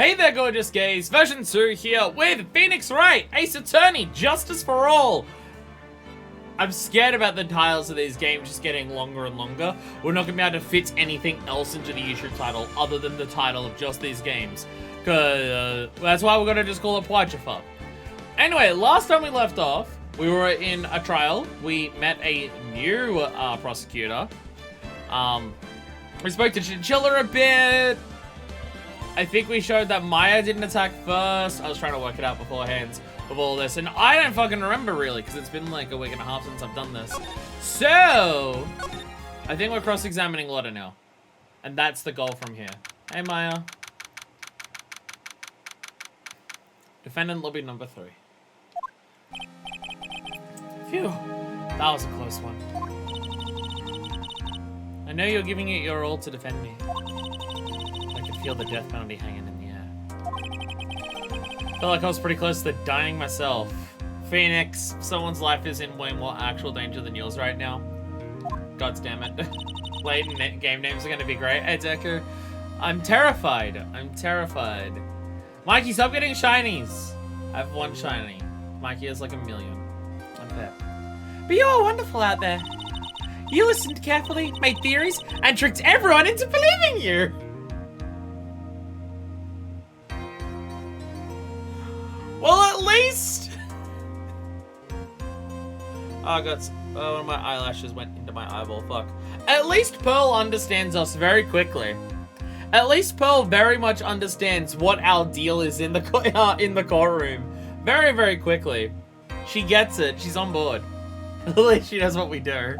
Hey there, gorgeous gays. Version 2 here with Phoenix Wright, Ace Attorney, Justice for All. I'm scared about the titles of these games just getting longer and longer. We're not going to be able to fit anything else into the issue title other than the title of just these games. Cause that's why we're going to just call it Pwachafa. Anyway, last time we left off, we were in a trial. We met a new prosecutor. We spoke to Chinchilla a bit. I think we showed that Maya didn't attack first. I was trying to work it out beforehand of all this. And I don't fucking remember really, because it's been like a week and a half since I've done this. So, I think we're cross-examining Lotta now. And that's the goal from here. Hey, Maya. Defendant lobby number 3. Phew. That was a close one. I know you're giving it your all to defend me. I can feel the death penalty hanging in the air. Felt like I was pretty close to dying myself. Phoenix, someone's life is in way more actual danger than yours right now. God damn it. Latent game names are gonna be great. Hey, Deku. I'm terrified. I'm terrified. Mikey, stop getting shinies. I have 1 shiny. Mikey has like 1 million. I'm bet. But you're wonderful out there. You listened carefully, made theories, and tricked everyone into believing you. Well, at least... Oh, God. Oh, one of my eyelashes went into my eyeball. Fuck. At least Pearl understands us very quickly. At least Pearl very much understands what our deal is in the courtroom. Very, very quickly. She gets it. She's on board. At least she knows what we do.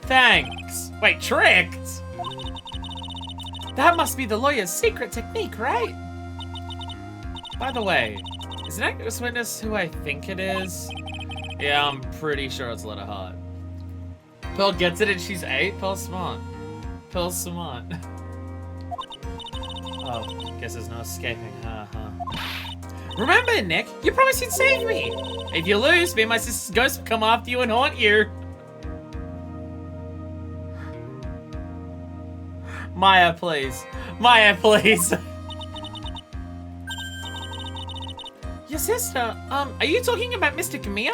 Thanks. Wait, tricked? That must be the lawyer's secret technique, right? By the way, is this witness who I think it is? Yeah, I'm pretty sure it's Lotta Hart. Pearl gets it and she's 8? Pearl's smart. Pearl's smart. Oh, guess there's no escaping her, huh? Remember, Nick, you promised you'd save me! If you lose, me and my sister's ghost will come after you and haunt you. Maya, please. Maya, please. Your sister? Are you talking about Mystic Mia?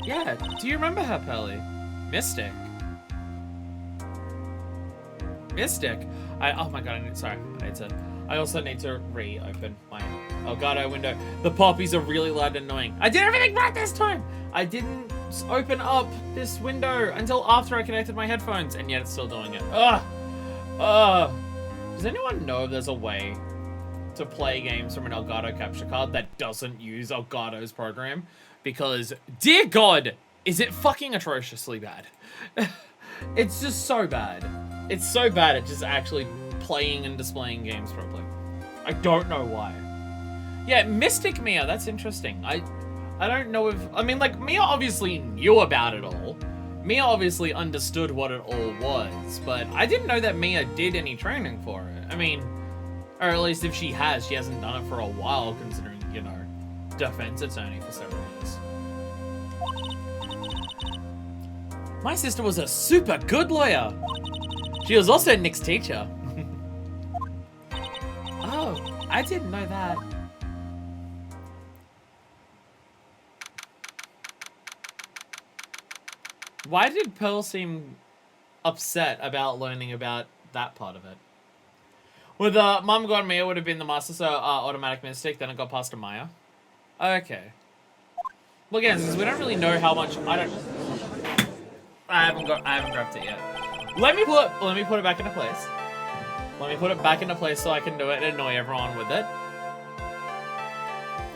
Yeah, do you remember her, Pearly? Mystic? Mystic? Oh my god, I also need to reopen my Elgato window. The poppies are really loud and annoying. I did everything right this time! I didn't open up this window until after I connected my headphones, and yet it's still doing it. Ugh! Ugh! Does anyone know if there's a way to play games from an Elgato capture card that doesn't use Elgato's program? Because, dear God, is it fucking atrociously bad. It's just so bad. It's so bad at just actually playing and displaying games properly. I don't know why. Yeah, Mystic Mia, that's interesting. I don't know if... I mean, like, Mia obviously knew about it all. Mia obviously understood what it all was, but I didn't know that Mia did any training for it. I mean, or at least if she has, she hasn't done it for a while, considering, you know, defense attorney for several years. My sister was a super good lawyer. She was also Nick's teacher. Oh, I didn't know that. Why did Pearl seem upset about learning about that part of it? With Mom gone, Mia would have been the master, so automatic Mystic, then it got passed to Maya. Okay. Well, again, since we don't really know how much, I haven't grabbed it yet. Let me put it back into place. Let me put it back into place so I can do it and annoy everyone with it.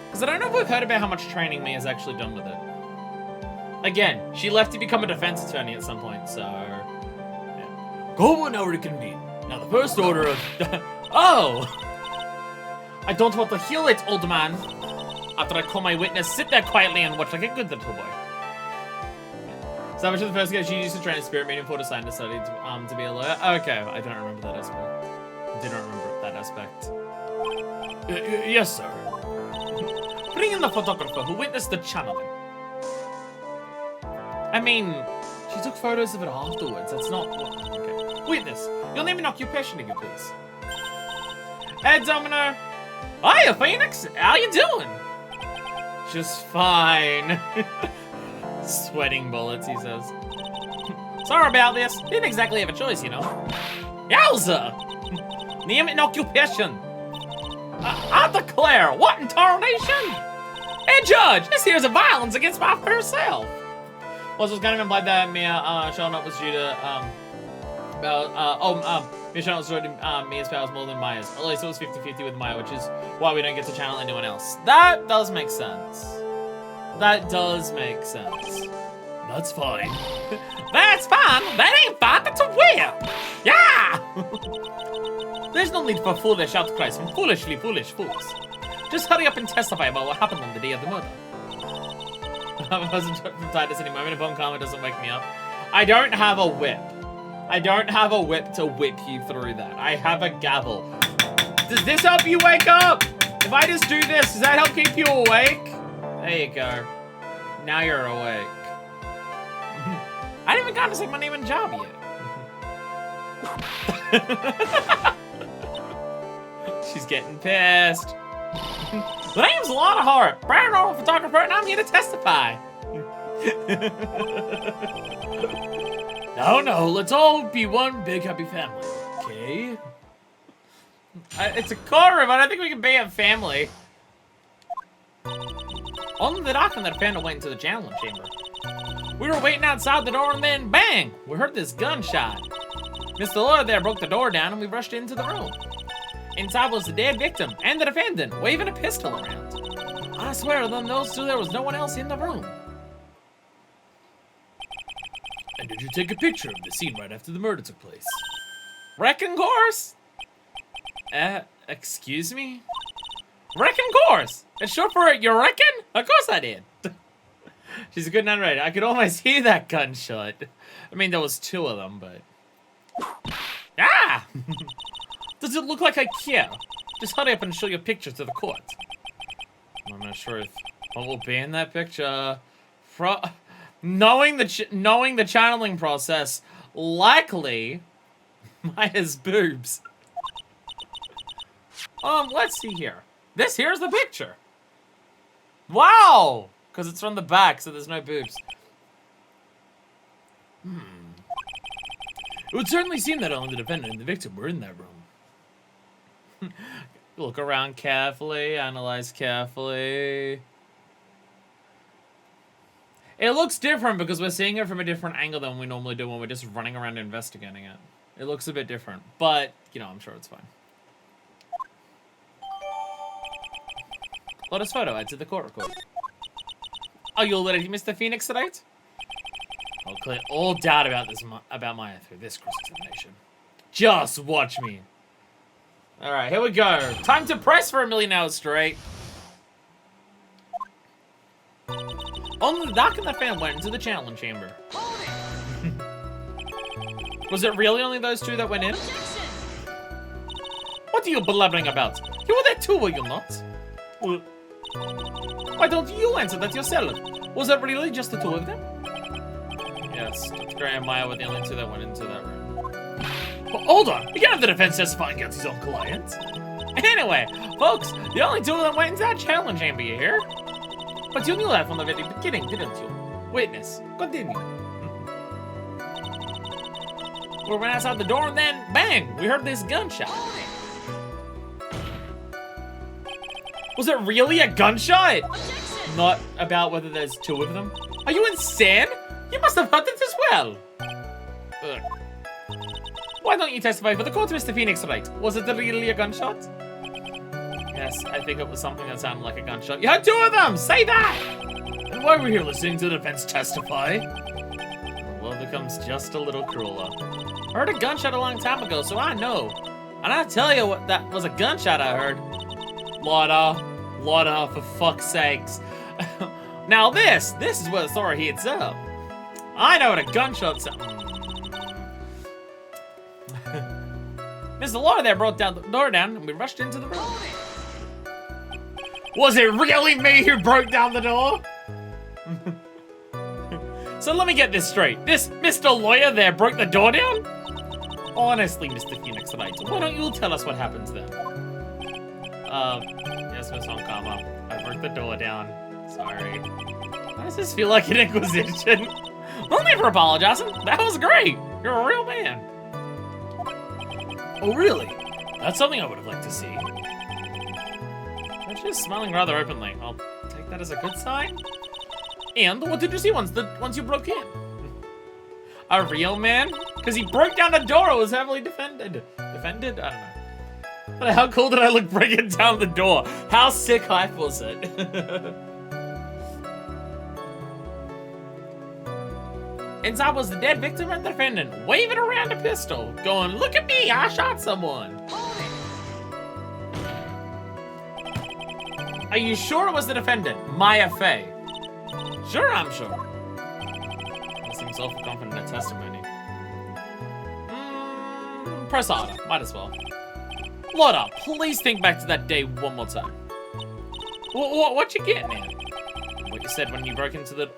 Because I don't know if we've heard about how much training Mia's actually done with it. Again, she left to become a defense attorney at some point, so... Yeah. Go on now, reconvene. Now the first order of... Oh! I don't want to hear it, old man. After I call my witness, sit there quietly and watch like a good little boy. So much of the first guy she used to train a spirit medium for to sign to study to be a lawyer. Okay, I don't remember that aspect. Didn't remember that aspect. Yes, sir. Bring in the photographer who witnessed the channeling. I mean, she took photos of it afterwards. That's not what... Okay. Witness, your name and occupation, if you please. Hey, Domino. Hiya, Phoenix. How you doing? Just fine. Sweating bullets, he says. Sorry about this. Didn't exactly have a choice, you know. Yowza! Name an occupation. I declare, what in tarnation? Hey, Judge, this here's a violence against my fair self. Also, it's kind of implied that Mia showing up was due to, Mia showing up was due to Mia's powers more than Maya's. At least it was 50-50 with Maya, which is why we don't get to channel anyone else. That does make sense. That does make sense. That's fine. That's fine. That ain't fine. That's a whip. Yeah. There's no need for foolish outcries from foolishly foolish fools. Just hurry up and testify about what happened on the day of the murder. I wasn't from Titus anymore. I'm in a phone karma doesn't wake me up. I don't have a whip. I don't have a whip to whip you through that. I have a gavel. Does this help you wake up? If I just do this, does that help keep you awake? There you go. Now you're awake. I didn't even got to say my name and job yet. She's getting pissed. The name's Lana Hart, paranormal photographer, and I'm here to testify. No, let's all be one big happy family, okay? It's a courtroom, I don't think we can be a family. Only the doctor that found a way into the challenge chamber. We were waiting outside the door and then, bang, we heard this gunshot. Mr. Lawyer there broke the door down and we rushed into the room. Inside was the dead victim and the defendant, waving a pistol around. I swear, other than those two, there was no one else in the room. And did you take a picture of the scene right after the murder took place? Reckon course? Excuse me? Reckon course? It's short for it, you reckon? Of course I did. She's a good narrator. I could almost hear that gunshot. I mean, there was two of them, but... Ah! Does it look like I care? Just hurry up and show your picture to the court. I'm not sure if what will be in that picture. Knowing the channeling process, likely Maya's boobs. Let's see here. This here's the picture. Wow! Because it's from the back, so there's no boobs. It would certainly seem that only the defendant and the victim were in that room. Look around carefully, analyze carefully. It looks different because we're seeing it from a different angle than we normally do when we're just running around investigating it. It looks a bit different, but, you know, I'm sure it's fine. Lotus photo, add to the court record. Are you already Mr. Phoenix tonight? I'll clear all doubt about this about Maya through this cross-examination. Just watch me. Alright, here we go. Time to press for 1,000,000 hours straight. Only the doc and the fan went into the challenge chamber. Was it really only those two that went in? What are you blabbering about? You were there too, were you not? Why don't you answer that yourself? Was it really just the two of them? Yes, Dr. Gray and Maya were the only two that went into that room. Well, hold on, you can't have the defense testifying against his own client. Anyway, folks, the only two of them went into that challenge chamber, you hear? But you knew that from the very beginning, didn't you? Witness, continue. We went outside the door and then, bang, we heard this gunshot. Was it really a gunshot? Not about whether there's two of them. Are you insane? You must have heard it as well. Ugh. Why don't you testify for the court, Mr. Phoenix, right? Was it really a gunshot? Yes, I think it was something that sounded like a gunshot. You had two of them! Say that! And why are we here listening to the defense testify? The world becomes just a little crueler. I heard a gunshot a long time ago, so I know. And I'll tell you what, that was a gunshot I heard. Lotta, for fuck's sakes. Now this is where the story heats up. I know what a gunshot sounds. Mr. Laura there broke down the door down and we rushed into the room. Was it really me who broke down the door? So let me get this straight. This Mr. Lawyer there broke the door down? Honestly, Mr. Phoenix Wright, why don't you tell us what happens then? Yes, Miss Honkama. I broke the door down. Sorry. Why does this feel like an inquisition? No need for apologizing. That was great. You're a real man. Oh, really? That's something I would have liked to see. She's smiling rather openly. I'll take that as a good sign. And what did you see once you broke in? A real man? Because he broke down the door. It was heavily defended. Defended? I don't know. But how cool did I look breaking down the door? How sick hype was it? Inside was the dead victim and the defendant, waving around a pistol, going, "Look at me, I shot someone." Are you sure it was the defendant, Maya Fey? Sure, I'm sure. That seems self-confident at testimony. Press harder, might as well. Lotta, please think back to that day one more time. What you getting at? What you said when you broke into the,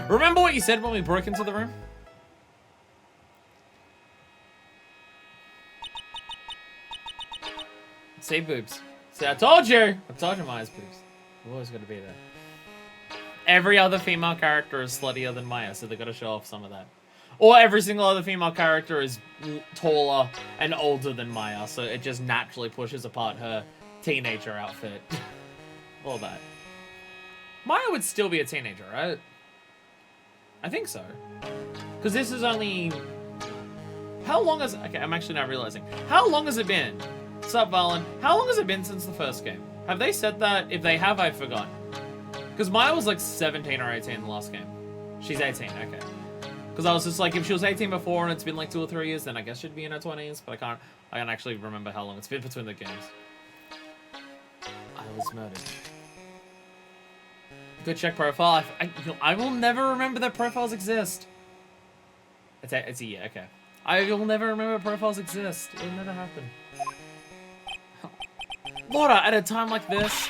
remember what you said when we broke into the room? Say boobs. See, I told you Maya's boobs. Always gonna be there. Every other female character is sluttier than Maya, so they gotta show off some of that. Or every single other female character is taller and older than Maya, so it just naturally pushes apart her teenager outfit. All that. Maya would still be a teenager, right? I think so. Because this is only... How long has... Okay, I'm actually not realizing. How long has it been? Sup, Valen? How long has it been since the first game? Have they said that? If they have, I've forgotten. Because Maya was like 17 or 18 in the last game. She's 18, okay. Because I was just like, if she was 18 before and it's been like 2 or 3 years, then I guess she'd be in her 20s. But I can't actually remember how long it's been between the games. I was murdered. Good check profile. I will never remember that profiles exist. It's a yeah, okay. I will never remember profiles exist. It'll never happen. Laura, at a time like this,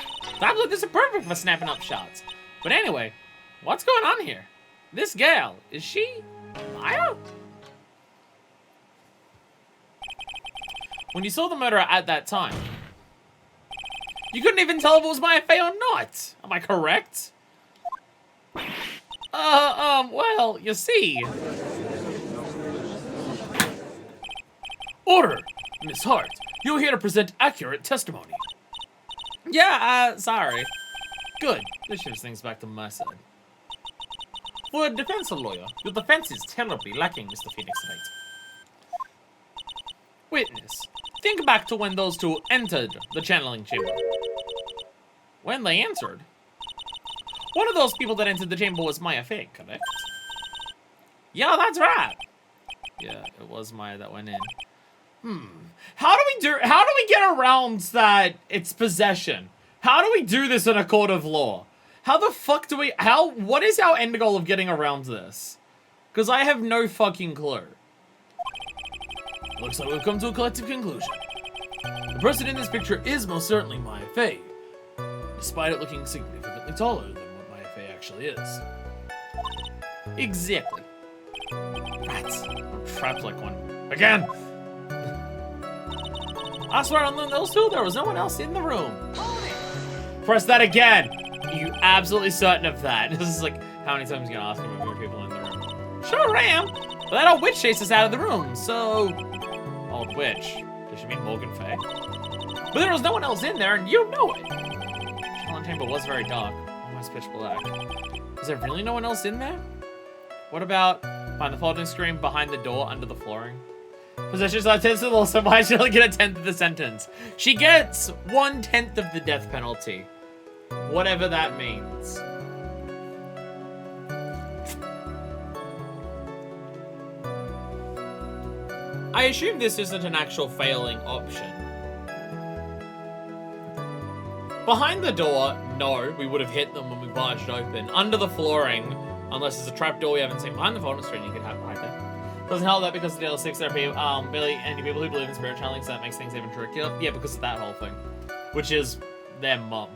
this is perfect for snapping up shots. But anyway, what's going on here? This gal, is she Maya? When you saw the murderer at that time, you couldn't even tell if it was Maya Fey or not. Am I correct? Well, you see. Order! Miss Hart, you're here to present accurate testimony. Yeah, sorry. Good. This shifts things back to my side. For a defense lawyer, your defense is terribly lacking, Mr. Phoenix Knight. Witness, think back to when those two entered the channeling chamber. When they entered? One of those people that entered the chamber was Maya Fey, correct? Yeah, that's right. Yeah, it was Maya that went in. How do we get around that it's possession? How do we do this in a court of law? How the fuck do we, what is our end goal of getting around this? Because I have no fucking clue. Looks like we've come to a collective conclusion. The person in this picture is most certainly Maya Fey, despite it looking significantly taller than what Maya Fey actually is. Exactly. Rats. I'm trapped like one. Again! I swear on those two, there was no one else in the room. Press that again! Are you absolutely certain of that? This is like, how many times are you gonna ask him if there were people in the room? Sure am! But that old witch chased us out of the room, so... Old witch? Does she mean Morgan Fey? But there was no one else in there, and you know it! The challenge chamber was very dark, almost pitch black. Was there really no one else in there? What about behind the folding screen, behind the door, under the flooring? Possession's artisanal, so why should I get 1/10 of the sentence? She gets 1/10 of the death penalty. Whatever that means. I assume this isn't an actual failing option. Behind the door, no, we would have hit them when we barged open. Under the flooring, unless there's a trap door we haven't seen. Behind the folding screen, you could have hide there. Doesn't help that because the DLC6 there are people, barely any people who believe in spirit channeling, so that makes things even trickier. Yeah, because of that whole thing. Which is their mum.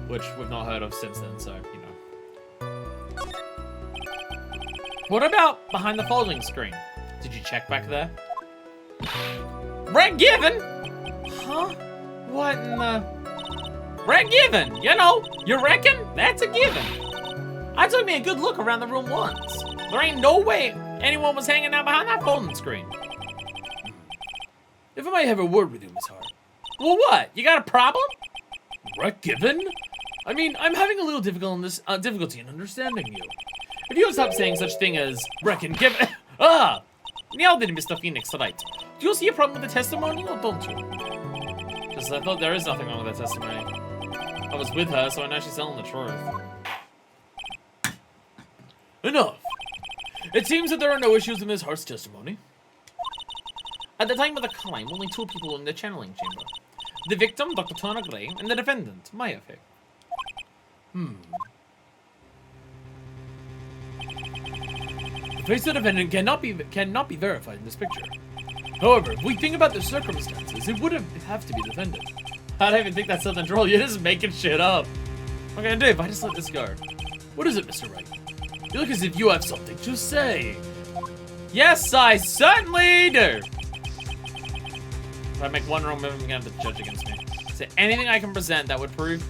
Which we've not heard of since then, so, you know. What about behind the folding screen? Did you check back there? Brett Given? Huh? What in the... We're given, you know. You reckon? That's a given. I took me a good look around the room once. There ain't no way anyone was hanging out behind that folding screen. If I might have a word with you, Miss Hart. Well, what? You got a problem? Right, given? I mean, I'm having a little difficulty in understanding you. If you stop saying such thing as reckon given... Ah! Nailed it, Mr. Phoenix, right. Do you see a problem with the testimony, or don't you? Because I thought there is nothing wrong with that testimony. I was with her, so I know she's telling the truth. Enough. It seems that there are no issues in Ms. Hart's testimony. At the time of the crime, only 2 people were in the channeling chamber. The victim, Dr. Turner Gray, and the defendant, Maya Fay. The face of the defendant cannot be verified in this picture. However, if we think about the circumstances, it would have to be the defendant. I don't even think that's something troll. You're just making shit up. What am I gonna do if I just let this go? What is it, Mr. Wright? You look as if you have something to say. Yes, I certainly do. If I make one wrong move, I'm gonna have the judge against me. Is there anything I can present that would prove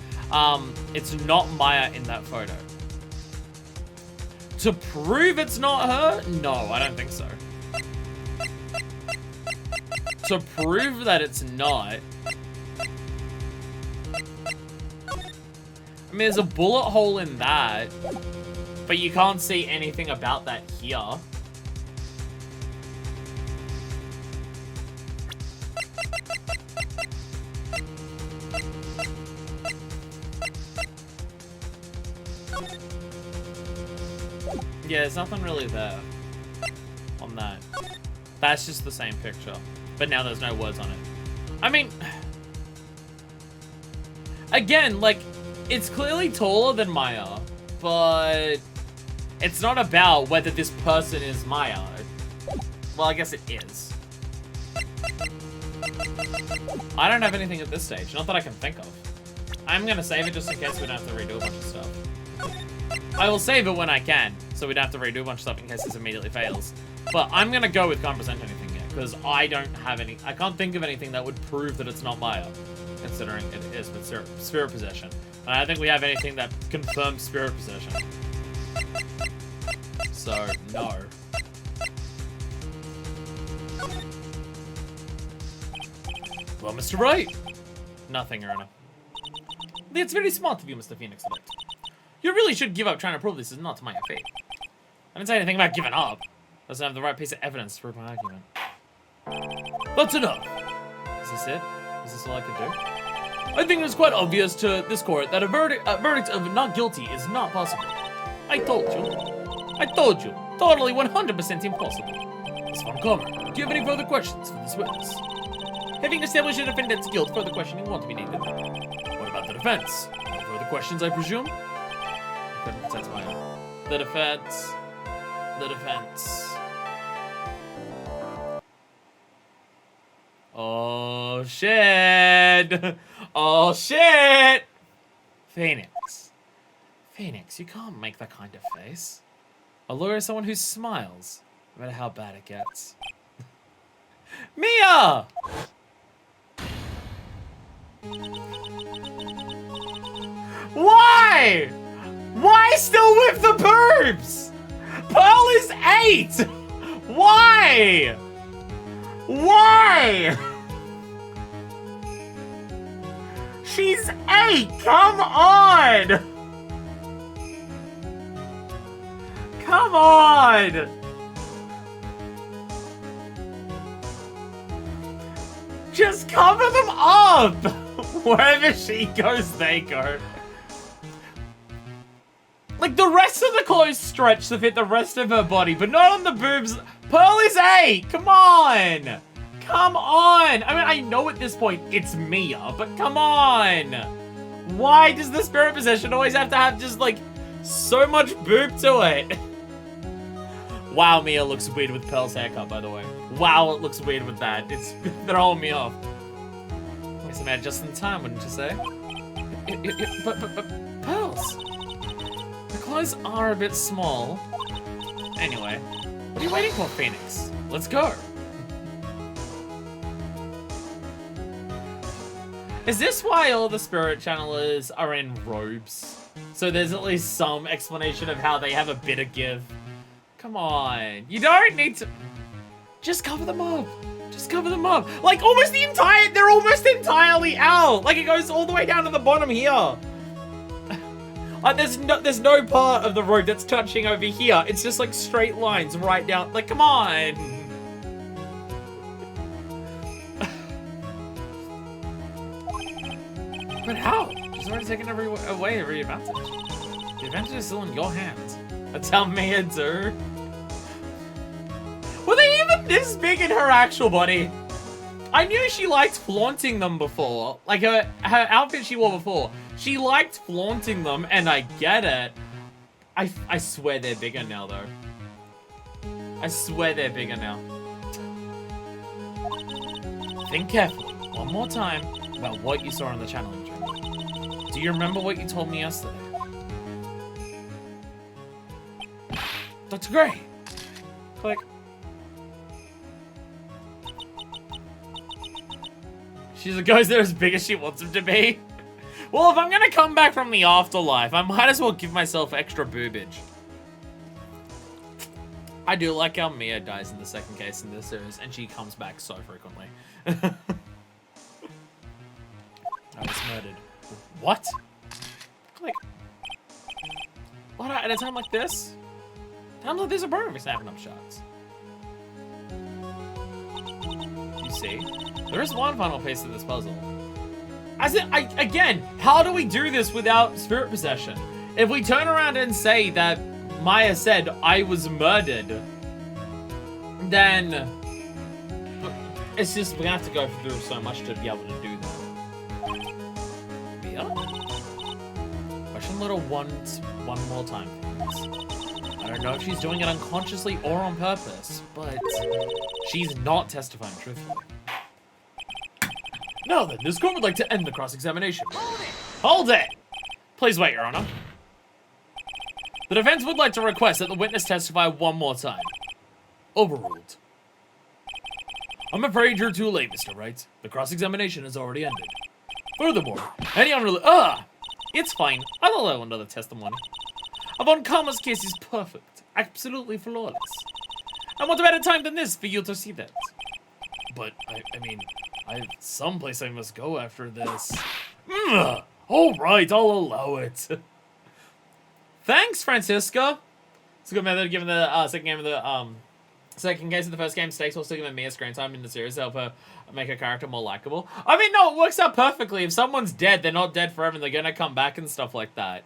it's not Maya in that photo? To prove it's not her? No, I don't think so. To prove that it's not... I mean, there's a bullet hole in that, but you can't see anything about that here. Yeah, there's nothing really there on that. That's just the same picture, but now there's no words on it. I mean, again, like, it's clearly taller than Maya, but it's not about whether this person is Maya. Well, I guess it is. I don't have anything at this stage, not that I can think of. I'm gonna save it just in case we don't have to redo a bunch of stuff. I will save it when I can, so we don't have to redo a bunch of stuff in case this immediately fails. But I'm gonna go with can't present anything yet, because I don't have any, I can't think of anything that would prove that it's not Maya, considering it is with spirit possession. And I don't think we have anything that confirms spirit possession. So, no. Well, Mr. Wright. Nothing, Your Honor. It's very smart of you, Mr. Phoenix. You really should give up trying to prove this is not my fate. I didn't say anything about giving up. Doesn't have the right piece of evidence to prove my argument. That's enough. Is this it? Is this all I could do? I think it's quite obvious to this court that a verdict of not guilty is not possible. I told you. I told you. Totally 100% impossible. Miss Von Comer, do you have any further questions for this witness? Having established the defendant's guilt, further questioning won't be needed. What about the defense? No further questions, I presume? I couldn't protect my own. The defense. The defense. Oh, shit. Oh, shit. Phoenix. Phoenix, you can't make that kind of face. A lawyer is someone who smiles, no matter how bad it gets. Mia! Why? Why still with the boobs? Pearl is 8! Why? Why? She's 8! Come on! Come on! Just cover them up! Wherever she goes, they go. Like, the rest of the clothes stretch to fit the rest of her body, but not on the boobs. Pearl is 8! Come on! Come on! I mean, I know at this point it's Mia, but come on! Why does the spirit possession always have to have just, like, so much boob to it? Wow, Mia looks weird with Pearl's haircut, by the way. Wow, it looks weird with that. It's throwing me off. I guess I made it just in time, wouldn't you say? But Pearls, the clothes are a bit small. Anyway, what are you waiting for, Phoenix? Let's go. Is this why all the spirit channelers are in robes? So there's at least some explanation of how they have a bit of give. Come on. You don't need to... Just cover them up. Just cover them up. Like, almost the entire... They're almost entirely out. Like, it goes all the way down to the bottom here. There's no part of the road that's touching over here. It's just, like, straight lines right down. Like, come on. But how? She's already taken away every advantage. The advantage is still in your hands. That's how Mia do. Were they even this big in her actual body? I knew she liked flaunting them before. Like her outfit she wore before. She liked flaunting them, and I get it. I swear they're bigger now, though. I swear they're bigger now. Think carefully, one more time, about what you saw in the channeling dream. Do you remember what you told me yesterday? That's great. Click. She's a ghost that as big as she wants him to be. Well, if I'm gonna come back from the afterlife, I might as well give myself extra boobage. I do like how Mia dies in the second case in this series, and she comes back so frequently. I was murdered. What? Click. What, at a time like this? Times like this are perfect snapping up shots. You see? There is one final piece to this puzzle. Again, how do we do this without spirit possession? If we turn around and say that Maya said I was murdered, then it's just, we're gonna have to go through so much to be able to do that. Mia? Question little one more time, please. I don't know if she's doing it unconsciously or on purpose, but she's not testifying truthfully. Now then, this court would like to end the cross-examination. Hold it! Hold it! Please wait, Your Honor. The defense would like to request that the witness testify one more time. Overruled. I'm afraid you're too late, Mr. Wright. The cross-examination has already ended. Furthermore, any unrelated... It's fine. I'll allow another testimony. Von Karma's case is perfect. Absolutely flawless. And what better time than this for you to see that? But, I mean... I have someplace I must go after this. All right, I'll allow it. Thanks, Francisca. It's a good method given the second game of the second case of the first game. Stakes also given Mia screen time in the series to help her make her character more likable. I mean, no, it works out perfectly. If someone's dead, they're not dead forever, and they're gonna come back and stuff like that.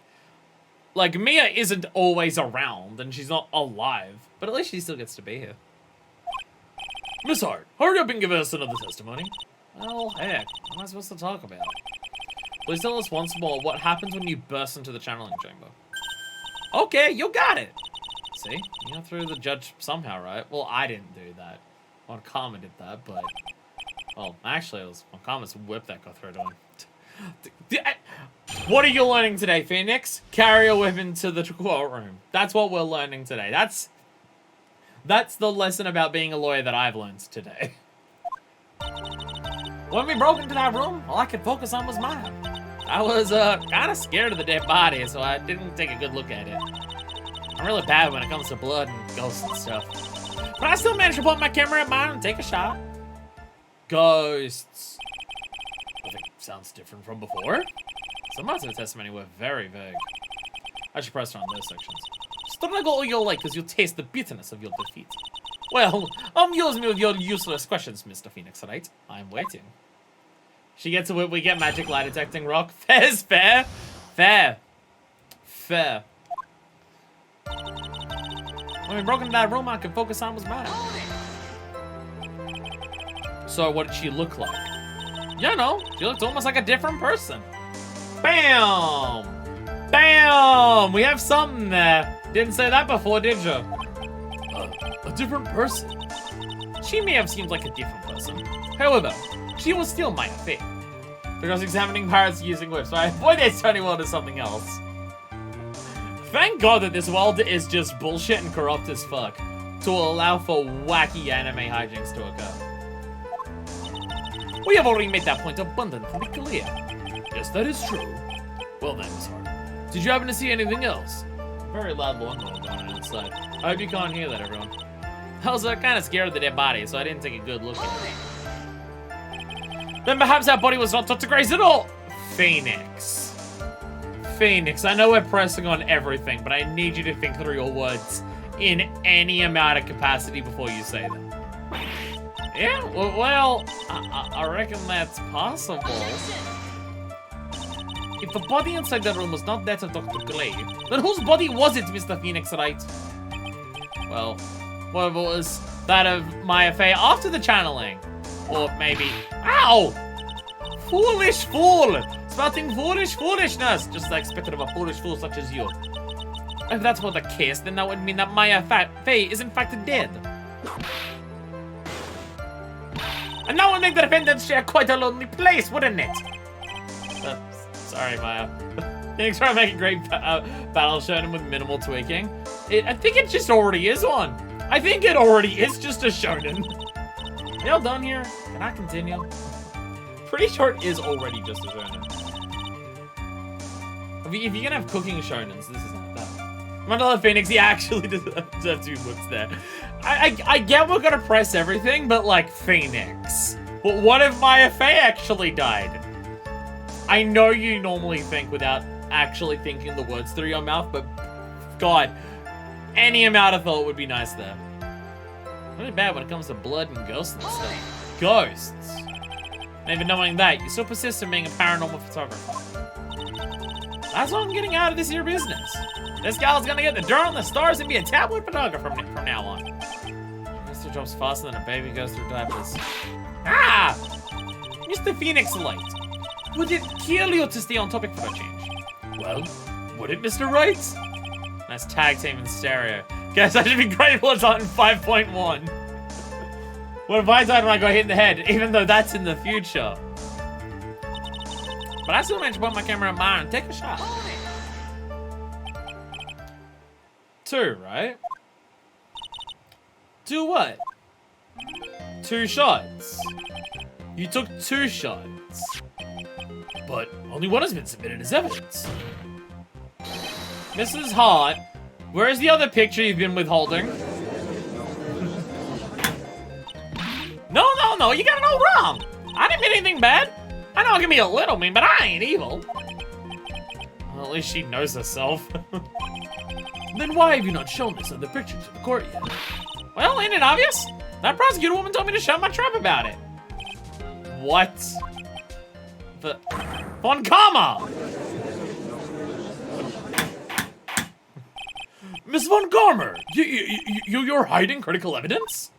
Like, Mia isn't always around, and she's not alive, but at least she still gets to be here. Miss Hart, hurry up and give us another testimony. Well, heck, what am I supposed to talk about? Please tell us once more what happens when you burst into the channeling chamber. Okay, you got it. See, you got through the judge somehow, right? Well, I didn't do that. Von Karma did that, but... Well, actually, it was Von Karma's whip that got through to him. What are you learning today, Phoenix? Carry a whip into the courtroom. That's what we're learning today. That's the lesson about being a lawyer that I've learned today. When we broke into that room, all I could focus on was mine. I was kind of scared of the dead body, so I didn't take a good look at it. I'm really bad when it comes to blood and ghosts and stuff. But I still managed to put my camera at mine and take a shot. Ghosts. Nothing sounds different from before. Some parts of the testimony were very vague. I should press on those sections. Struggle all your life because you'll taste the bitterness of your defeat. Well, amuse me with your useless questions, Mr. Phoenix, right? I'm waiting. She gets a whip, we get magic lie detecting rock. Fair's fair. Fair. Fair. When we broke into that room, I could focus on was mine. So what did she look like? You know, she looked almost like a different person. Bam! Bam! We have something there. Didn't say that before, did you? A different person? She may have seemed like a different person. However, she was still my affair. Because examining pirates using whips, so I avoid this turning world to something else. Thank God that this world is just bullshit and corrupt as fuck to allow for wacky anime hijinks to occur. We have already made that point abundantly clear. Yes, that is true. Well then, Miss Hart, did you happen to see anything else? Very loud lawnmower going on outside. I hope you can't hear that, everyone. I was kind of scared of the dead body, so I didn't take a good look at it. Then perhaps that body was not touched to grace at all. Phoenix. Phoenix, I know we're pressing on everything, but I need you to think through your words in any amount of capacity before you say them. Yeah, well, I reckon that's possible. If the body inside that room was not that of Dr. Glade, then whose body was it, Mr. Phoenix, right? Well, what was that of Maya Fey after the channeling? Or maybe... Ow! Foolish fool! Spouting foolish foolishness! Just like expected of a foolish fool such as you. If that's not the case, then that would mean that Maya Fey is in fact dead. And that would make the defendants share quite a lonely place, wouldn't it? Sorry, Maya. Thanks for making a great battle shonen with minimal tweaking. I think it just already is one. I think it already is just a shonen. Y'all done here? Can I continue? Pretty sure it is already just a shonen. If you're gonna have cooking shonens, this is not that. Mandala Phoenix, he actually deserves 2 books there. I get we're gonna press everything, but like Phoenix. But what if Maya Fey actually died? I know you normally think without actually thinking the words through your mouth, but God, any amount of thought would be nice there. Really bad when it comes to blood and ghosts and stuff. Ghosts. And even knowing that, you still persist in being a paranormal photographer. That's what I'm getting out of this here business. This gal's gonna get the dirt on the stars and be a tabloid photographer from now on. Mr. drops faster than a baby goes through diapers. Ah! Mr. Phoenix Light. Would it kill you to stay on topic for a change? Well, would it, Mr. Wright? Nice tag team in stereo. Guess I should be grateful it's on 5.1. What if I died when I got hit in the head, even though that's in the future? But I still managed to put my camera in mine and take a shot. 2, right? 2 what? 2 shots. You took 2 shots. But only one has been submitted as evidence. Mrs. Hart, where is the other picture you've been withholding? No, you got it all wrong. I didn't mean anything bad. I know I can be a little mean, but I ain't evil. Well, at least she knows herself. Then why have you not shown this other picture to the court yet? Well, ain't it obvious? That prosecutor woman told me to shut my trap about it. What? Von Karma! Miss Von Karma, you're hiding critical evidence?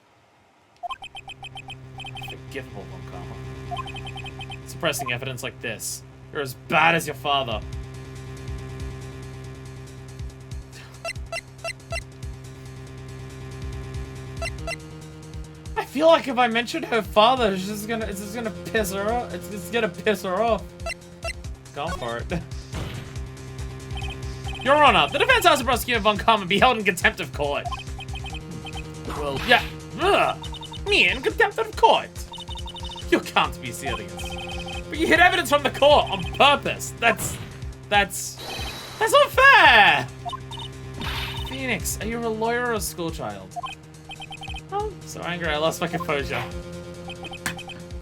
Forgivable, Von Karma. Suppressing evidence like this. You're as bad as your father. I feel like if I mentioned her father, it's just gonna piss her off. It's just gonna piss her off. Go for it. Your Honor, the defense has the prosecutor Von Karma be held in contempt of court. Well, yeah. Me in contempt of court. You can't be serious. But you hid evidence from the court on purpose. That's not fair. Phoenix, are you a lawyer or a schoolchild? Oh, so angry I lost my composure.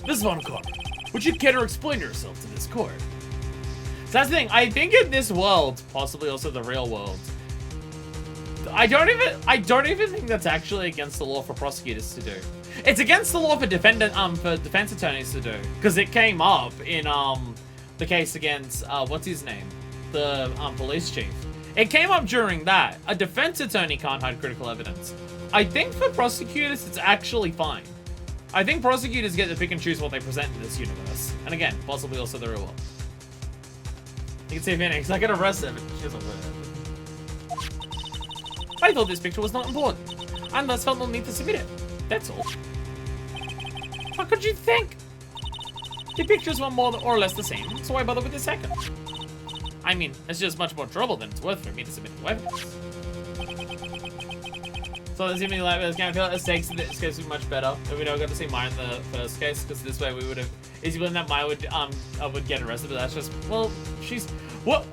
Miss Von Karma, would you care to explain yourself to this court? So that's the thing. I think in this world, possibly also the real world, I don't even think that's actually against the law for prosecutors to do. It's against the law for defense attorneys to do, because it came up in the case against what's his name, the police chief. It came up during that. A defense attorney can't hide critical evidence. I think for prosecutors, it's actually fine. I think prosecutors get to pick and choose what they present in this universe, and again, possibly also the real world. You can see Phoenix. I can arrest him. She doesn't win. I thought this picture was not important, and thus felt no need to submit it. That's all. How could you think? The pictures were more or less the same, so why bother with the second? I mean, it's just much more trouble than it's worth for me to submit the evidence. So there's even like this kind of feel like the stakes in this case would be much better if we never got to see mine in the first case, because this way we would have is he willing that Maya would get arrested, but that's just, well, she's, well,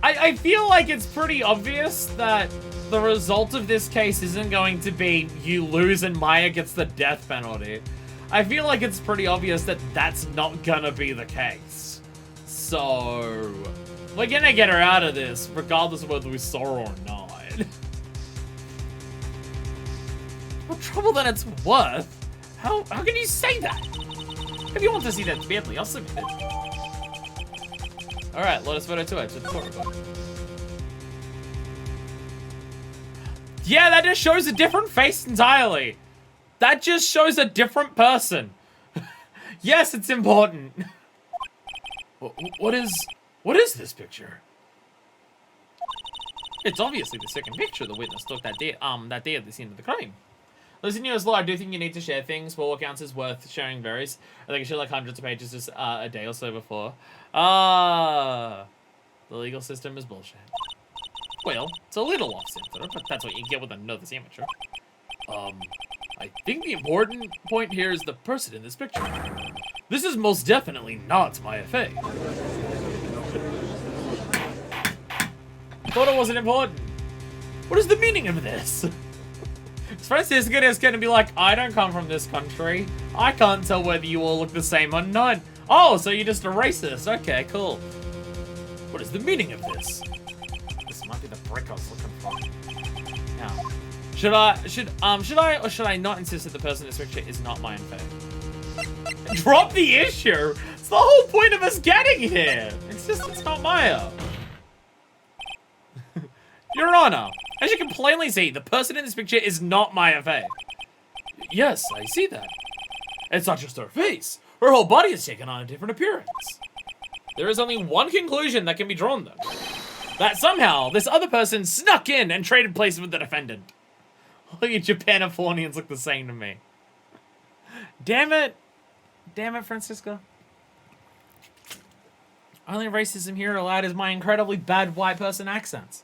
I feel like it's pretty obvious that the result of this case isn't going to be you lose and Maya gets the death penalty. I feel like it's pretty obvious that that's not gonna be the case. So, we're gonna get her out of this, regardless of whether we saw her or not. More trouble than it's worth? How can you say that? If you want to see that badly, I'll submit it. Alright, Lotus Photo 2 to the court report. Yeah, that just shows a different face entirely. That just shows a different person. Yes, it's important. What is this picture? It's obviously the second picture the witness took that day at the scene of the crime. Listen, you as law, I do think you need to share things, but what counts as worth sharing varies. I think I shared like hundreds of pages just a day or so before. The legal system is bullshit. Well, it's a little off-center, but that's what you get with another amateur. I think the important point here is the person in this picture. This is most definitely not my FA. Thought it wasn't important. What is the meaning of this? Francisco is gonna be like, I don't come from this country. I can't tell whether you all look the same or not. Oh, so you're just a racist. Okay, cool. What is the meaning of this? This might be the brick I was looking for. Now, should I or should I not insist that the person in this picture is not my FA? Drop the issue. It's the whole point of us getting here. It's not Maya. Your Honor, as you can plainly see, the person in this picture is not Maya Fey. Yes, I see that. It's not just her face. Her whole body has taken on a different appearance. There is only one conclusion that can be drawn, though. That somehow, this other person snuck in and traded places with the defendant. Look at Japanifornians look the same to me. Damn it. Damn it, Francisco. Only racism here allowed is my incredibly bad white person accents.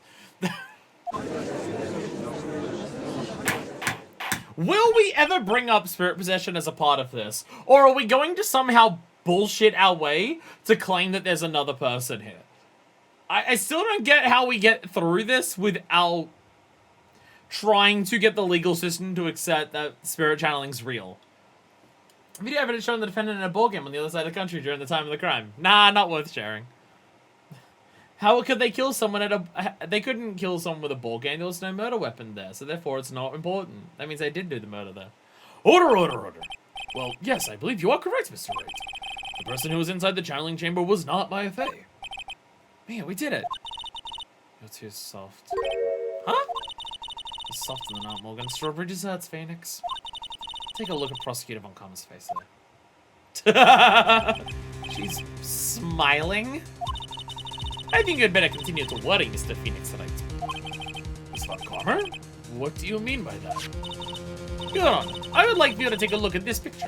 Will we ever bring up spirit possession as a part of this? Or are we going to somehow bullshit our way to claim that there's another person here? I still don't get how we get through this without trying to get the legal system to accept that spirit channeling's real. Video evidence showing the defendant in a ball game on the other side of the country during the time of the crime. Nah, not worth sharing. How could they kill someone at a... They couldn't kill someone with a ball game. There was no murder weapon there, so therefore it's not important. That means they did do the murder there. Order, order, order. Well, yes, I believe you are correct, Mr. Wright. The person who was inside the channeling chamber was not my FA. Man, we did it. You're too soft. Huh? You're softer than Aunt Morgan. Strawberry desserts, Phoenix. Take a look at Prosecutor Von Karma's face there. She's smiling. I think you'd better continue to worry, Mr. Phoenix Wright. Miss Von Karma? What do you mean by that? Your Honor, I would like you to take a look at this picture.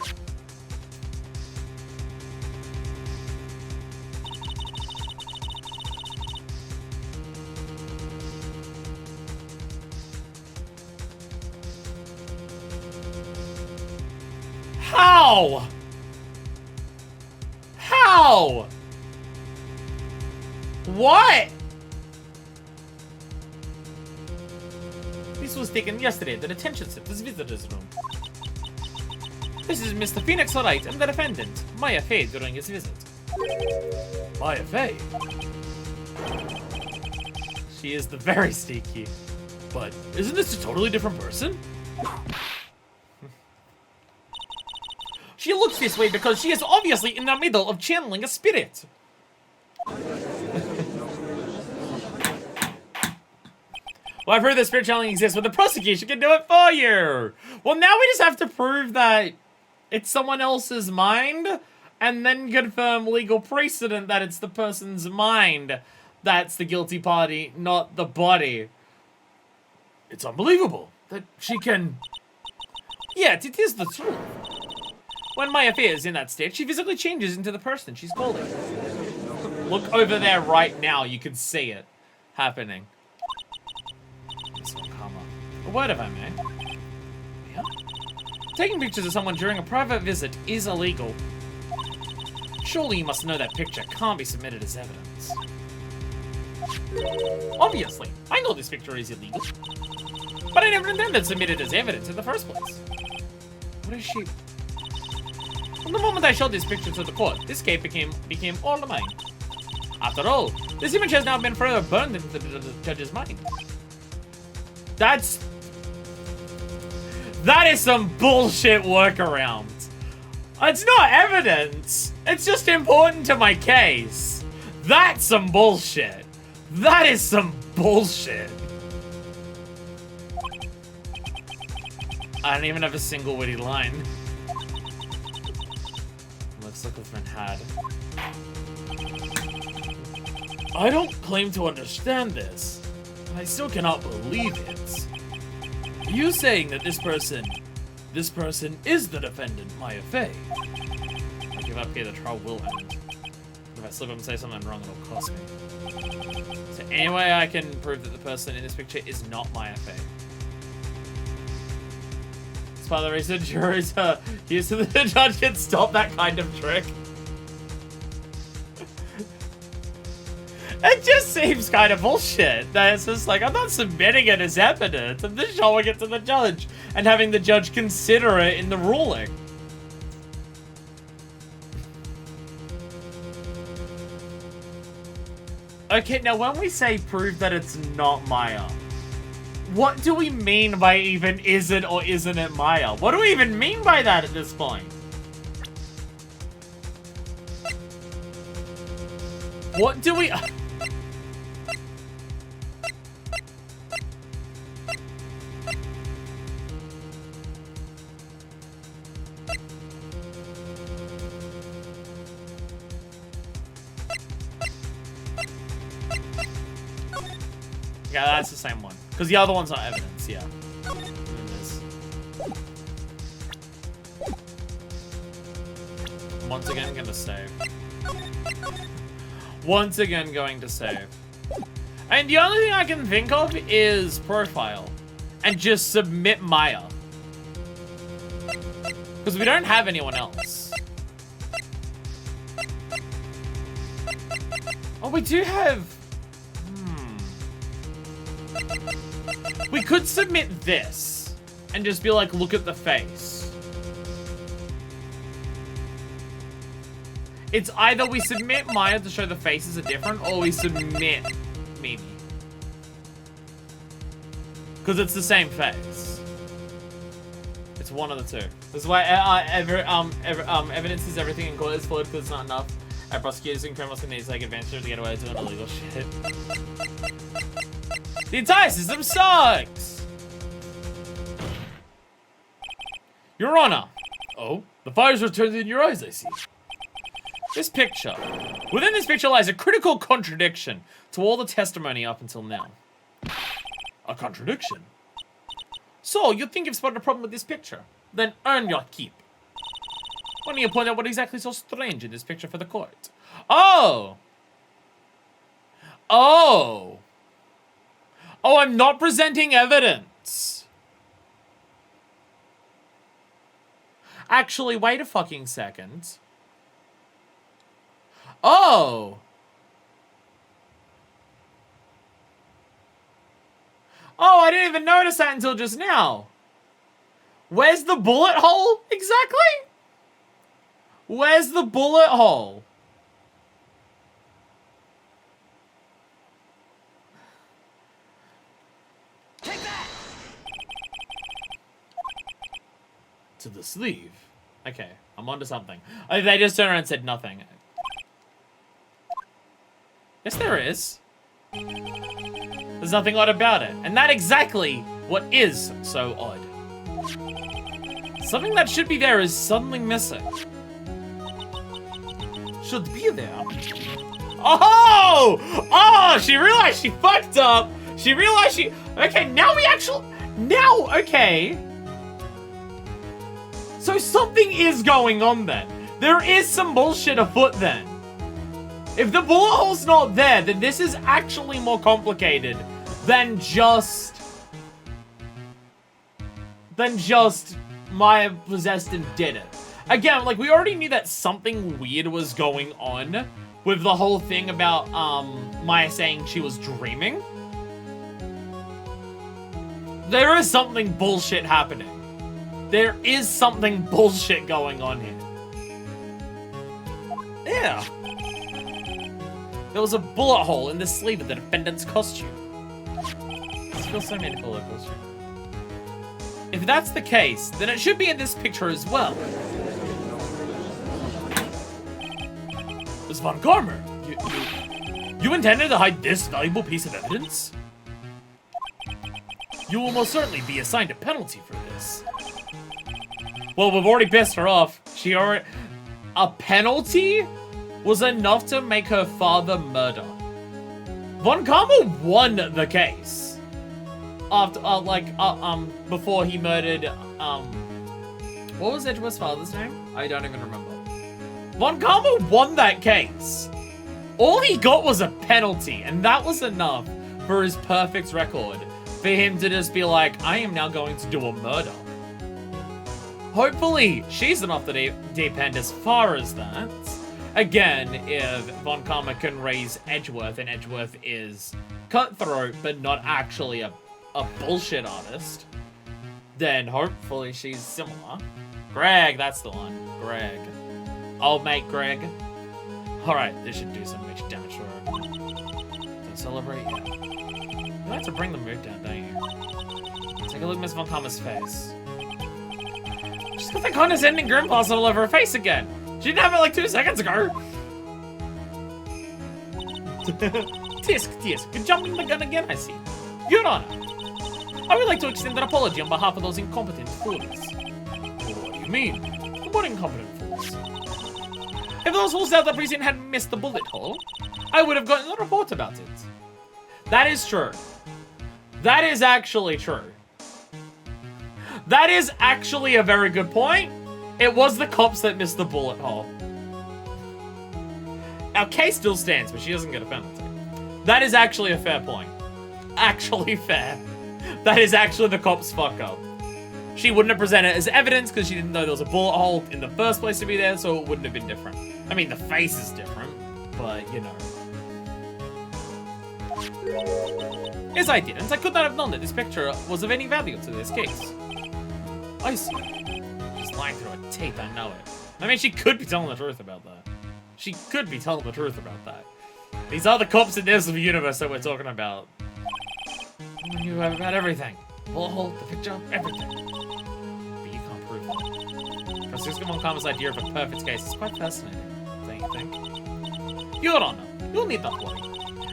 How? How? What? This was taken yesterday at the detention center's visitor's room. This is Mr. Phoenix Wright and the defendant, Maya Fey, during his visit. Maya Fey? She is the very sneaky. But isn't this a totally different person? She looks this way because she is obviously in the middle of channeling a spirit. Well, I've heard that spirit channeling exists, but the prosecution can do it for you. Well, now we just have to prove that it's someone else's mind, and then confirm legal precedent that it's the person's mind that's the guilty party, not the body. It's unbelievable that she can... Yet, it is the truth. When Maya Fey is in that state, she physically changes into the person she's calling. Look over there right now, you can see it happening. A word if I may. Yeah? Taking pictures of someone during a private visit is illegal. Surely you must know that picture can't be submitted as evidence. Obviously, I know this picture is illegal. But I never intended to submit it as evidence in the first place. What is she... From the moment I showed this picture to the court, this case became all mine. After all, this image has now been further burned into the judge's mind. That is some bullshit workaround. It's not evidence. It's just important to my case. That's some bullshit. That is some bullshit. I don't even have a single witty line. Looks like a friend had. I don't claim to understand this. I still cannot believe it. You saying that this person is the defendant, Maya Fey. I give up here, the trial will end. If I slip up and say something wrong, it'll cost me. So any way I can prove that the person in this picture is not Maya Fey. As part of the reason juries are used to the judge can stop that kind of trick. It just seems kind of bullshit. That it's just like, I'm not submitting it as evidence. I'm just showing it to the judge and having the judge consider it in the ruling. Okay, now when we say prove that it's not Maya, what do we mean by even is it or isn't it Maya? What do we even mean by that at this point? What do we... Yeah, that's the same one. Because the other one's not evidence, yeah. Once again, gonna save. Once again, going to save. And the only thing I can think of is profile. And just submit Maya. Because we don't have anyone else. Oh, we do have... We could submit this and just be like, look at the face. It's either we submit Maya to show the faces are different, or we submit Mimi. Because it's the same face. It's one of the two. That's why evidence is everything in court is flawed because it's not enough. Our prosecutors and criminals can need to take advantage to get away with doing illegal shit. The entire system sucks! Your Honor! Oh, the fire's returned in your eyes, I see. This picture. Within this picture lies a critical contradiction to all the testimony up until now. A contradiction? So, you think you've spotted a problem with this picture? Then earn your keep. Why don't you point out what exactly so strange in this picture for the court? Oh! Oh! Oh, I'm not presenting evidence. Actually, wait a fucking second. Oh. Oh, I didn't even notice that until just now. Where's the bullet hole exactly? Where's the bullet hole? Take that! To the sleeve. Okay, I'm onto something. Oh, they just turned around and said nothing. Yes, there is. There's nothing odd about it. And that exactly what is so odd. Something that should be there is suddenly missing. Should be there. Oh! Oh, she realized she fucked up. She realized she... Okay, now we actually... Now, okay. So something is going on then. There is some bullshit afoot then. If the bullet hole's not there, then this is actually more complicated than just Maya possessed and did it. Again, like, we already knew that something weird was going on with the whole thing about, Maya saying she was dreaming. There is something bullshit happening. There is something bullshit going on here. Yeah. There was a bullet hole in the sleeve of the defendant's costume. This feels so medical, that costume. If that's the case, then it should be in this picture as well. Ms. Von Karmer, you intended to hide this valuable piece of evidence? You will most certainly be assigned a penalty for this. Well, we've already pissed her off. She already... A penalty was enough to make her father murder. Von Karmer won the case. After, before he murdered, what was Edgeworth's father's name? I don't even remember. Von Karmer won that case. All he got was a penalty, and that was enough for his perfect record. For him to just be like, I am now going to do a murder. Hopefully, she's not off the deep end as far as that. Again, if Von Karmer can raise Edgeworth, and Edgeworth is cutthroat, but not actually a bullshit artist, then hopefully she's similar. Greg, that's the one. Greg. Old mate Greg. Alright, this should do some major damage to her. Don't celebrate yet. You like to bring the mood down, don't you? Take a look at Miss Von Karmer's face. She's got that condescending grin plastered all over her face again. She didn't have it like 2 seconds ago. Tisk, good jumping the gun again, I see. Your Honor, I would like to extend an apology on behalf of those incompetent fools. What do you mean? What incompetent fools? If those fools out the precinct had missed the bullet hole, I would have gotten a report about it. That is true. That is actually true. That is actually a very good point. It was the cops that missed the bullet hole. Our case still stands, but she doesn't get a penalty. That is actually a fair point. Actually fair. That is actually the cops' fuck up. She wouldn't have presented it as evidence because she didn't know there was a bullet hole in the first place to be there, so it wouldn't have been different. I mean, the face is different, but, you know. Yes, I didn't. I could not have known that this picture was of any value to this case. I see. She's lying through her teeth, I know it. I mean, she could be telling the truth about that. She could be telling the truth about that. These are the cops in this universe that we're talking about. You knew about everything. Bullet hole, the picture, everything. But you can't prove that. Francisco Von Karmer's idea of a perfect case is quite fascinating, don't you think? Your Honor, you'll need that worry.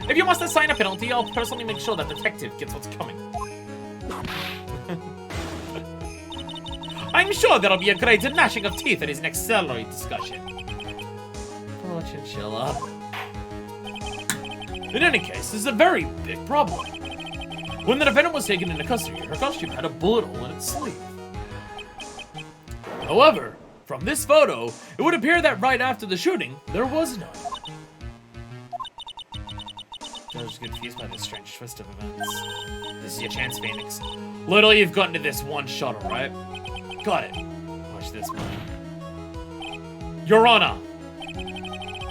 If you must assign a penalty, I'll personally make sure that the detective gets what's coming. I'm sure there'll be a great gnashing of teeth at his next salary discussion. Poor chinchilla. In any case, this is a very big problem. When the defendant was taken into custody, her costume had a bullet hole in its sleeve. However, from this photo, it would appear that right after the shooting, there was none. I was confused by this strange twist of events. This is your chance, Phoenix. Literally, you've gotten to this one shot, alright? Got it. Watch this, man. Your Honor,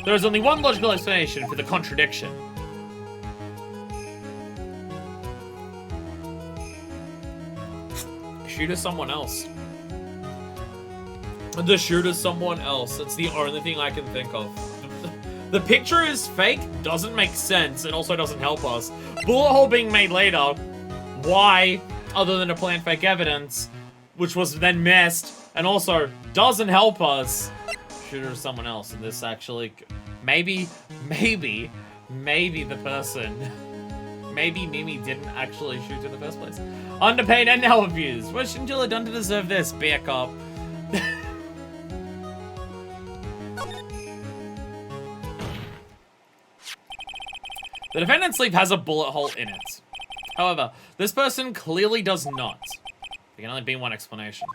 there is only one logical explanation for the contradiction. Shoot at someone else. The shooter's someone else. That's the only thing I can think of. The picture is fake, doesn't make sense, and also doesn't help us. Bullet hole being made later. Why? Other than to plant fake evidence, which was then missed, and also doesn't help us. Shooter is someone else, and this actually... Maybe the person... Maybe Mimi didn't actually shoot in the first place. Underpaid and now abused. What should Angela done to deserve this? Be a cop. The defendant's sleeve has a bullet hole in it. However, this person clearly does not. There can only be one explanation.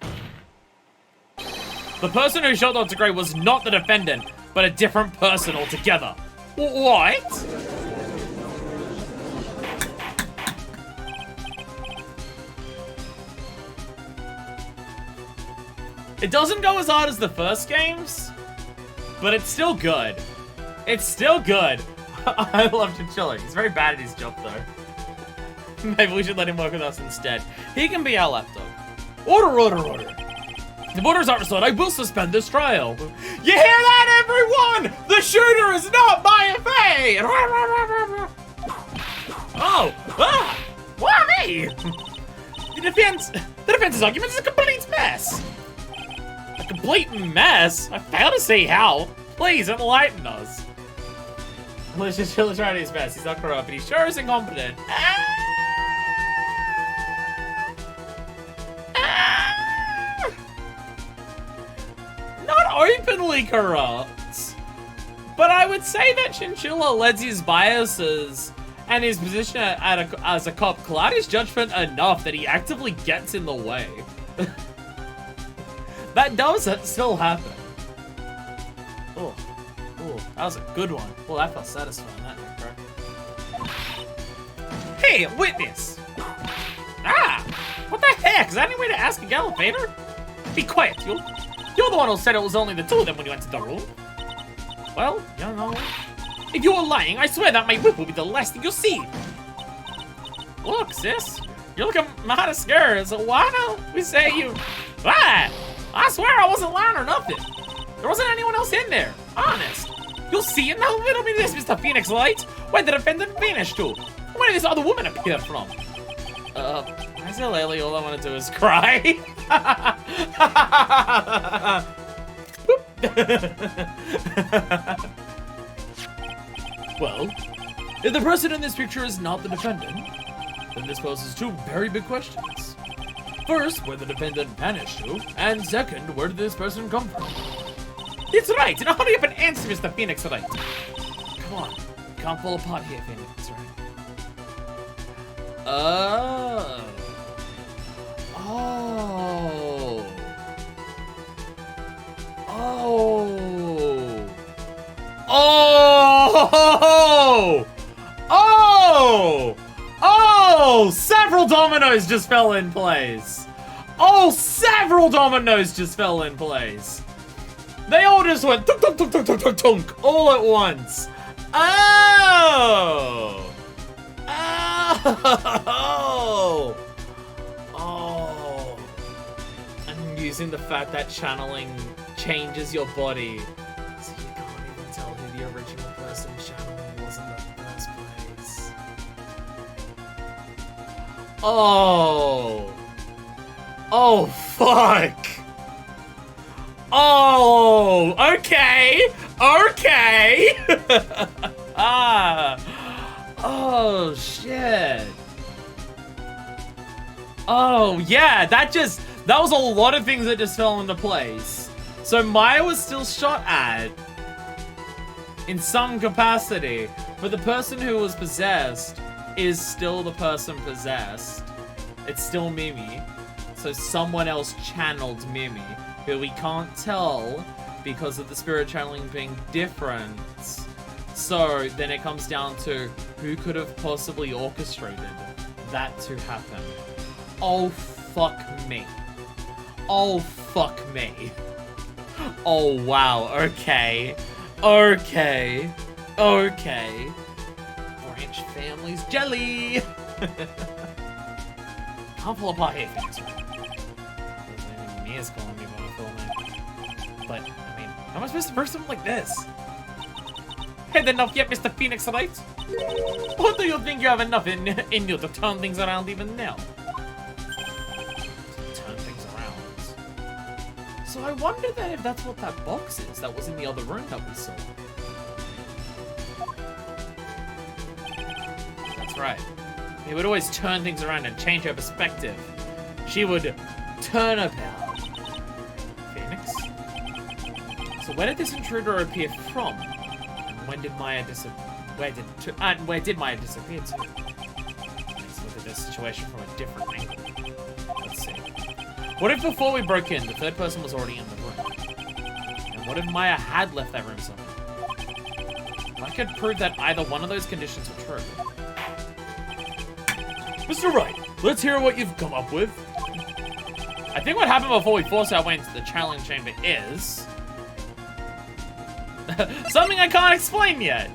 The person who shot Dr. Gray was not the defendant, but a different person altogether. What? It doesn't go as hard as the first games, but it's still good. It's still good. I love Chinchilla. He's very bad at his job, though. Maybe we should let him work with us instead. He can be our lapdog. Order, order, order. If orders aren't restored, I will suspend this trial. You hear that, everyone? The shooter is not my FA! Oh! Ah! Why me? The defense's argument is a complete mess. A complete mess? I fail to see how. Please, enlighten us. Let's just try his best. He's not corrupt, but he sure is incompetent. Not openly corrupt, but I would say that Chinchilla lets his biases and his position as a cop cloud his judgment enough that he actively gets in the way. That does still happen. Oh, that was a good one. Well, that felt satisfying, that did, bro. Hey, witness! Ah! What the heck? Is that any way to ask a Gallophator? Be quiet, you're the one who said it was only the two of them when you entered the room. Well, you know. If you were lying, I swear that my whip will be the last thing you'll see. Look, sis. You're looking mighty scared, so why don't we say you... What? I swear I wasn't lying or nothing. There wasn't anyone else in there. Honest. You'll see in a little bit of this, Mr. Phoenix Light. Where the defendant vanished to? Where did this other woman appear from? I said lately all I want to do is cry. Well, if the person in this picture is not the defendant, then this poses two very big questions. First, where the defendant vanished to, and second, where did this person come from? It's right, now hurry up and answer, Mr. Phoenix Light. Come on, you can't fall apart here, Phoenix, right? Oh. Several dominoes just fell in place. Several dominoes just fell in place. They all just went tunk, tunk, tunk, tunk, tunk, tunk, tunk, all at once. I'm using the fact that channeling changes your body, so you can't even tell who the original person channeling was in the first place. Fuck. Okay. Shit. Yeah, that was a lot of things that just fell into place. So Maya was still shot at in some capacity, but the person who was possessed is still the person possessed. It's still Mimi. So someone else channeled Mimi, who we can't tell because of the spirit channeling being different. So then it comes down to who could have possibly orchestrated that to happen. Oh, fuck me. Oh, wow. Okay. Branch families jelly. Can't pull apart here, things. Mia's calling me when I'm filming. But, I mean, how am I supposed to burst something like this? Had enough yet, Mr. Phoenix Light? Or do you think you have enough in you to turn things around even now? Turn things around. So I wonder that if that's what that box is that was in the other room that we saw. That's right. He would always turn things around and change her perspective. She would turn about. Phoenix? So where did this intruder appear from? And when did Maya where did Maya disappear to? Let's look at this situation from a different angle. Let's see. What if before we broke in, the third person was already in the room? And what if Maya had left that room somehow? I could prove that either one of those conditions were true. Mr. Wright, let's hear what you've come up with. I think what happened before we forced our way into the challenge chamber is... something I can't explain yet.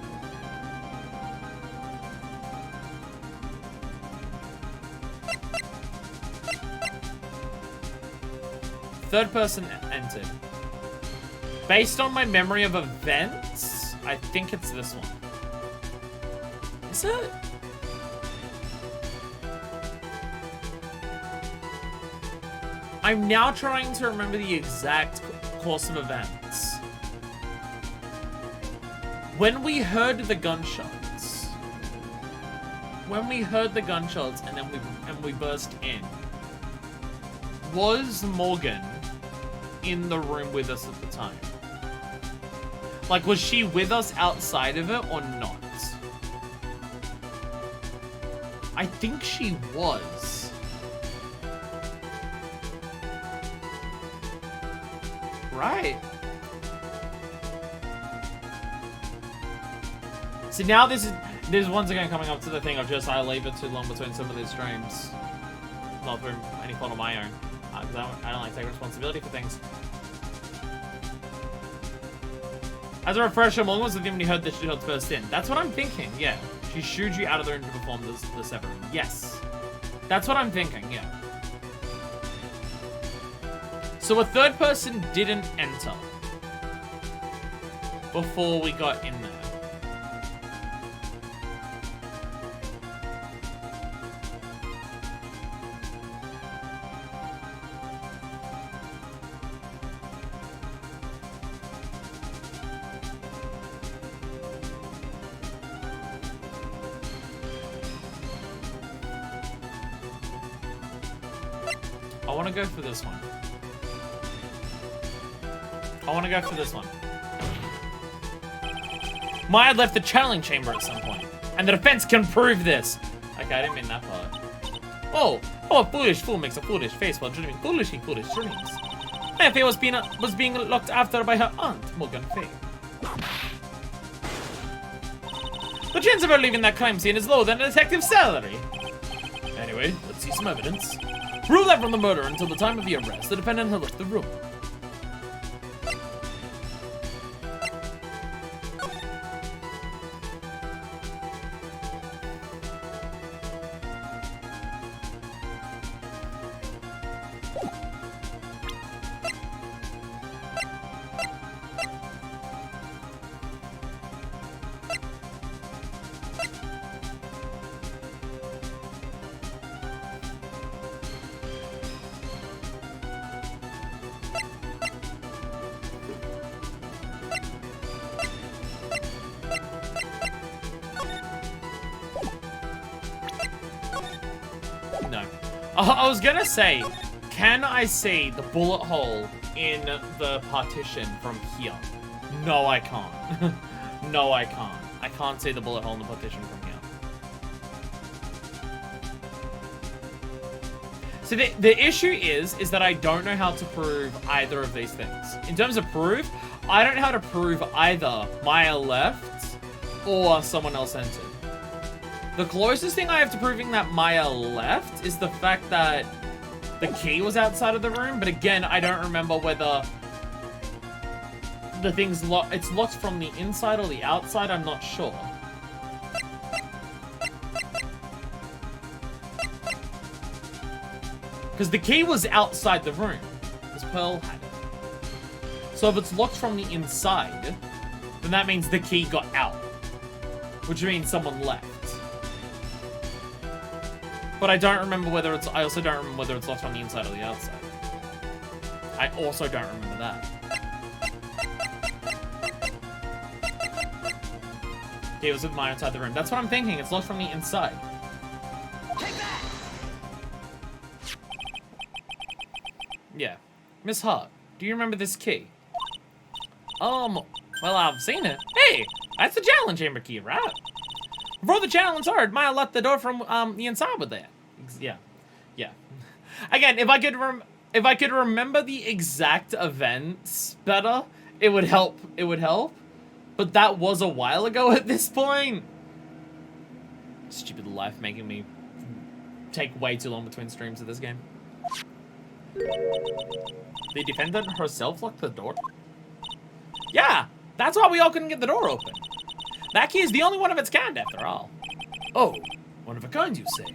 Third person entered. Based on my memory of events, I think it's this one. Is it? I'm now trying to remember the exact course of events. When we heard the gunshots. And then we burst in. Was Morgan in the room with us at the time? Like, was she with us outside of it or not? I think she was. Right. See, now this is once again coming up to the thing of just I leave it too long between some of these streams. Not through any fault of my own. I don't like taking responsibility for things. As a refresher, Morgan was with him when he heard the shots burst in. That's what I'm thinking, yeah. She shooed you out of the room to perform the severing. Yes. That's what I'm thinking, yeah. So a third person didn't enter before we got in there. I want to go for this one. Maya left the challenge chamber at some point, and the defense can prove this. Okay, I didn't mean that part. Oh, a foolish fool makes a foolish face while dreaming foolish dreams. Effie was being looked after by her aunt, Morgan Fay. The chance of her leaving that crime scene is lower than a detective's salary. Anyway, let's see some evidence. Rule out from the murder until the time of the arrest. The defendant had left the room. No. I was gonna say, can I see the bullet hole in the partition from here? No, I can't. No, I can't. I can't see the bullet hole in the partition from here. So the issue is that I don't know how to prove either of these things. In terms of proof, I don't know how to prove either Maya left or someone else entered. The closest thing I have to proving that Maya left is the fact that the key was outside of the room, but again, I don't remember whether the thing's it's locked from the inside or the outside, I'm not sure. Because the key was outside the room, because Pearl had it. So if it's locked from the inside, then that means the key got out, which means someone left. But I don't remember whether it's, I also don't remember whether it's locked on the inside or the outside. I also don't remember that. Yeah, it was with Maya inside the room. That's what I'm thinking, it's locked from the inside. Take that! Yeah. Miss Hart, do you remember this key? Well, I've seen it. Hey, that's the challenge chamber key, right? Before the challenge started, Maya left the door from the inside with that. Yeah, yeah. Again, if I could remember the exact events better, it would help. It would help. But that was a while ago at this point. Stupid life making me take way too long between streams of this game. The defendant herself locked the door? Yeah, that's why we all couldn't get the door open. That key is the only one of its kind, after all. Oh, one of a kind, you say?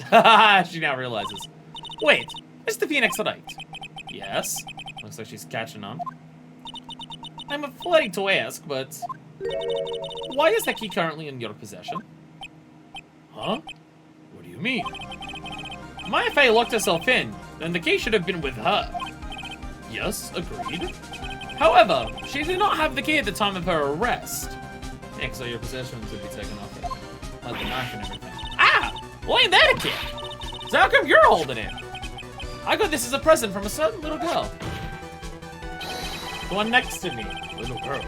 Haha, she now realizes. Wait, is the Phoenix Wright? Yes. Looks like she's catching on. I'm afraid to ask, but... why is that key currently in your possession? Huh? What do you mean? My FA locked herself in, then the key should have been with her. Yes, agreed. However, she did not have the key at the time of her arrest. Yeah, so your possessions would be taken off her. Like the knife and everything. Ah! Well, ain't that a kid? So how come you're holding it? I got this as a present from a certain little girl. The one next to me. Little girl.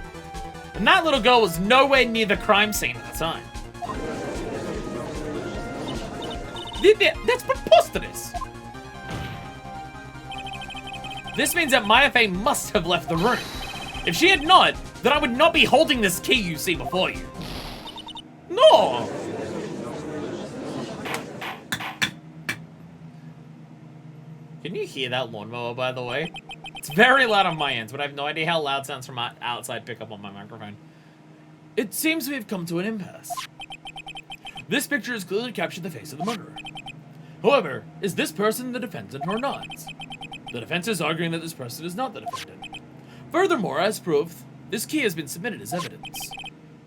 And that little girl was nowhere near the crime scene at the time. That's preposterous! This means that Maya Fey must have left the room. If she had not, then I would not be holding this key you see before you. No! Can you hear that lawnmower, by the way? It's very loud on my end, but I have no idea how loud sounds from outside pick up on my microphone. It seems we have come to an impasse. This picture has clearly captured the face of the murderer. However, is this person the defendant or not? The defense is arguing that this person is not the defendant. Furthermore, as proof, this key has been submitted as evidence.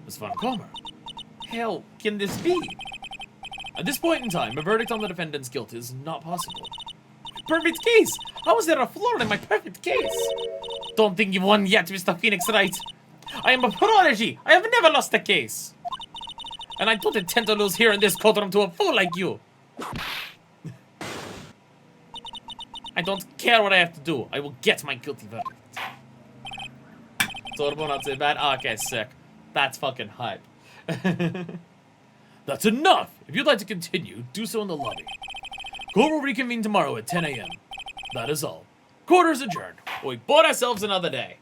Ms. Von Comer. Hell, can this be? At this point in time, a verdict on the defendant's guilt is not possible. Perfect case! How is there a flaw in my perfect case? Don't think you've won yet, Mr. Phoenix Wright. I am a prodigy. I have never lost a case. And I don't intend to lose here in this courtroom to a fool like you. I don't care what I have to do. I will get my guilty verdict. Turbo not too bad. Oh, okay, sick. That's fucking hype. That's enough. If you'd like to continue, do so in the lobby. Court will reconvene tomorrow at 10 a.m. That is all. Court is adjourned. We bought ourselves another day.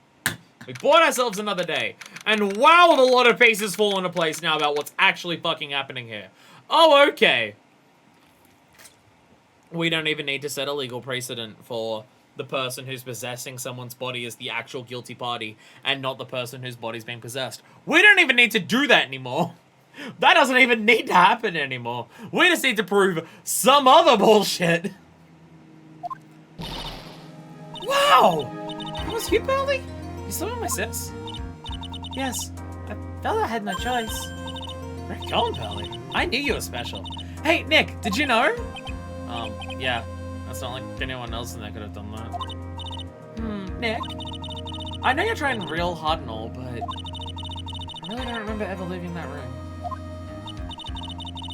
We bought ourselves another day. And wow, a lot of pieces fall into place now about what's actually fucking happening here. Oh, okay. We don't even need to set a legal precedent for the person who's possessing someone's body as the actual guilty party and not the person whose body's being possessed. We don't even need to do that anymore. That doesn't even need to happen anymore. We just need to prove some other bullshit. Wow! That was you, Pearly? You still in my sis? Yes. I felt I had no choice. Where you going, Pearly? I knew you were special. Hey, Nick, did you know? Yeah. That's not like anyone else in there could have done that. Nick? I know you're trying real hard and all, but I really don't remember ever leaving that room.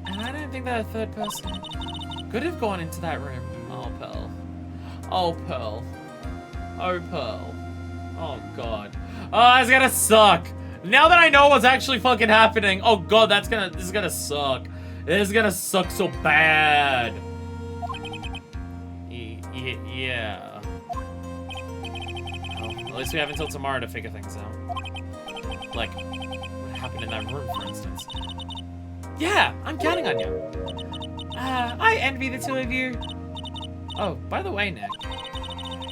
And I don't think that a third person could have gone into that room. Oh, Pearl. Oh, Pearl. Oh, Pearl. Oh, God. Oh, it's gonna suck. Now that I know what's actually fucking happening. Oh, God, this is gonna suck. This is gonna suck so bad. Yeah. Well, at least we have until tomorrow to figure things out. Like, what happened in that room, for instance. Yeah, I'm counting on you. I envy the two of you. Oh, by the way, Nick.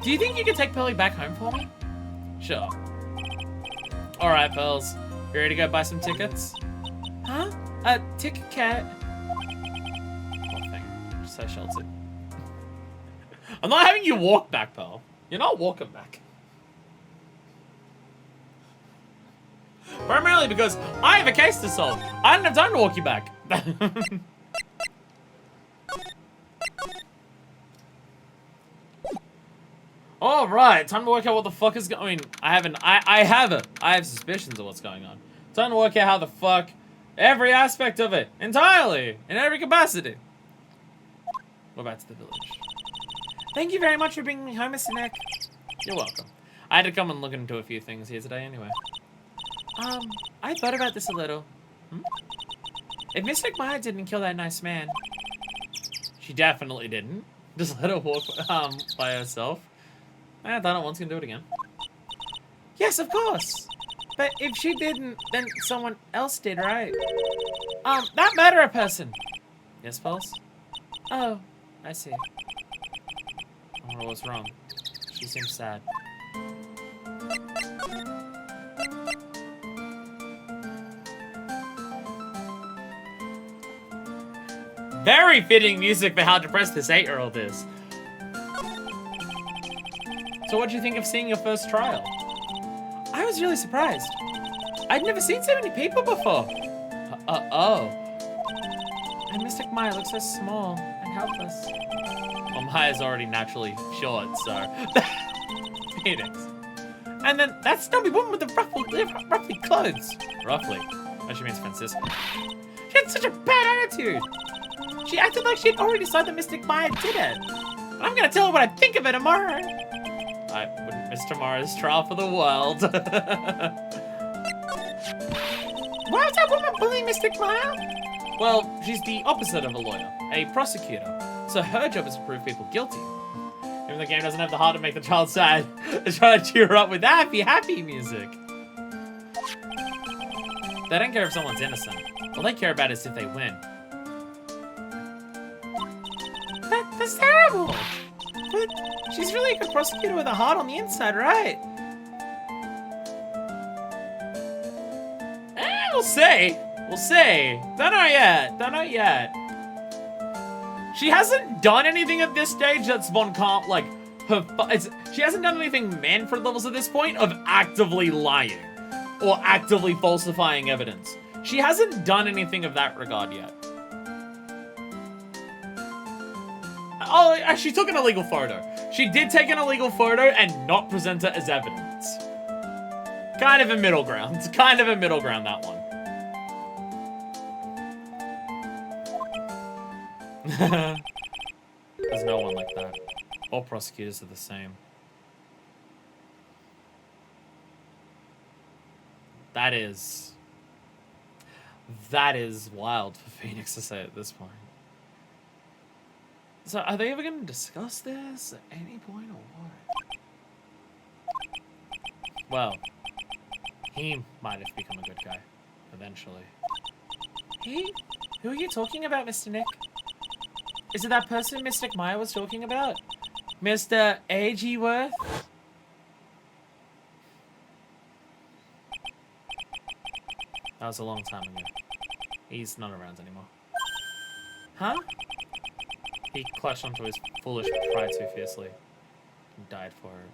Do you think you could take Pearly back home for me? Sure. Alright, Pearls. You ready to go buy some tickets? Huh? Ticket cat. Poor thing. So sheltered. I'm not having you walk back, Pearl. You're not walking back. Primarily because I have a case to solve. I don't have time to walk you back. All right, time to work out what the fuck is going. I have suspicions of what's going on. Time to work out how the fuck every aspect of it entirely in every capacity. We're back to the village. Thank you very much for bringing me home, Mr. Nick. You're welcome. I had to come and look into a few things here today anyway. I thought about this a little. If Miss McMahon didn't kill that nice man, she definitely didn't. Just let her walk by herself. I've done it once, can do it again. Yes, of course. But if she didn't, then someone else did, right? That murderer person. Yes, Pulse? Oh, I see. wonder what's wrong. She seems sad. Very fitting music for how depressed this 8-year-old is. So what do you think of seeing your first trial? I was really surprised. I'd never seen so many people before. Oh. And Mystic Maya looks so small and helpless. Well, Maya's already naturally short, so... Phoenix. And then that snobby woman with the ruffly clothes. Roughly. Oh, she means Francisco. She had such a bad attitude. She acted like she'd already saw that Mystic Maya did it. And I'm gonna tell her what I think of it tomorrow. I wouldn't miss tomorrow's trial for the world. Why was that woman bullying Mystic Maya? Well, she's the opposite of a lawyer, a prosecutor. So her job is to prove people guilty. Even the game doesn't have the heart to make the child sad, it's trying to cheer her up with happy music. They don't care if someone's innocent. All they care about is if they win. That's terrible! But she's really a good prosecutor with a heart on the inside, right? We'll see. We'll see. Don't know yet. She hasn't done anything at this stage that's like, she hasn't done anything Manfred levels at this point of actively lying or actively falsifying evidence. She hasn't done anything of that regard yet. Oh, she took an illegal photo. She did take an illegal photo and not present it as evidence. Kind of a middle ground. It's kind of a middle ground, that one. There's no one like that. All prosecutors are the same. That is wild for Phoenix to say at this point. So, are they ever going to discuss this at any point or what? Well, he might have become a good guy, eventually. Hey, who are you talking about, Mr. Nick? Is it that person Mystic Maya was talking about? Mr. A.G. Worth? That was a long time ago. He's not around anymore. Huh? He clutched onto his foolish pride too fiercely and died for it.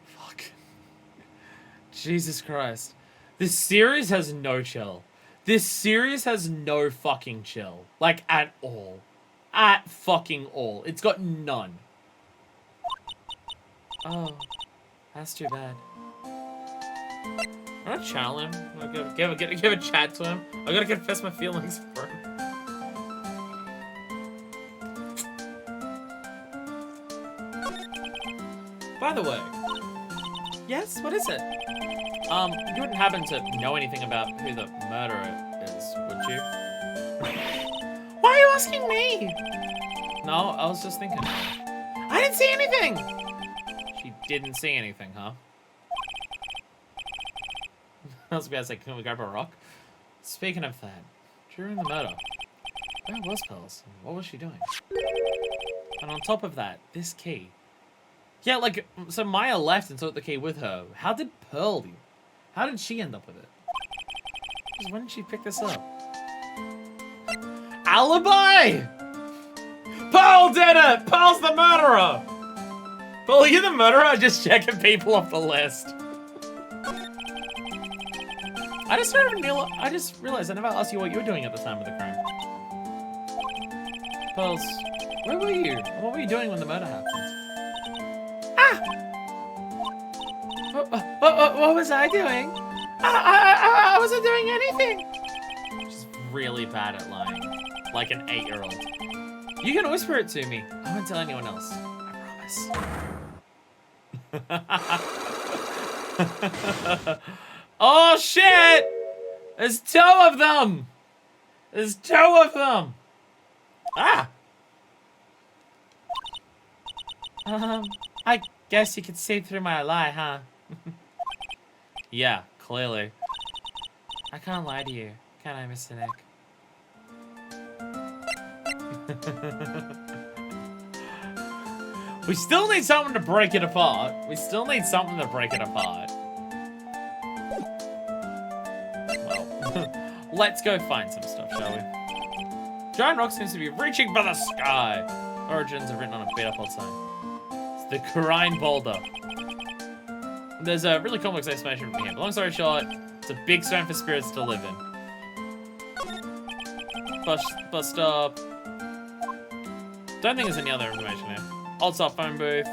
Fuck. Jesus Christ. This series has no chill. This series has no fucking chill. Like, at all. At fucking all. It's got none. Oh. That's too bad. I'm gonna challenge him. I'm gonna give a chat to him. I gotta confess my feelings for him. By the way. Yes, what is it? You wouldn't happen to know anything about who the murderer is, would you? Why are you asking me? No, I was just thinking. I didn't see anything! She didn't see anything, huh? I was about to say, can we grab a rock? Speaking of that, during the murder, where was Pearls? What was she doing? And on top of that, this key. Yeah, like, so Maya left and took the key with her. How did Pearl leave? How did she end up with it? Because when did she pick this up? Alibi! Pearl did it! Pearl's the murderer! Pearl, you're the murderer? Just checking people off the list. I just realized I never asked you what you were doing at the time of the crime. Pearls, where were you? What were you doing when the murder happened? What was I doing? I wasn't doing anything. She's really bad at lying. Like an 8-year-old. You can whisper it to me. I won't tell anyone else. I promise. Oh, shit! There's 2 of them! There's 2 of them! Ah! I guess you could see through my lie, huh? Yeah, clearly. I can't lie to you, can I, Mr. Nick? We still need something to break it apart. We still need something to break it apart. Well, let's go find some stuff, shall we? Giant rock seems to be reaching for the sky. Origins are written on a beat-up old sign. It's the Kurine boulder. There's a really complex explanation from here. But long story short, it's a big stone for spirits to live in. Bus stop. Don't think there's any other information here. Old cell phone booth.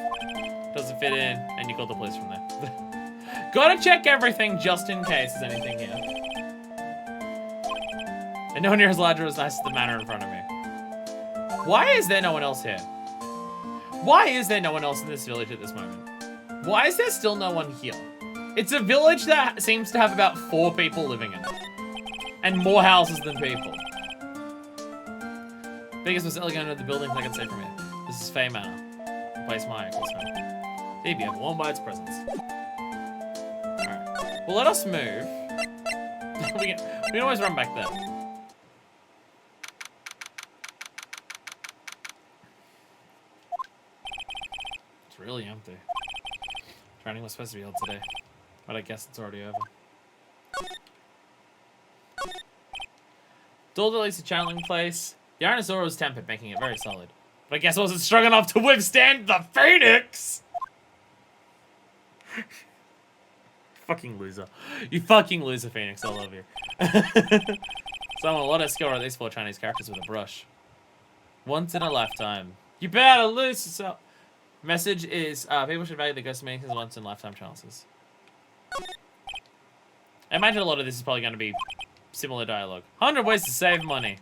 Doesn't fit in, and you call the police from there. Gotta check everything just in case there's anything here. And no one here is larger as nice as the manor in front of me. Why is there no one else here? Why is there no one else in this village at this moment? Why is there still no one here? It's a village that seems to have about 4 people living in it. And more houses than people. Biggest, most elegant of the buildings I can say from here. This is Fey Manor. The place my uncle's home. Maybe I'm warmed by its presence. Alright. Well, let us move. we can always run back there. It's really empty. Training was supposed to be held today, but I guess it's already over. Door that leads to channeling place. The iron Azora was tempered, making it very solid. But I guess it wasn't strong enough to withstand the Phoenix! Fucking loser. You fucking loser, Phoenix. I love you. Someone, let us go at these 4 Chinese characters with a brush. Once in a lifetime. You better lose yourself. Message is, people should value the ghost meetings as once in a lifetime chances. I imagine a lot of this is probably going to be similar dialogue. 100 ways to save money.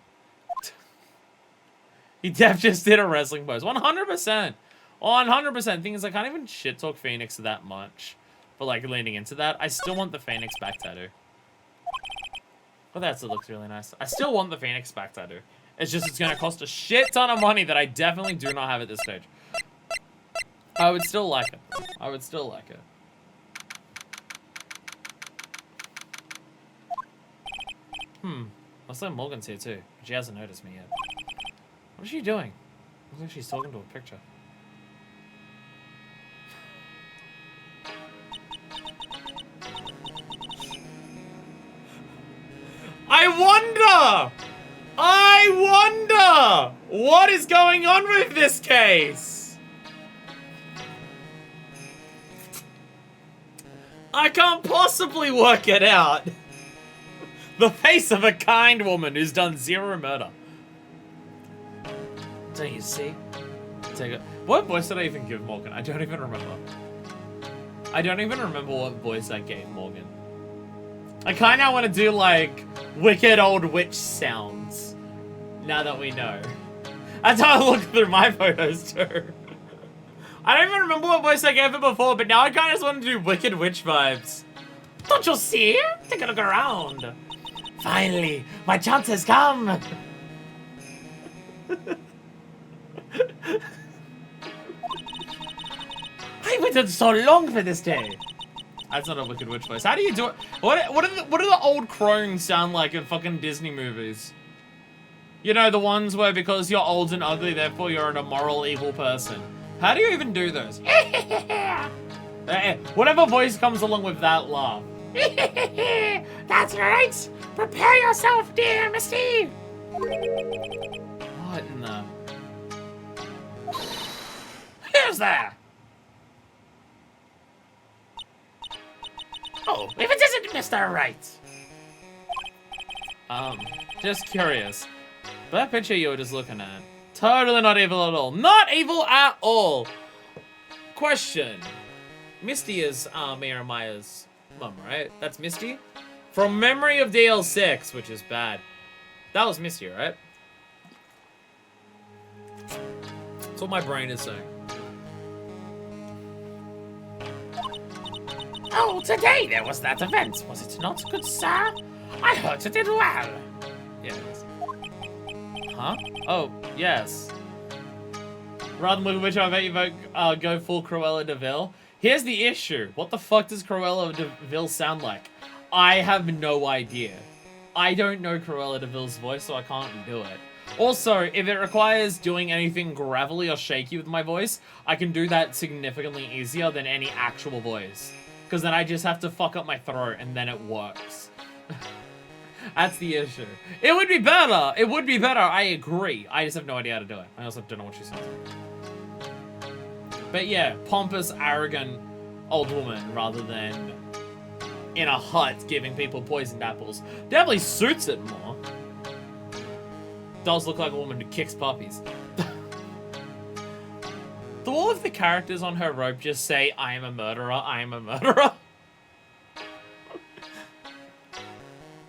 He def just did a wrestling pose. 100%. 100%. Thing is, I can't even shit talk Phoenix that much. But like leaning into that, I still want the Phoenix back tattoo. But that still looks really nice. I still want the Phoenix back tattoo. It's just, it's going to cost a shit ton of money that I definitely do not have at this stage. I would still like it. I would still like it. Looks like Morgan's here too. She hasn't noticed me yet. What is she doing? Looks like she's talking to a picture. I wonder what is going on with this case. I can't possibly work it out. The face of a kind woman who's done 0 murder. Don't you see? What voice did I even give Morgan? I don't even remember. I don't even remember what voice I gave Morgan. I kind of want to do like wicked old witch sounds. Now that we know. That's how I look through my photos too. I don't even remember what voice I gave it before, but now I kind of just want to do wicked witch vibes. Don't you see? Take a look around. Finally, my chance has come. I waited so long for this day. That's not a wicked witch voice. How do you do it? What do the old crones sound like in fucking Disney movies? You know, the ones where because you're old and ugly, therefore you're an immoral, evil person. How do you even do those? Whatever voice comes along with that laugh. That's right. Prepare yourself, dear Misty. What in the... Who's there? Oh, if it isn't Mr. Wright. Just curious. That picture you were just looking at. Totally not evil at all. Not evil at all. Question. Misty is Mia and Maya's mum, right? That's Misty? From memory of DL6, which is bad. That was Misty, right? That's what my brain is saying. Oh, today there was that event, was it not, good sir? I heard it did well. Yes. Huh? Oh, yes. Rather than look at which I bet you vote, go full Cruella de Vil. Here's the issue. What the fuck does Cruella de Vil sound like? I have no idea. I don't know Cruella de Vil's voice, so I can't do it. Also, if it requires doing anything gravelly or shaky with my voice, I can do that significantly easier than any actual voice. Because then I just have to fuck up my throat and then it works. That's the issue. It would be better. It would be better. I agree. I just have no idea how to do it. I also don't know what she sounds like. But yeah, pompous, arrogant old woman rather than in a hut giving people poisoned apples. Definitely suits it more. Does look like a woman who kicks puppies. Do all of the characters on her robe just say, I am a murderer, I am a murderer?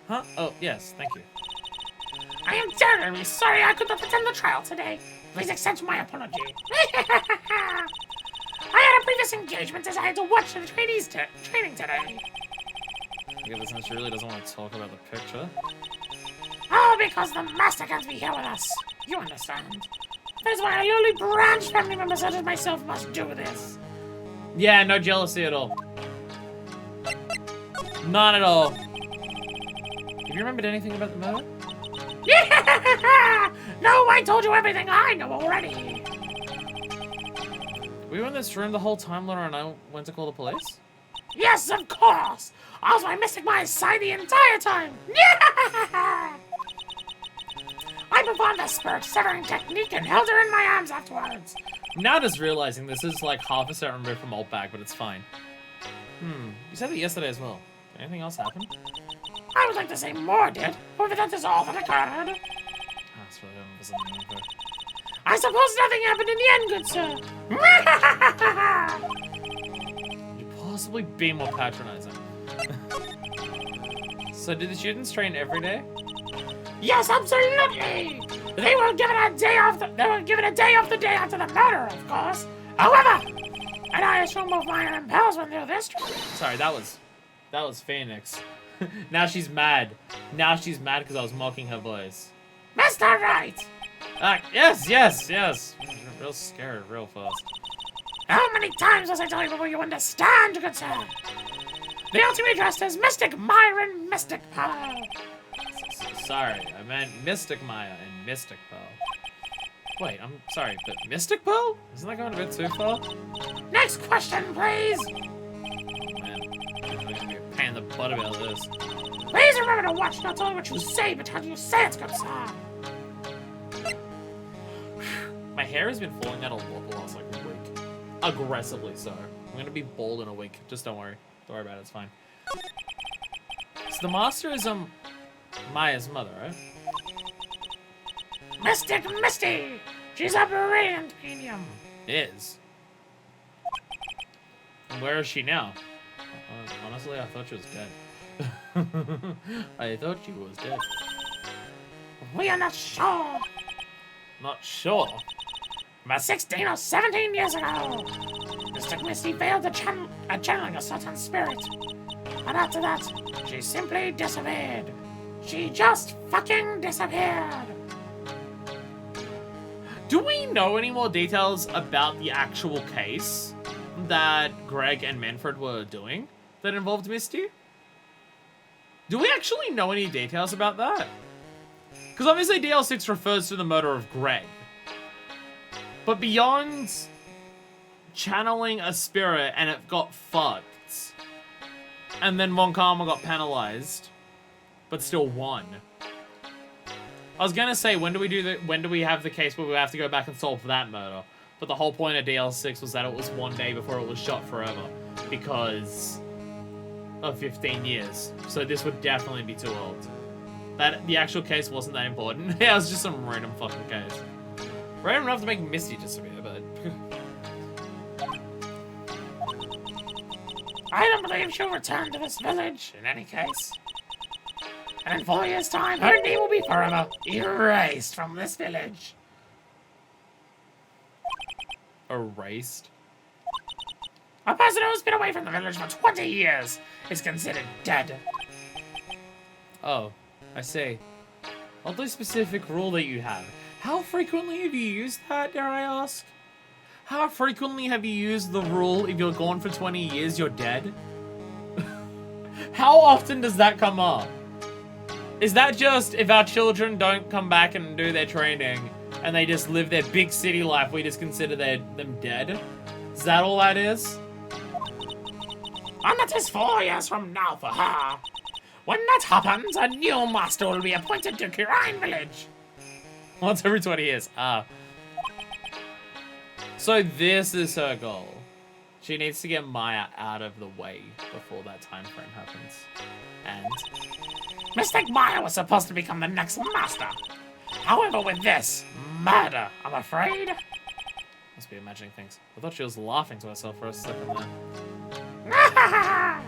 Huh? Oh, yes, thank you. I am terribly sorry I could not attend the trial today. Please accept my apology. I had a previous engagement as I had to watch the trainees training today. I get the sense she really doesn't want to talk about the picture. Oh, because the master can't be here with us. You understand. That's why I only branch family members such as myself must do this. Yeah, no jealousy at all. None at all. Have you remembered anything about the murder? No, I told you everything I know already. We were in this room the whole time Laura and I went to call the police? Yes, of course. I was my mystic my side the entire time. I performed a spirit severing technique and held her in my arms afterwards. Now just realizing this is like half a set removed from old bag, but it's fine. You said that yesterday as well. Did anything else happen? I would like to say more did, but that is all that occurred. That's really wasn't the info. I suppose nothing happened in the end, good sir. Could you possibly be more patronizing? So did the students train every day? Yes, absolutely. They were given a day off. They were given a day off the day after the murder, of course. However, and I assume both mine and Pals went through this. Sorry, that was Phoenix. Now she's mad. Now she's mad because I was mocking her voice. Mr. Wright. Yes. Real scared, real fast. How many times must I tell you before you understand, good sir? The ultimate addressed as Mystic Myron Mystic Power. Sorry, I meant Mystic Maya and Mystic Pearl. Wait, I'm sorry, but Mystic Pearl? Isn't that going a bit too far? Next question, please. Oh, man, I'm gonna be a pain in the butt about this. Please remember to watch not only what you say, but how you say it, good sir. My hair has been falling out a lot the last like week. Aggressively so. I'm gonna be bald in a week. Just don't worry. Don't worry about it, it's fine. So the master is Maya's mother, right? Mystic Misty! She's a brilliant medium. Is. And where is she now? Honestly, I thought she was dead. I thought she was dead. We are not sure. Not sure. About 16 or 17 years ago, Mystic Misty failed at channeling a certain spirit. And after that, she simply disappeared. She just fucking disappeared. Do we know any more details about the actual case that Greg and Manfred were doing that involved Misty? Do we actually know any details about that? Because obviously DL6 refers to the murder of Greg. But beyond channeling a spirit and it got fucked, and then Von Karma got penalized, but still won. I was gonna say, when do we have the case where we have to go back and solve that murder? But the whole point of DL6 was that it was one day before it was shot forever, because of 15 years. So this would definitely be too old. That the actual case wasn't that important. Yeah, it was just some random fucking case. Random enough to make Misty disappear, but I don't believe she'll return to this village in any case. And in 4 years' time, her name will be forever erased from this village. erased. A person who's been away from the village for 20 years is considered dead. Oh, I see. Oddly specific rule that you have. How frequently have you used that, dare I ask? How frequently have you used the rule, if you're gone for 20 years, you're dead? How often does that come up? Is that just if our children don't come back and do their training and they just live their big city life, we just consider them dead? Is that all that is? And that is 4 years from now for her. When that happens, a new master will be appointed to Kirine Village. Once every 20 years. So this is her goal. She needs to get Maya out of the way before that time frame happens. And Mystic Maya was supposed to become the next master. However, with this, murder, I'm afraid. must be imagining things. I thought she was laughing to herself for a second there.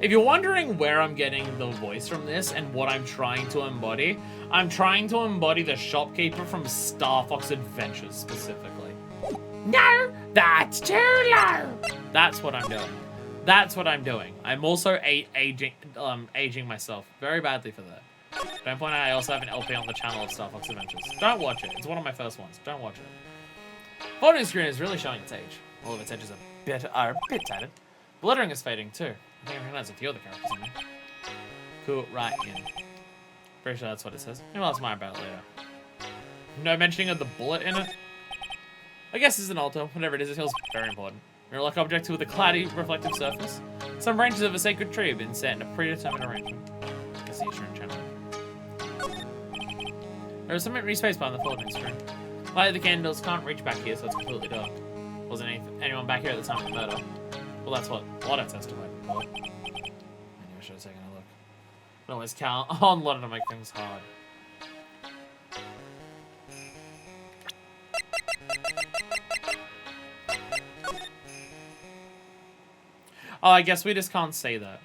If you're wondering where I'm getting the voice from this and what I'm trying to embody, I'm trying to embody the shopkeeper from Star Fox Adventures specifically. No, that's too low. That's what I'm doing. That's what I'm doing. I'm also aging myself very badly for that. Don't point out I also have an LP on the channel of Star Fox Adventures. Don't watch it. It's one of my first ones. Don't watch it. Folding screen is really showing its age. All of its edges are a bit tattered. Glittering is fading too. I think I recognize a few of the characters in there. Cool, right in. Pretty sure that's what it says. Maybe I'll ask Maya about it later. No mentioning of the bullet in it. I guess it's an altar. Whatever it is, it feels very important. Mirror-like object with a cloudy, reflective surface. Some branches of a sacred tree have been set in a predetermined arrangement. I see it's your channel. There is some empty space behind the folding screen. Light of the candles can't reach back here, so it's completely dark. Wasn't anyone back here at the time of the murder. Well, that's what Lotta testified. Maybe I should have taken a look. But always count on Lotta to make things hard. Oh, I guess we just can't say that.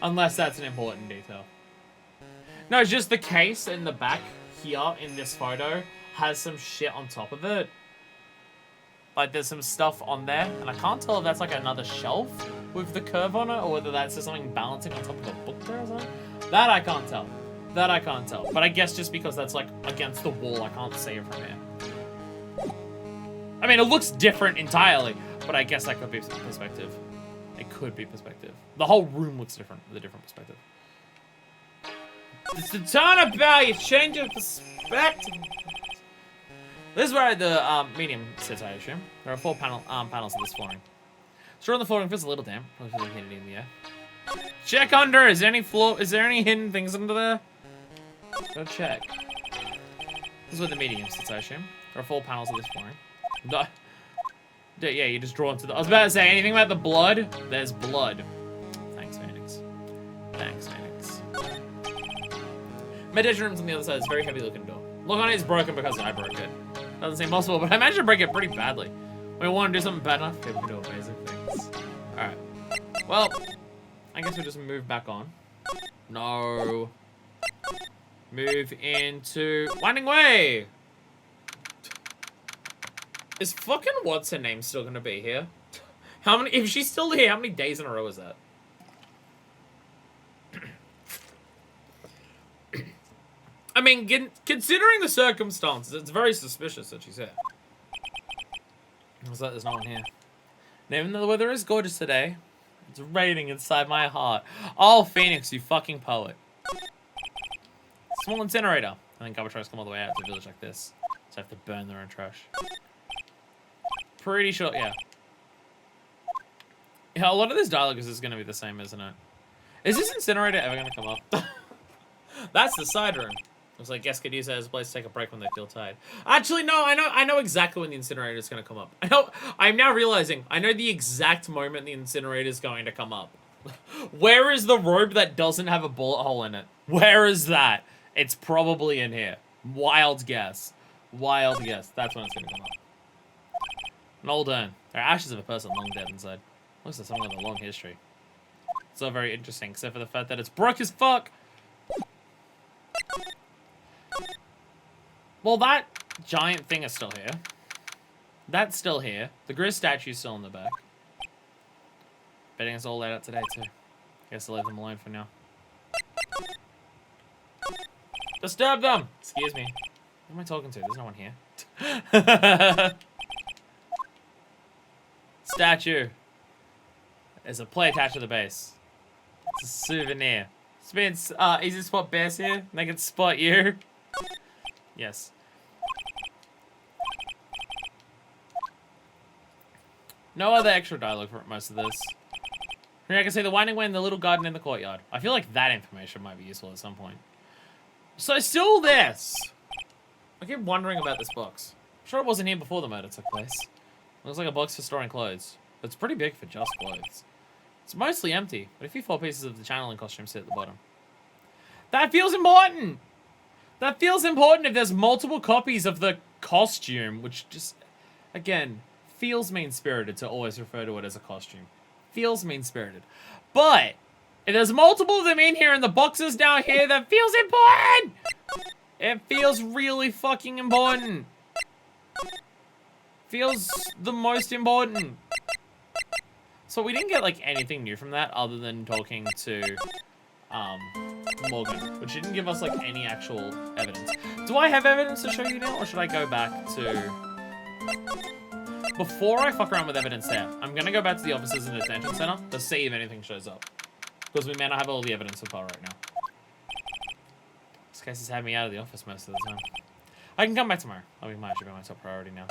Unless that's an important detail. No, it's just the case in the back here in this photo has some shit on top of it. Like, there's some stuff on there, and I can't tell if that's like another shelf with the curve on it, or whether that's just something balancing on top of a book there or something. That I can't tell. That I can't tell. But I guess just because that's like against the wall, I can't see it from here. I mean, it looks different entirely, but I guess that could be perspective. It could be perspective. The whole room looks different with a different perspective. It's the turnabout, you change your perspective. This is where the medium sits, I assume. There are 4 panels of this flooring. Sure, on the flooring feels a little damp. Probably feeling humidity in the air. Check under. Is there any hidden things under there? Go check. This is where the medium sits, I assume. There are 4 panels of this flooring. No. Yeah, you just draw into the. I was about to say anything about the blood. There's blood. Thanks, Phoenix. Thanks, Phoenix. Meditation room's on the other side. It's a very heavy looking door. Look on it, it's broken because I broke it. Doesn't seem possible, but I managed to break it pretty badly. When we want to do something bad enough, people can do amazing things. Alright. Well, I guess we'll just move back on. No. Move into Winding Way! Is fucking what's her name still gonna be here? How many, if she's still here, how many days in a row is that? I mean, considering the circumstances, it's very suspicious that she's here. Looks like there's no one here. And even though the weather is gorgeous today, it's raining inside my heart. Oh, Phoenix, you fucking poet. Small incinerator. I think garbage trucks come all the way out to a village like this. So I have to burn their own trash. Pretty sure, yeah. Yeah, a lot of this dialogue is just going to be the same, isn't it? Is this incinerator ever going to come up? That's the side room. Looks like guests could use it as a place to take a break when they feel tired. Actually, no, I know exactly when the incinerator is going to come up. I'm now realizing, I know the exact moment the incinerator is going to come up. Where is the robe that doesn't have a bullet hole in it? Where is that? It's probably in here. Wild guess. Wild guess. That's when it's going to come up. An old urn. There are ashes of a person long dead inside. Looks like someone with a long history. It's not very interesting, except for the fact that it's broke as fuck. Well, that giant thing is still here. That's still here. The Grizz statue's still in the back. Betting it's all laid out today, too. Guess I'll leave them alone for now. Disturb them! Excuse me. Who am I talking to? There's no one here. Statue. There's a plate attached to the base. It's a souvenir. Spence, easy to spot bears here. They can spot you. Yes. No other extra dialogue for most of this. Here I can see the winding way in the little garden in the courtyard. I feel like that information might be useful at some point. So still this. I keep wondering about this box. I'm sure it wasn't here before the murder took place. Looks like a box for storing clothes. It's pretty big for just clothes. It's mostly empty, but a few 4 pieces of the channeling costume sit at the bottom. That feels important! That feels important if there's multiple copies of the costume, which just, again, feels mean-spirited to always refer to it as a costume. Feels mean-spirited. But, if there's multiple of them in here and the boxes down here, that feels important! It feels really fucking important. Feels the most important. So we didn't get, like, anything new from that other than talking to, Morgan, which didn't give us, like, any actual evidence. Do I have evidence to show you now, or should I go back to... Before I fuck around with evidence there, I'm gonna go back to the officers in the detention center to see if anything shows up. Because we may not have all the evidence so far right now. This case has had me out of the office most of the time. I can come back tomorrow. I mean, might actually be my top priority now.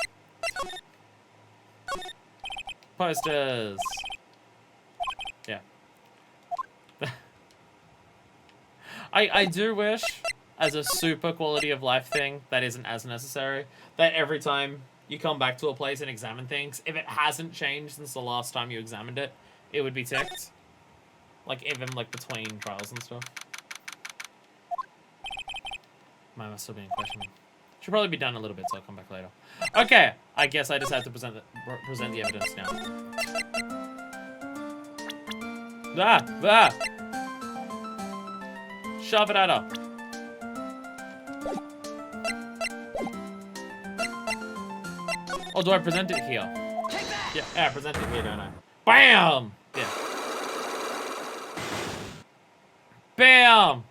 Posters! Yeah. I do wish, as a super quality of life thing that isn't as necessary, that every time you come back to a place and examine things, if it hasn't changed since the last time you examined it, it would be ticked. Like, even, like, between trials and stuff. Mine must still be in question. Should probably be done a little bit, so I'll come back later. Okay, I guess I just have to present the evidence now. Shove it at her. Oh, do I present it here? Yeah, I present it here, don't I? BAM! Yeah. BAM!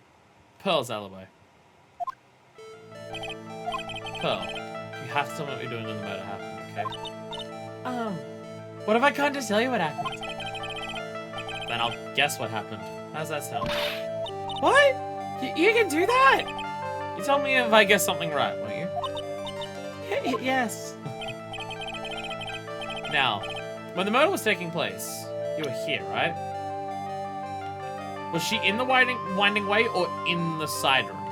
Pearl's alibi. Pearl, you have to tell me what you're doing when the murder happened, okay? What if I can't just tell you what happened? Then I'll guess what happened. How's that sound? What? You can do that? You tell me if I guess something right, won't you? Yes. Now, when the murder was taking place, you were here, right? Was she in the winding way or in the side room?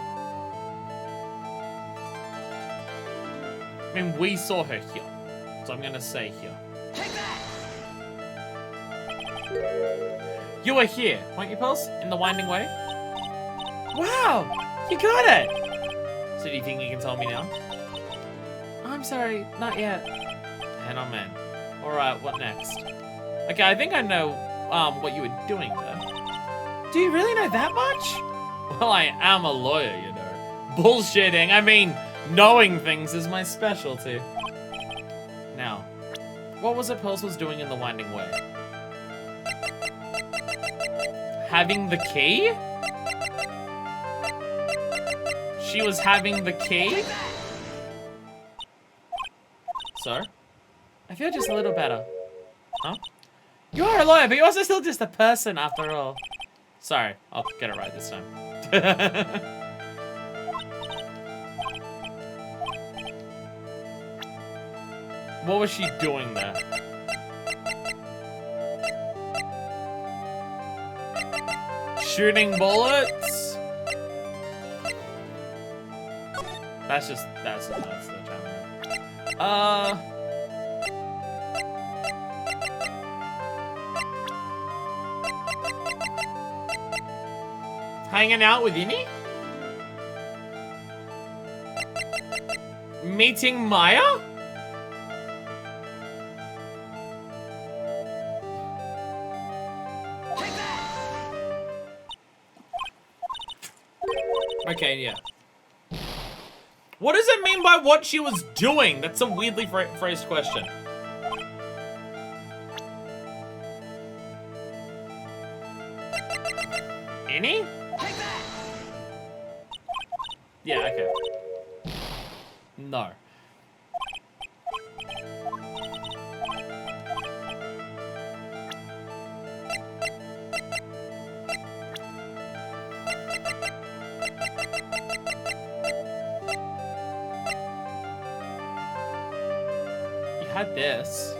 I mean, we saw her here, so I'm gonna say here. Take that! You were here, weren't you, Pulse? In the winding way? Wow! You got it! So do you think you can tell me now? I'm sorry, not yet. Man, oh man. Alright, what next? Okay, I think I know what you were doing there. Do you really know that much? Well, I am a lawyer, you know. Bullshitting, I mean, knowing things is my specialty. Now, what was it Pulse was doing in the winding way? Having the key? She was having the key? So? I feel just a little better. Huh? You are a lawyer, but you're also still just a person after all. Sorry, I'll get it right this time. What was she doing there? Shooting bullets? That's the challenge. Hanging out with Innie? Meeting Maya? Okay, yeah. What does it mean by what she was doing? That's a weirdly phrased question. Innie? Yeah, okay. No. had this.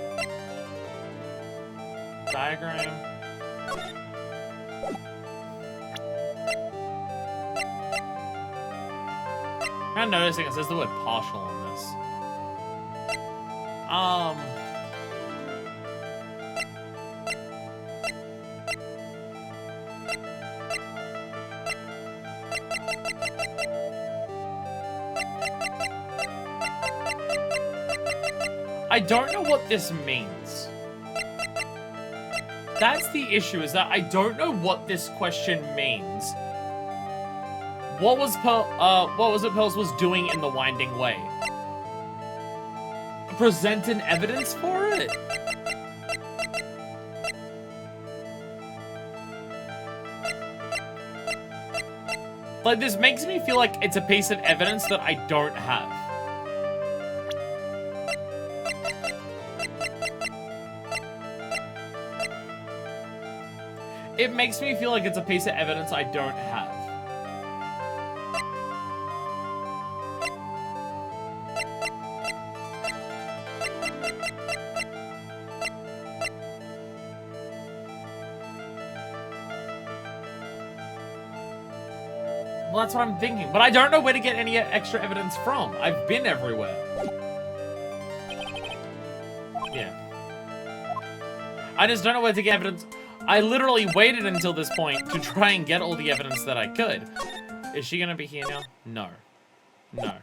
Diagram. I'm noticing it says the word partial on this. I don't know what this means. That's the issue, is that I don't know what this question means. What was it Pearls was doing in the Winding Way? Present an evidence for it? Like, this makes me feel like it's a piece of evidence that I don't have. It makes me feel like it's a piece of evidence I don't have. Well, that's what I'm thinking. But I don't know where to get any extra evidence from. I've been everywhere. Yeah. I just don't know where to get evidence. I literally waited until this point to try and get all the evidence that I could. Is she gonna be here now? No. No.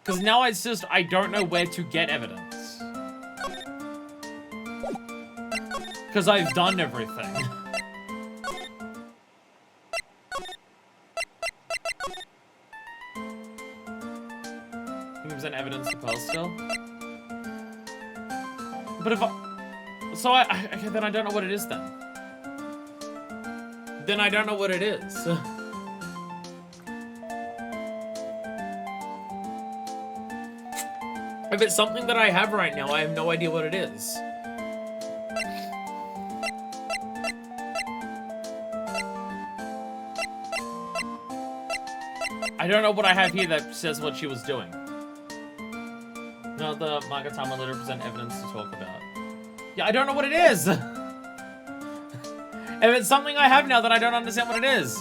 Because now it's just, I don't know where to get evidence. Because I've done everything. Evidence to Pearl still. But if so okay, then I don't know what it is then. Then I don't know what it is. If it's something that I have right now, I have no idea what it is. I don't know what I have here that says what she was doing. No, the Magatama later present evidence to talk about. Yeah, I don't know what it is! If it's something I have now, then I don't understand what it is.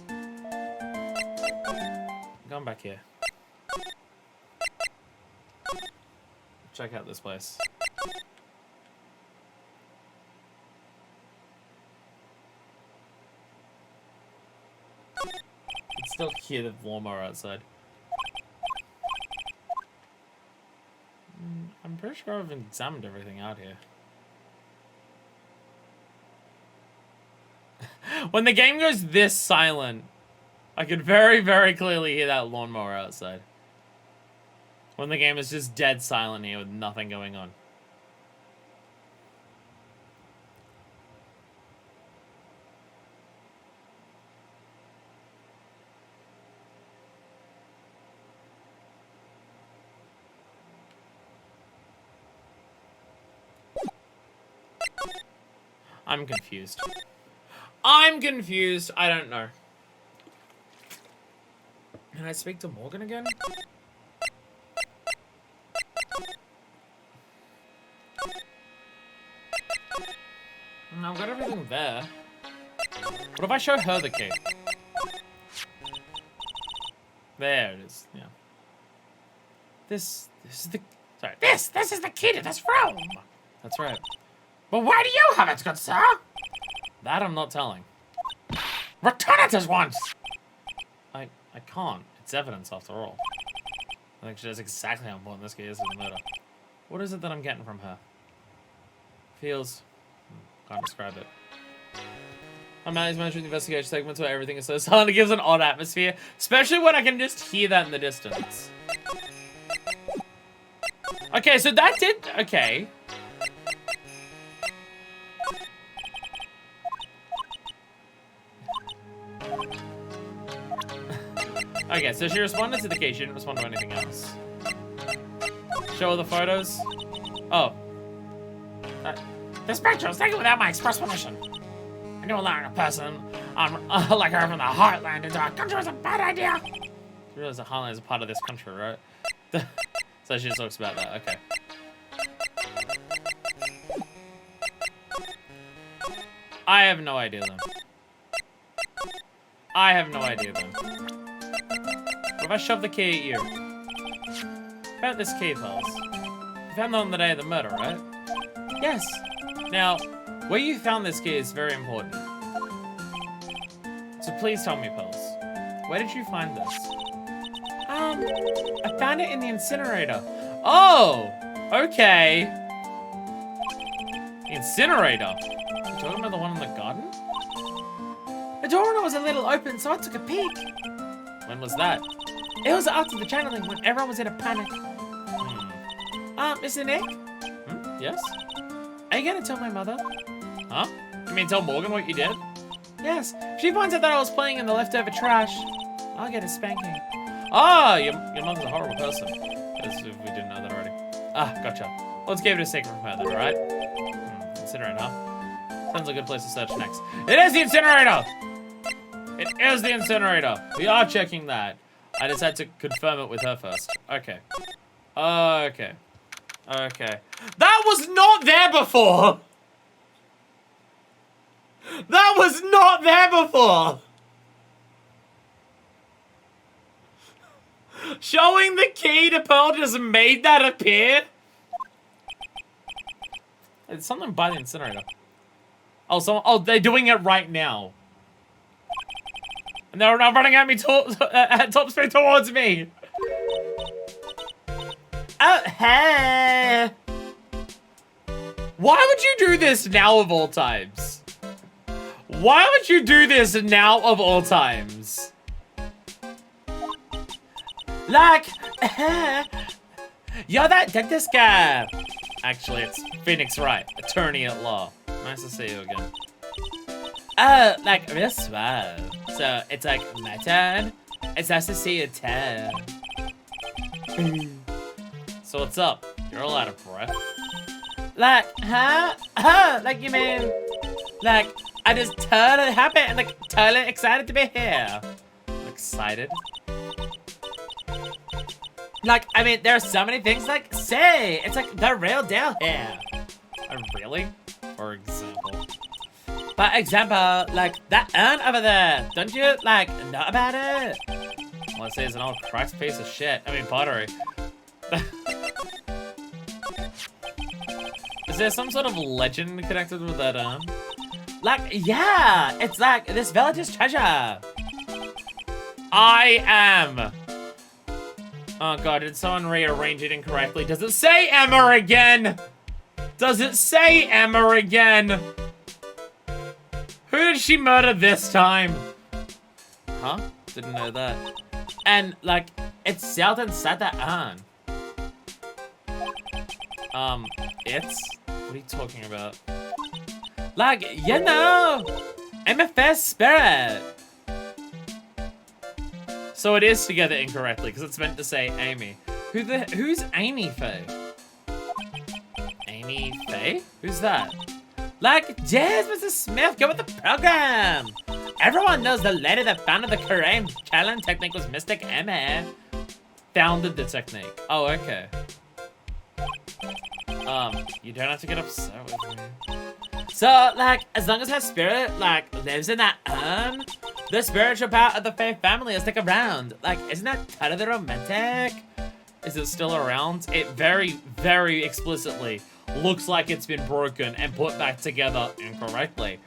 I'm going back here. Check out this place. I can still hear the lawnmower outside. I'm pretty sure I've examined everything out here. When the game goes this silent, I could very, very clearly hear that lawnmower outside. When the game is just dead silent here with nothing going on. I'm confused. I'm confused. I don't know. Can I speak to Morgan again? No, I've got everything there. What if I show her the key? There it is. Yeah. This is the... Sorry. This is the key to this room. That's right. But why do you have it, good sir? That I'm not telling. Return it at once. I can't. It's evidence after all. I think she knows exactly how important this key is to the murder. What is it that I'm getting from her? Feels... Can't describe it. I'm managing the investigation segments where everything is so silent. It gives an odd atmosphere. Especially when I can just hear that in the distance. Okay, so that did... Okay. Okay, so she responded to the key. She didn't respond to anything else. Show her the photos. Oh. This picture was taken without my express permission. I knew allowing a person like her from the heartland into our country was a bad idea. You realize the Heartland is a part of this country, right? So she just talks about that. Okay. I have no idea then. I have no idea then. What if I shove the key at you? About this key, pals. You found it on the day of the murder, right? Yes. Now, where you found this key is very important. So please tell me, pals. Where did you find this? I found it in the incinerator. Oh! Okay. Incinerator? You talking about the one in the garden? The door on it was a little open, so I took a peek. When was that? It was after the channeling, when everyone was in a panic. Mr. Nick? Yes? Are you gonna tell my mother? Huh? You mean tell Morgan what you did? Yes. If she finds out that I was playing in the leftover trash, I'll get a spanking. Oh, your mother's a horrible person. As if we didn't know that already. Ah, gotcha. Let's give it a secret from her then, alright? Incinerator, huh? Sounds like a good place to search next. It is the incinerator! It is the incinerator! We are checking that. I just had to confirm it with her first. Okay. Okay. Okay. That was not there before! That was not there before! Showing the key to Pearl just made that appear? It's something by the incinerator. Oh, they're doing it right now. And they're now running at me at top speed towards me. Oh, hey. Why would you do this now of all times? Why would you do this now of all times? Like, you're that dentist guy. Actually, it's Phoenix Wright, attorney at law. Nice to see you again. Like, real suave. So, it's like, my turn? It's nice to see you turn. So, what's up? You're all out of breath. Like, huh? Like, you mean, like, I just totally happy and, like, totally excited to be here. I'm excited? Like, I mean, there are so many things, like, say, it's like the real deal here. Really? For example? For example, like, that urn over there. Don't you, like, know about it? All I say is an old cracked piece of shit. I mean, pottery. Is there some sort of legend connected with that urn? Like, yeah, it's like this village's treasure. I am. Oh god, did someone rearrange it incorrectly? Does it say Emma again? Does it say Emma again? Who did she murder this time? Huh? Didn't know that. And, like, it's sealed inside that urn. It's? What are you talking about? Like, you know, I'm a fair spirit. So it is together incorrectly, because it's meant to say Amy. Who's Amy Faye? Amy Faye? Who's that? Like, yes, Mr. Smith, go with the program. Everyone knows the lady that founded the Korean challenge technique was Mystic Amy. Founded the technique. Oh, okay. You don't have to get upset with me. So, like, as long as her spirit, like, lives in that urn, the spiritual power of the Faye family will stick around. Like, isn't that totally romantic? Is it still around? It very, very explicitly looks like it's been broken and put back together incorrectly.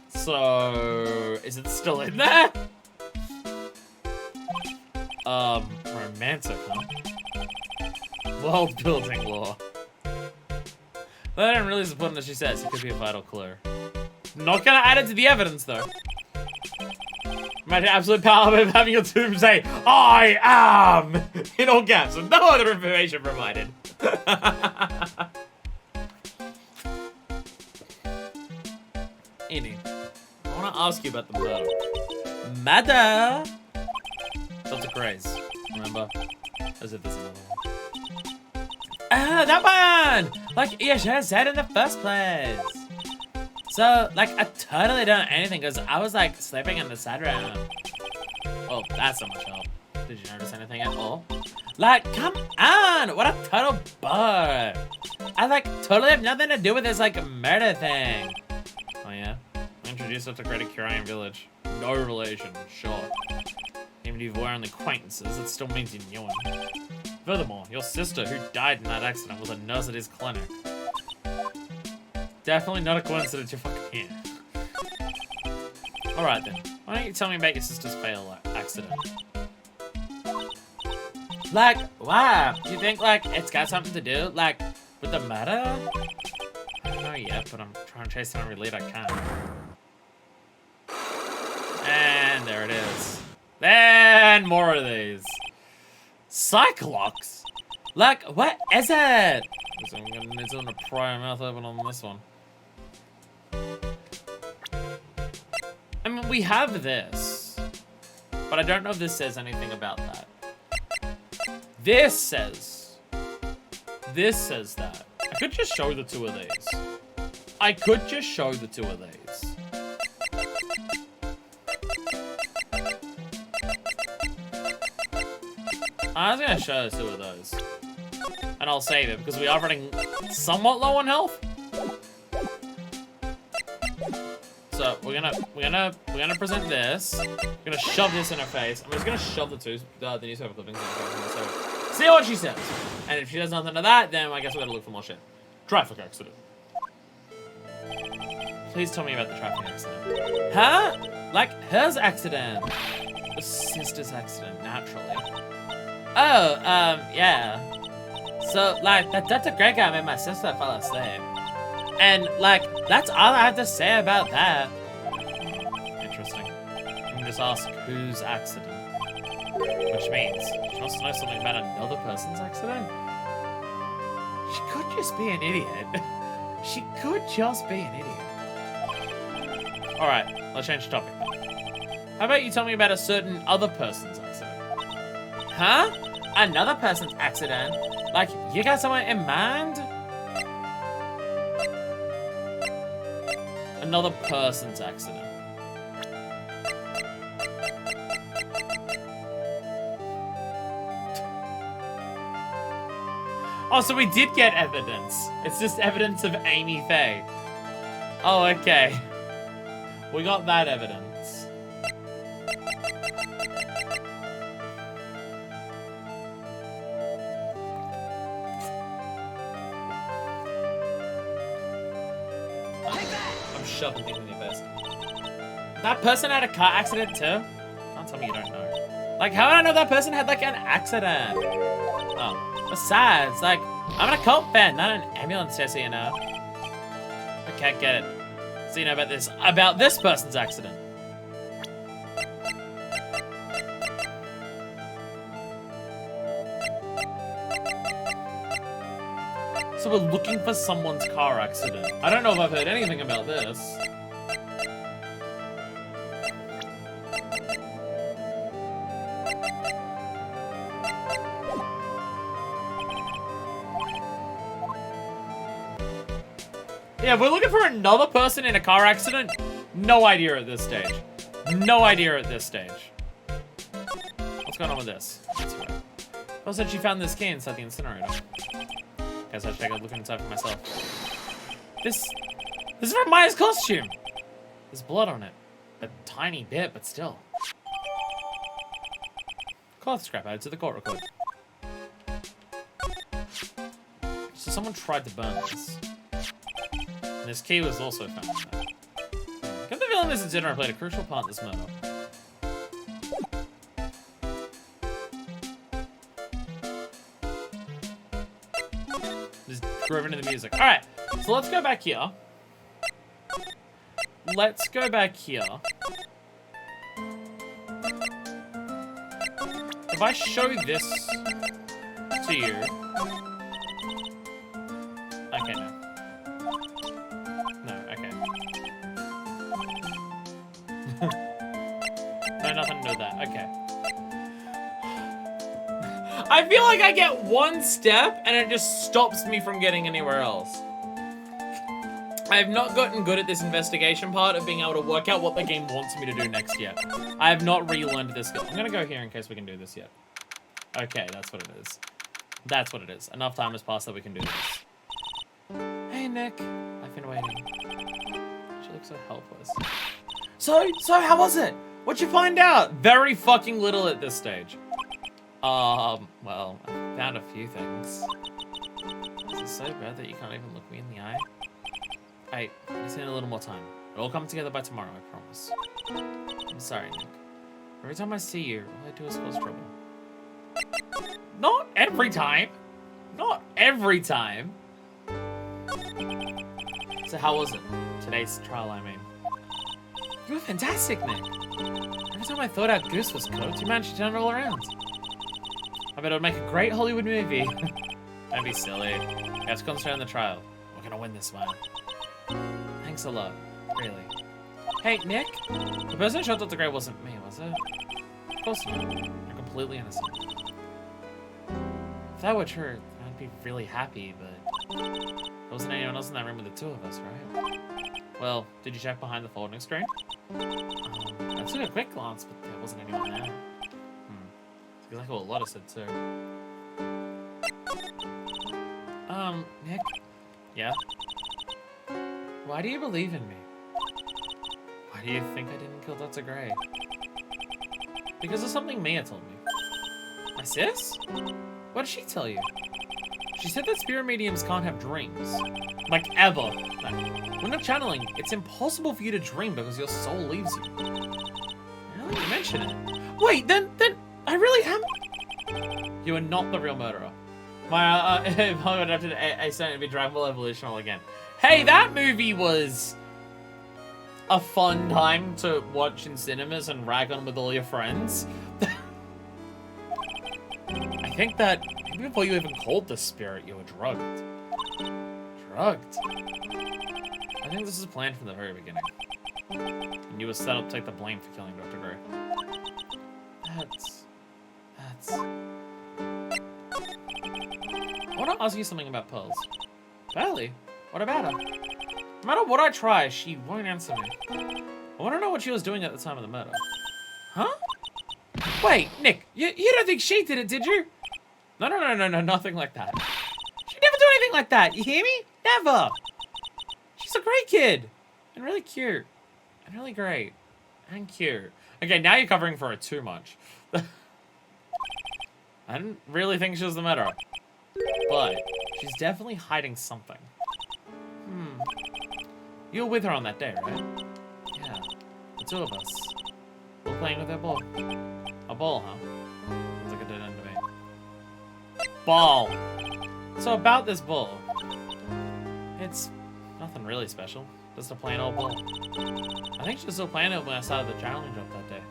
So, is it still in there? Romantic, huh? World building lore. But I didn't really support that she says. It could be a vital clue. Not gonna add it to the evidence, though. Imagine absolute power of having your tomb say, I am! In all caps, with no other information provided. Annie, I wanna ask you about the murder. Murder! That's a craze, remember? As if there's another one. Ah, that one! Like, you should have said in the first place. So, like, I totally don't know anything because I was, like, sleeping in the side room. Oh, that's not much help. Did you notice anything at all? Like, come on! What a total butt! I, like, totally have nothing to do with this, like, murder thing. Oh, yeah? Introduced her to Greater Kirian Village. No relation, sure. Even if you were only acquaintances, it still means you knew him. Furthermore, your sister, who died in that accident, was a nurse at his clinic. Definitely not a coincidence you're fucking here. Alright then, why don't you tell me about your sister's fatal accident? Like, wow, do you think, like, it's got something to do, like, with the murder? I don't know yet, but I'm trying to chase down every lead I can. And there it is. And more of these. Cyclops? Like, what is it? So I'm gonna need someone to pry my mouth open on this one. I mean, we have this. But I don't know if this says anything about that. This says that. I could just show the two of these. I could just show the two of these. I was gonna show the two of those. And I'll save it because we are running somewhat low on health. So we're gonna present this. We're gonna shove this in her face. I'm just gonna shove the newspaper clippings in her face. So see what she says. And if she does nothing to that, then I guess we gotta look for more shit. Traffic accident. Please tell me about the traffic accident. Huh? Like hers accident. The sister's accident, naturally. Oh, yeah. So, like, that Dr. Gregor made my sister fall asleep. And, like, that's all I have to say about that. Interesting. You can just ask whose accident. Which means she wants to know something about another person's accident? She could just be an idiot. She could just be an idiot. Alright, let's change the topic. How about you tell me about a certain other person's accident? Huh? Another person's accident? Like, you got someone in mind? Another person's accident. Oh, so we did get evidence. It's just evidence of Amy Faye. Oh, okay. We got that evidence. I'm shoving things in your face. That person had a car accident too? Don't tell me you don't know. Like, how would I know that person had, like, an accident? Oh. Besides, like, I'm an occult fan, not an ambulance chaser, you know. Okay, get it. So you know about this person's accident. So we're looking for someone's car accident. I don't know if I've heard anything about this. Yeah, we're looking for another person in a car accident. No idea at this stage. No idea at this stage. What's going on with this? Oh, said she found this key inside the incinerator. Guess I should take a look inside for myself. This is from Maya's costume. There's blood on it. A tiny bit, but still. Cloth scrap added to the court record. So someone tried to burn this. And this key was also found in there. Get the feeling this incinerator played a crucial part in this murder. Just grooving into the music. Alright, so let's go back here. Let's go back here. If I show this to you... Okay, no. No, okay. No, nothing to do with that. Okay. I feel like I get one step and it just stops me from getting anywhere else. I have not gotten good at this investigation part of being able to work out what the game wants me to do next yet. I have not relearned this skill. I'm gonna go here in case we can do this yet. Okay, that's what it is. That's what it is. Enough time has passed that we can do this. Hey, Nick. I've been waiting. She looks so helpless. So how was it? What'd you find out? Very fucking little at this stage. Well, I found a few things. Is it so bad that you can't even look me in the eye? I just need a little more time. It'll all come together by tomorrow, I promise. I'm sorry, Nick. Every time I see you, all I do is cause trouble. Not every time. Not every time. So how was it? Today's trial, I mean. You were fantastic, Nick. Every time I thought our goose was cooked, you managed to turn it all around. I bet it would make a great Hollywood movie. Don't be silly. You have to concentrate on the trial. We're gonna win this one. Thanks a lot. Really. Hey, Nick? The person who shot Dr. Gray wasn't me, was it? Of course not. I'm completely innocent. If that were true, I'd be really happy, but there wasn't anyone else in that room with the two of us, right? Well, did you check behind the folding screen? I took a quick glance, but there wasn't anyone there. It's exactly what Lotta said too. Nick? Yeah? Why do you believe in me? Why do you think I didn't kill Dr. Gray? Because of something Mia told me. My sis? What did she tell you? She said that spirit mediums can't have dreams. Like, ever. Like, when you're channeling, it's impossible for you to dream because your soul leaves you. Now that you mention it. Wait, then I really am... You are not the real murderer. My, if I would have to say to be Dragon Ball Evolution all again. Hey, that movie was a fun time to watch in cinemas and rag on with all your friends. I think that maybe before you even called the spirit, you were drugged. Drugged? I think this is planned from the very beginning. And you were set up to take the blame for killing Dr. Gray. That's... I want to ask you something about Pearls. Barely? What about her? No matter what I try, she won't answer me. I want to know what she was doing at the time of the murder. Huh? Wait, Nick, you don't think she did it, did you? No, nothing like that. She'd never do anything like that, you hear me? Never! She's a great kid. And really cute. And really great. And cute. Okay, now you're covering for her too much. I didn't really think she was the murderer. But she's definitely hiding something. You were with her on that day, right? Yeah, the two of us. We're playing with her ball. A ball, huh? Sounds like a dead end to me. Ball! So about this ball. It's nothing really special. Just a plain old ball. I think she was still playing it when I started the challenge up that day.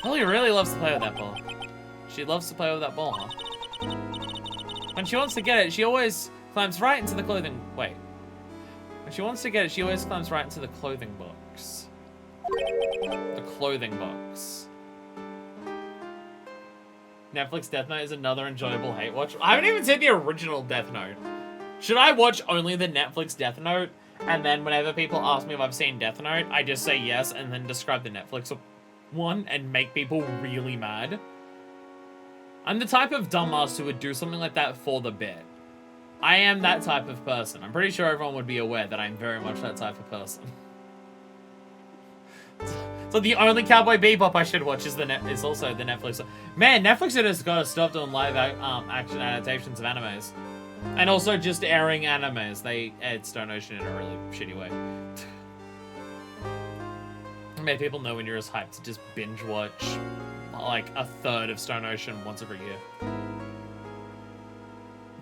Holly really loves to play with that ball. She loves to play with that ball, huh? When she wants to get it, she always climbs right into the clothing... Wait. When she wants to get it, she always climbs right into the clothing box. The clothing box. Netflix Death Note is another enjoyable hate watch. I haven't even seen the original Death Note. Should I watch only the Netflix Death Note? And then whenever people ask me if I've seen Death Note, I just say yes and then describe the Netflix one and make people really mad. I'm the type of dumbass who would do something like that for the bit. I am that type of person. I'm pretty sure everyone would be aware that I'm very much that type of person. So the only Cowboy Bebop I should watch is also the Netflix. Man, Netflix has got to stop doing live action adaptations of animes. And also just airing animes. They aired Stone Ocean in a really shitty way. Made people know when you're as hyped to just binge watch like a third of Stone Ocean once every year.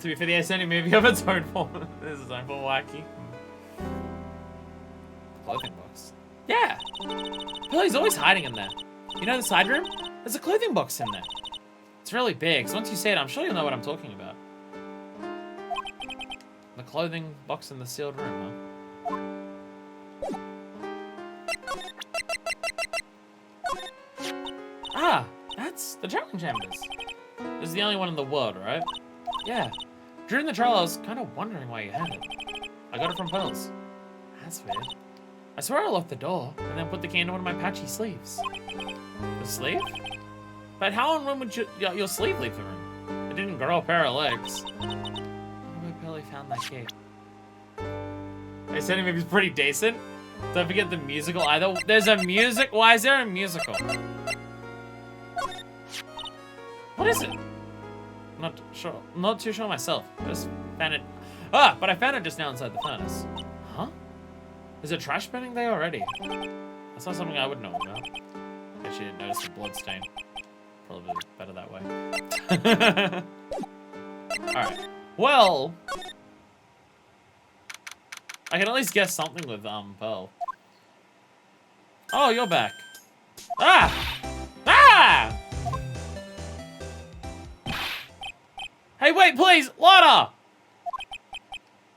To be fair, the ascending movie of its own form. This is own form wacky. Clothing box. Yeah. Billy's always hiding in there. You know the side room? There's a clothing box in there. It's really big, so once you see it, I'm sure you'll know what I'm talking about. The clothing box in the sealed room, huh? Ah, that's the traveling chambers. This is the only one in the world, right? Yeah. During the trial, I was kind of wondering why you had it. I got it from Pearls. That's weird. I swear I locked the door, and then put the key into one of my patchy sleeves. The sleeve? But how and when would your sleeve leave the room? It didn't grow a pair of legs. I barely found that key. They said maybe it's pretty decent. Don't forget the musical either. There's a music. Why is there a musical? What is it? Not sure. Not too sure myself. I just found it. Ah, but I found it just now inside the furnace. Huh? Is it trash burning there already? That's not something I would know about. I actually didn't notice the blood stain. Probably better that way. Alright. Well, I can at least guess something with Pearl. Oh, you're back. Ah! Ah! Hey, wait, please! Lotta!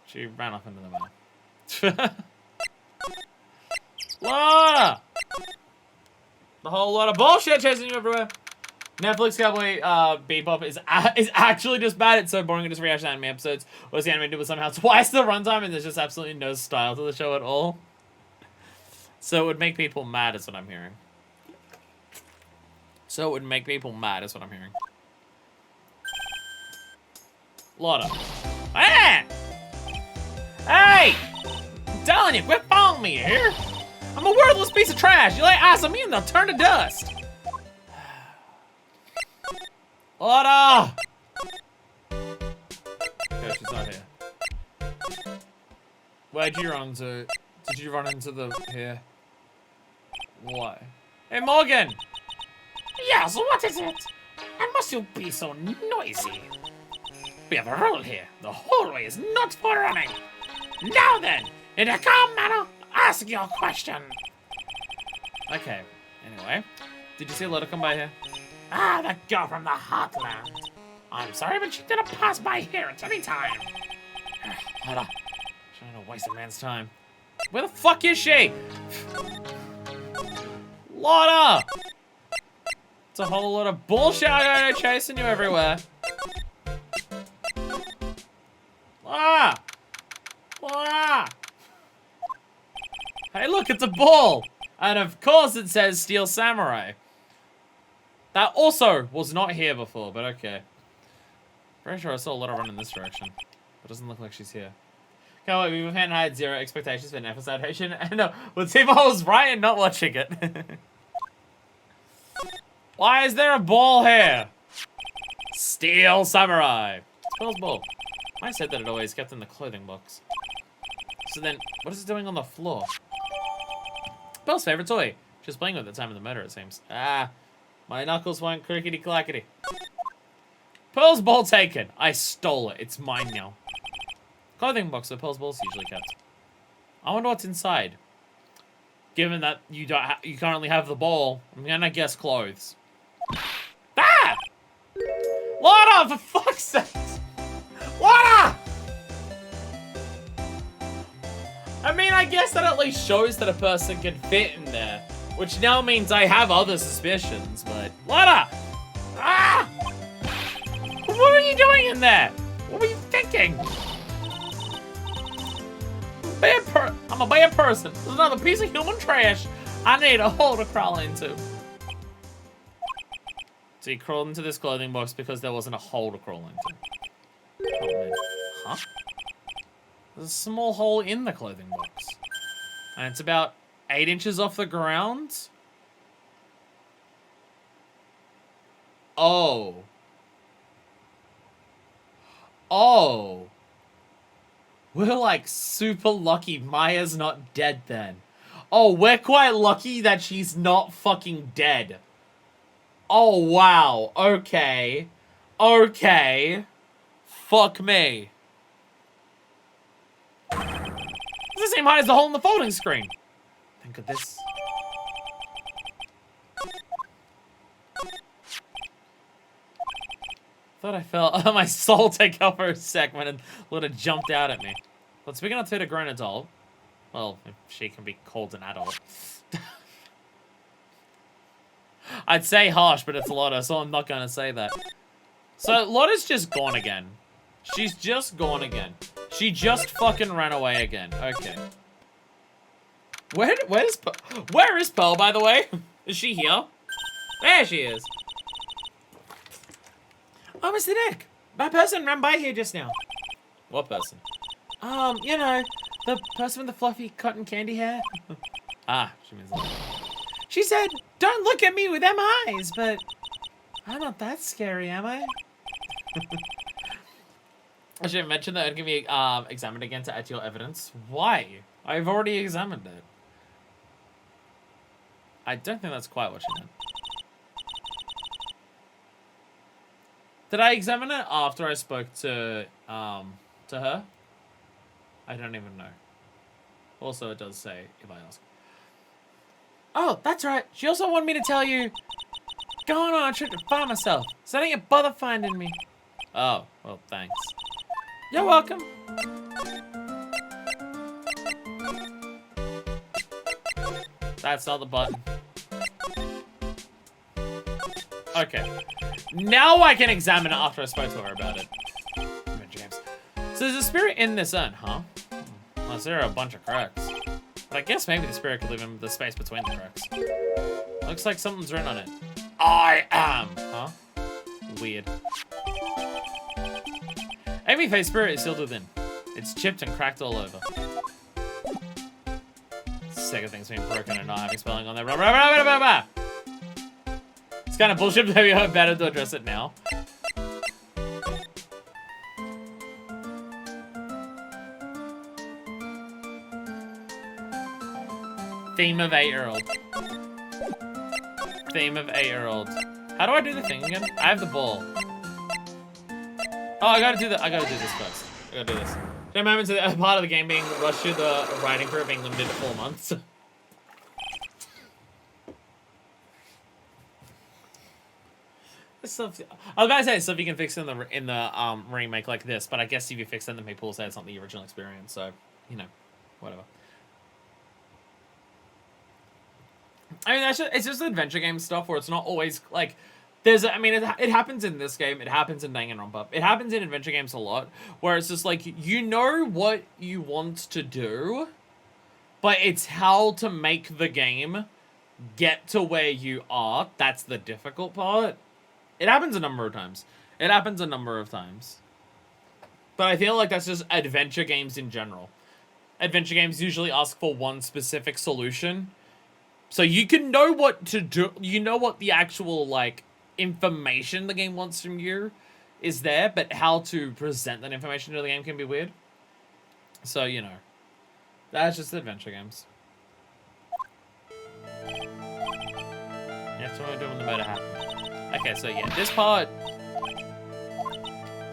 She ran off into the mouth. Lotta! The whole lot of bullshit chasing you everywhere. Netflix Cowboy Bebop is actually just bad. It's so boring to just rehash anime episodes. What's the animated with somehow twice the runtime, and there's just absolutely no style to the show at all. So it would make people mad, is what I'm hearing. So it would make people mad, is what I'm hearing. Lotta. Ah! Hey! I'm telling you, quit following me here. I'm a worthless piece of trash. You lay eyes on me and they'll turn to dust. Lotta! Okay, she's not here. Where'd you run to? Did you run into the here? Why? Hey, Morgan! Yes, what is it? And must you be so noisy? We have a rule here. The hallway is not for running. Now then, in a calm manner, ask your question. Okay. Anyway, did you see Lotta come by here? Ah, that girl from the heartland. I'm sorry, but she didn't pass by here at any time. Lotta. Trying to waste a man's time. Where the fuck is she? Lotta! It's a whole lot of bullshit. I go chasing you everywhere. Lotta! Lotta! Hey, look, it's a ball! And of course it says Steel Samurai. That also was not here before, but okay. Pretty sure I saw a lot of run in this direction. But it doesn't look like she's here. Okay, wait, we've had zero expectations for an episode. And no, well, Timo was right in not watching it. Why is there a ball here? Steel Samurai. Spell's ball. I said that it always kept in the clothing box. So then, what is it doing on the floor? Belle's favorite toy. She was playing with it at the time of the murder, it seems. Ah, my knuckles went crickety clackety. Pearl's ball taken. I stole it. It's mine now. Clothing box where Pearl's ball's usually kept. I wonder what's inside. Given that you currently have the ball, I'm gonna guess clothes. Ah! Lotta, for fuck's sake! Lotta! I mean, I guess that at least shows that a person can fit in there. Which now means I have other suspicions, but... Lotta! Ah! What are you doing in there? What were you thinking? I'm a bad person. There's another piece of human trash I need a hole to crawl into. So he crawled into this clothing box because there wasn't a hole to crawl into. Oh, man. Huh? There's a small hole in the clothing box. And it's about 8 inches off the ground. Oh. Oh. We're like super lucky Maya's not dead then. Oh, we're quite lucky that she's not fucking dead. Oh, wow. Okay. Okay. Fuck me. It's the same height as the hole in the folding screen. Think of this. Thought I felt my soul take up for a sec when it would have jumped out at me. But speaking of a grown adult, well, if she can be called an adult. I'd say harsh, but it's Lotta, so I'm not gonna say that. So Lotta's just gone again. She's just gone again. She just fucking ran away again. Okay. Where is Pearl, by the way? Is she here? There she is. Oh, Mr. Nick! My person ran by here just now. What person? You know, the person with the fluffy cotton candy hair. Ah, she means that. She said, don't look at me with them eyes, but I'm not that scary, am I? I should have mentioned that it can be examined again to add to your evidence. Why? I've already examined it. I don't think that's quite what she meant. Did I examine it after I spoke to her? I don't even know. Also, it does say, if I ask. Oh, that's right. She also wanted me to tell you, going on a trip to find myself, so don't you bother finding me. Oh, well, thanks. You're welcome. That's not the button. Okay. Now I can examine it after I spoke to her about it. James. So there's a spirit in this urn, huh? Unless there are a bunch of cracks. But I guess maybe the spirit could live in the space between the cracks. Looks like something's written on it. I am! Huh? Weird. Amy face spirit is sealed within. It's chipped and cracked all over. Second thing's been broken and not having spelling on there. It's kind of bullshit, but maybe I'm better to address it now. Theme of 8-year-old. Theme of 8-year-old. How do I do the thing again? I have the ball. Oh, I gotta do this first. I gotta do this. There are moments of the part of the game being rushed through the writing for it being limited to 4 months. Stuff, I was about to say stuff you can fix in the remake like this, but I guess if you fix it, then people will say it's not the original experience. So, you know, whatever. I mean, it's just adventure game stuff where it's not always like it happens in this game, it happens in Danganronpa, it happens in adventure games a lot, where it's just like you know what you want to do, but it's how to make the game get to where you are. That's the difficult part. It happens a number of times. But I feel like that's just adventure games in general. Adventure games usually ask for one specific solution. So you can know what to do. You know what the actual, like, information the game wants from you is there. But how to present that information to the game can be weird. So, you know. That's just adventure games. That's what we're doing when the murder happened. Okay, so yeah, this part...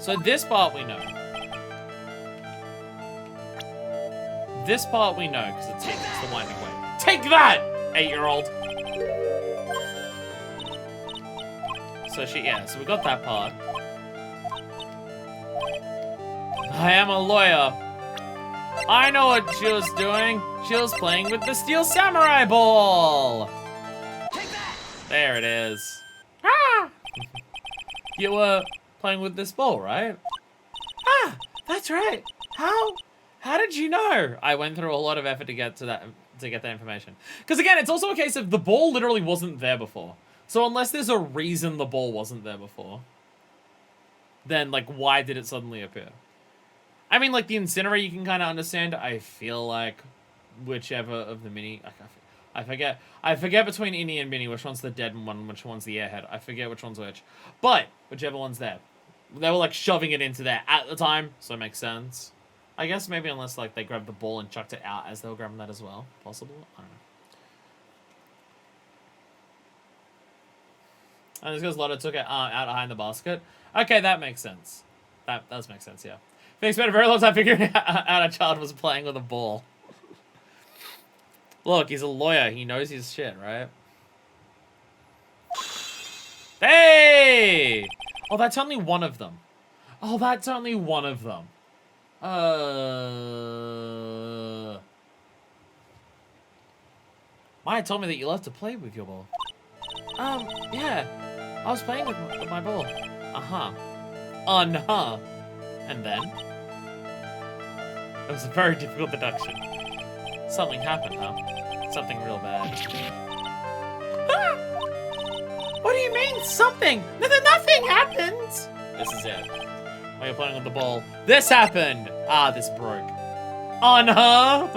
So this part we know. This part we know, because it's the winding way. Take that, 8-year-old! So so we got that part. I am a lawyer. I know what she was doing. She was playing with the steel samurai ball! There it is. Ah! You were playing with this ball, right? Ah, that's right. How did you know? I went through a lot of effort to get that information. Because again, it's also a case of the ball literally wasn't there before. So unless there's a reason the ball wasn't there before, then like why did it suddenly appear? I mean, like the incinerator you can kind of understand. I feel like whichever of the mini, I forget between Innie and Minnie which one's the dead one, which one's the airhead. I forget which one's which. But, whichever one's there. They were like shoving it into there at the time, so it makes sense. I guess maybe unless like they grabbed the ball and chucked it out as they were grabbing that as well. Possible? I don't know. And it's because Lotta took it out behind the basket. Okay, that makes sense. That does make sense, yeah. They spent a very long time figuring out a child was playing with a ball. Look, he's a lawyer. He knows his shit, right? Hey! Oh, that's only one of them. Maya told me that you love to play with your ball. Yeah. I was playing with my ball. Uh-huh. And then? It was a very difficult deduction. Something happened, huh? Something real bad. Ah! What do you mean, something? Nothing happened! This is it. While you're playing with the ball, this happened. Ah, this broke. Oh no!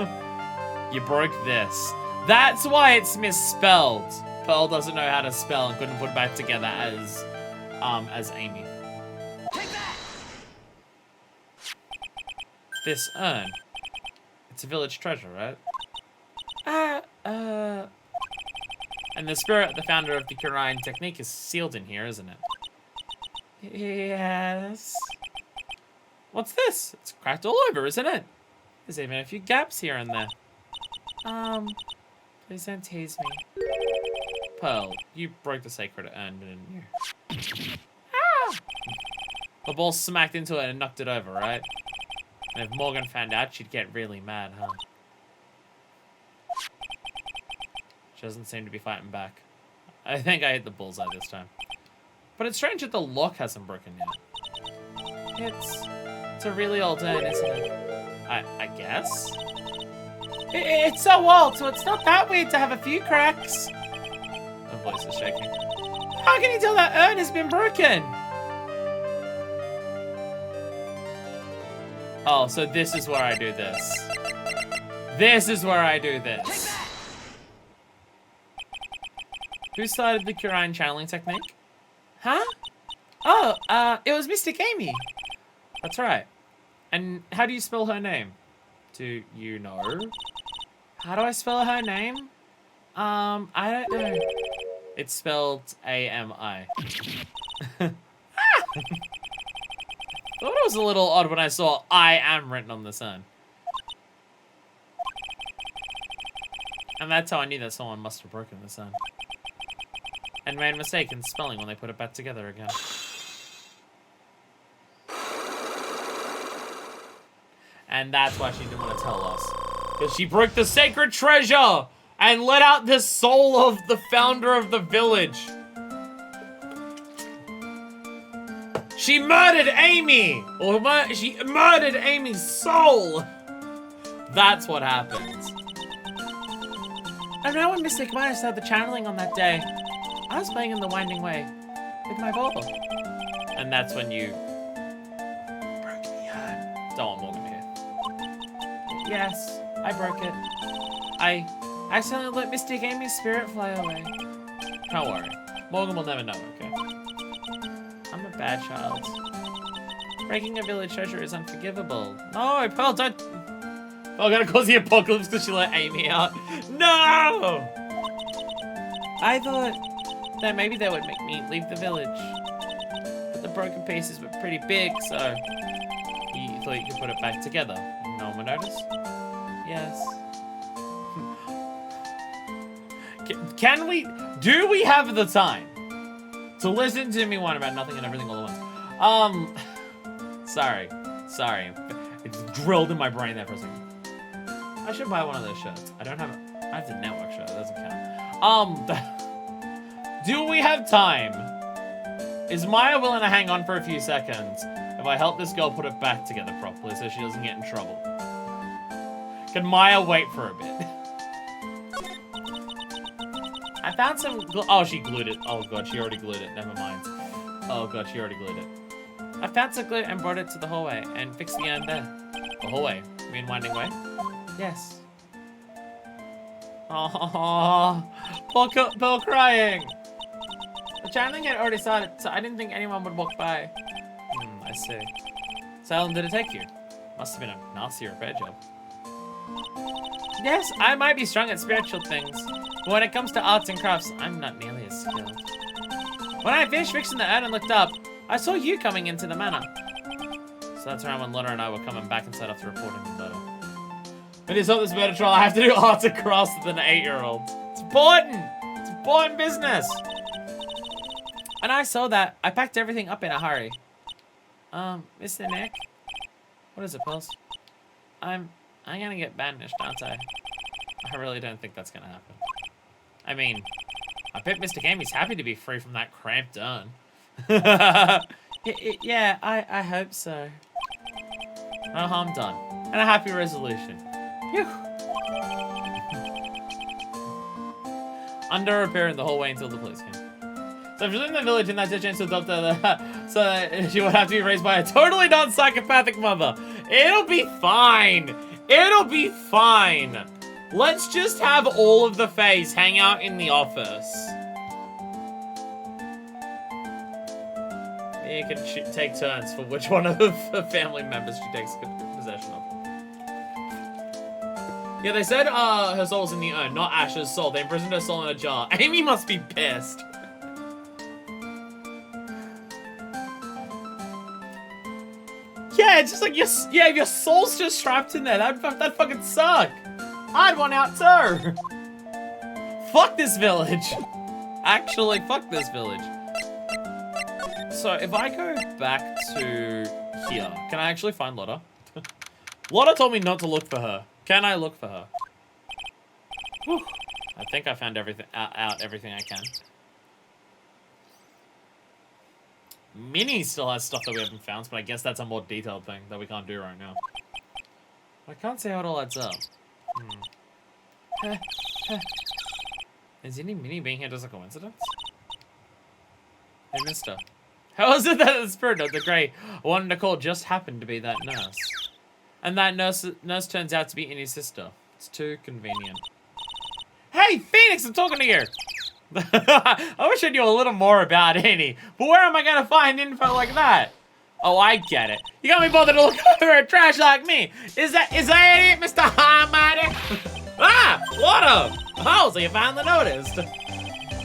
You broke this. That's why it's misspelled. Pearl doesn't know how to spell and couldn't put it back together as Amy. Take that! This urn. It's a village treasure, right? And the spirit, the founder of the Kurain technique, is sealed in here, isn't it? Yes. What's this? It's cracked all over, isn't it? There's even a few gaps here and there. Please don't tease me. Pearl, you broke the sacred urn, didn't you? Ah! The ball smacked into it and knocked it over, right? And if Morgan found out, she'd get really mad, huh? She doesn't seem to be fighting back. I think I hit the bullseye this time. But it's strange that the lock hasn't broken yet. It's a really old urn, isn't it? I guess? It's so old, so it's not that weird to have a few cracks. Her voice is shaking. How can you tell that urn has been broken? Oh, so this is where I do this. This is where I do this. Who started the Kurain channeling technique? Huh? Oh, it was Mystic Amy. That's right. And how do you spell her name? Do you know? How do I spell her name? I don't know. It's spelled A-M-I. Thought it was a little odd when I saw I am written on the sun. And that's how I knew that someone must have broken the sun. And made a mistake in spelling when they put it back together again. And that's why she didn't want to tell us. Because she broke the sacred treasure and let out the soul of the founder of the village. She murdered Amy! Or she murdered Amy's soul! That's what happened. I know when Mystic Maya started the channeling on that day. I was playing in the Winding Way with my ball. And that's when you broke the urn. Don't want Morgan here. Yes, I broke it. I accidentally let Mystic Amy's spirit fly away. Don't worry. Morgan will never know, okay? I'm a bad child. Breaking a village treasure is unforgivable. No, Pearl, don't... Oh, gonna cause the apocalypse because she let Amy out. No! I thought that maybe that would make me leave the village. But the broken pieces were pretty big, so... You thought you could put it back together. No one would notice? Yes. Can we... Do we have the time to listen to me whine about nothing and everything all at once? Sorry. Sorry. It's drilled in my brain there for a second. I should buy one of those shirts. I don't have... I have the network shirt. That doesn't count. Do we have time? Is Maya willing to hang on for a few seconds if I help this girl put it back together properly so she doesn't get in trouble? Can Maya wait for a bit? I found some... Oh, she glued it. Oh, God, she already glued it. Never mind. Oh, God, she already glued it. I found some glue and brought it to the hallway and fixed the urn there. The hallway? You mean Winding Way? Yes. Oh, poor crying. The channeling had already started, so I didn't think anyone would walk by. I see. So how long did it take you? Must have been a nasty repair job. Yes, I might be strong at spiritual things, but when it comes to arts and crafts, I'm not nearly as skilled. When I finished fixing the urn and looked up, I saw you coming into the manor. So that's around when Lotta and I were coming back and set off to report on the murder. When you solve this murder trial, I have to do arts and crafts with an 8-year-old. It's important! It's important business! When I saw that, I packed everything up in a hurry. Mr. Nick? What is it, Pulse? I'm gonna get banished, aren't I? I really don't think that's gonna happen. I mean, I bet Mr. Amy's happy to be free from that cramped urn. Yeah, I hope so. No harm done. And a happy resolution. Phew. Under repair in the whole way until the police came. So I'm leaving the village and that's a chance to adopt the... So she would have to be raised by a totally non-psychopathic mother. It'll be fine. It'll be fine. Let's just have all of the Fays hang out in the office. You can take turns for which one of the family members she takes possession of. Yeah, they said her soul's in the urn, not Ash's soul. They imprisoned her soul in a jar. Amy must be pissed. Yeah, it's just like your soul's just trapped in there. That'd fucking suck. I'd want out too. Fuck this village. Actually, fuck this village. So if I go back to here, can I actually find Lotta? Lotta told me not to look for her. Can I look for her? Whew. I think I found everything out everything I can. Minnie still has stuff that we haven't found, but I guess that's a more detailed thing that we can't do right now. I can't see how it all adds up. Is any Minnie being here just a coincidence? Hey, mister. How is it that the spirit of the Grey one Nicole just happened to be that nurse? And that nurse turns out to be Innie's sister. It's too convenient. Hey, Phoenix, I'm talking to you! I wish I knew a little more about Innie, but where am I gonna find info like that? Oh, I get it. You got me bothered to look over at trash like me. Is that it, Mr. Almighty? Ah, Lotta! Oh, so you finally noticed. I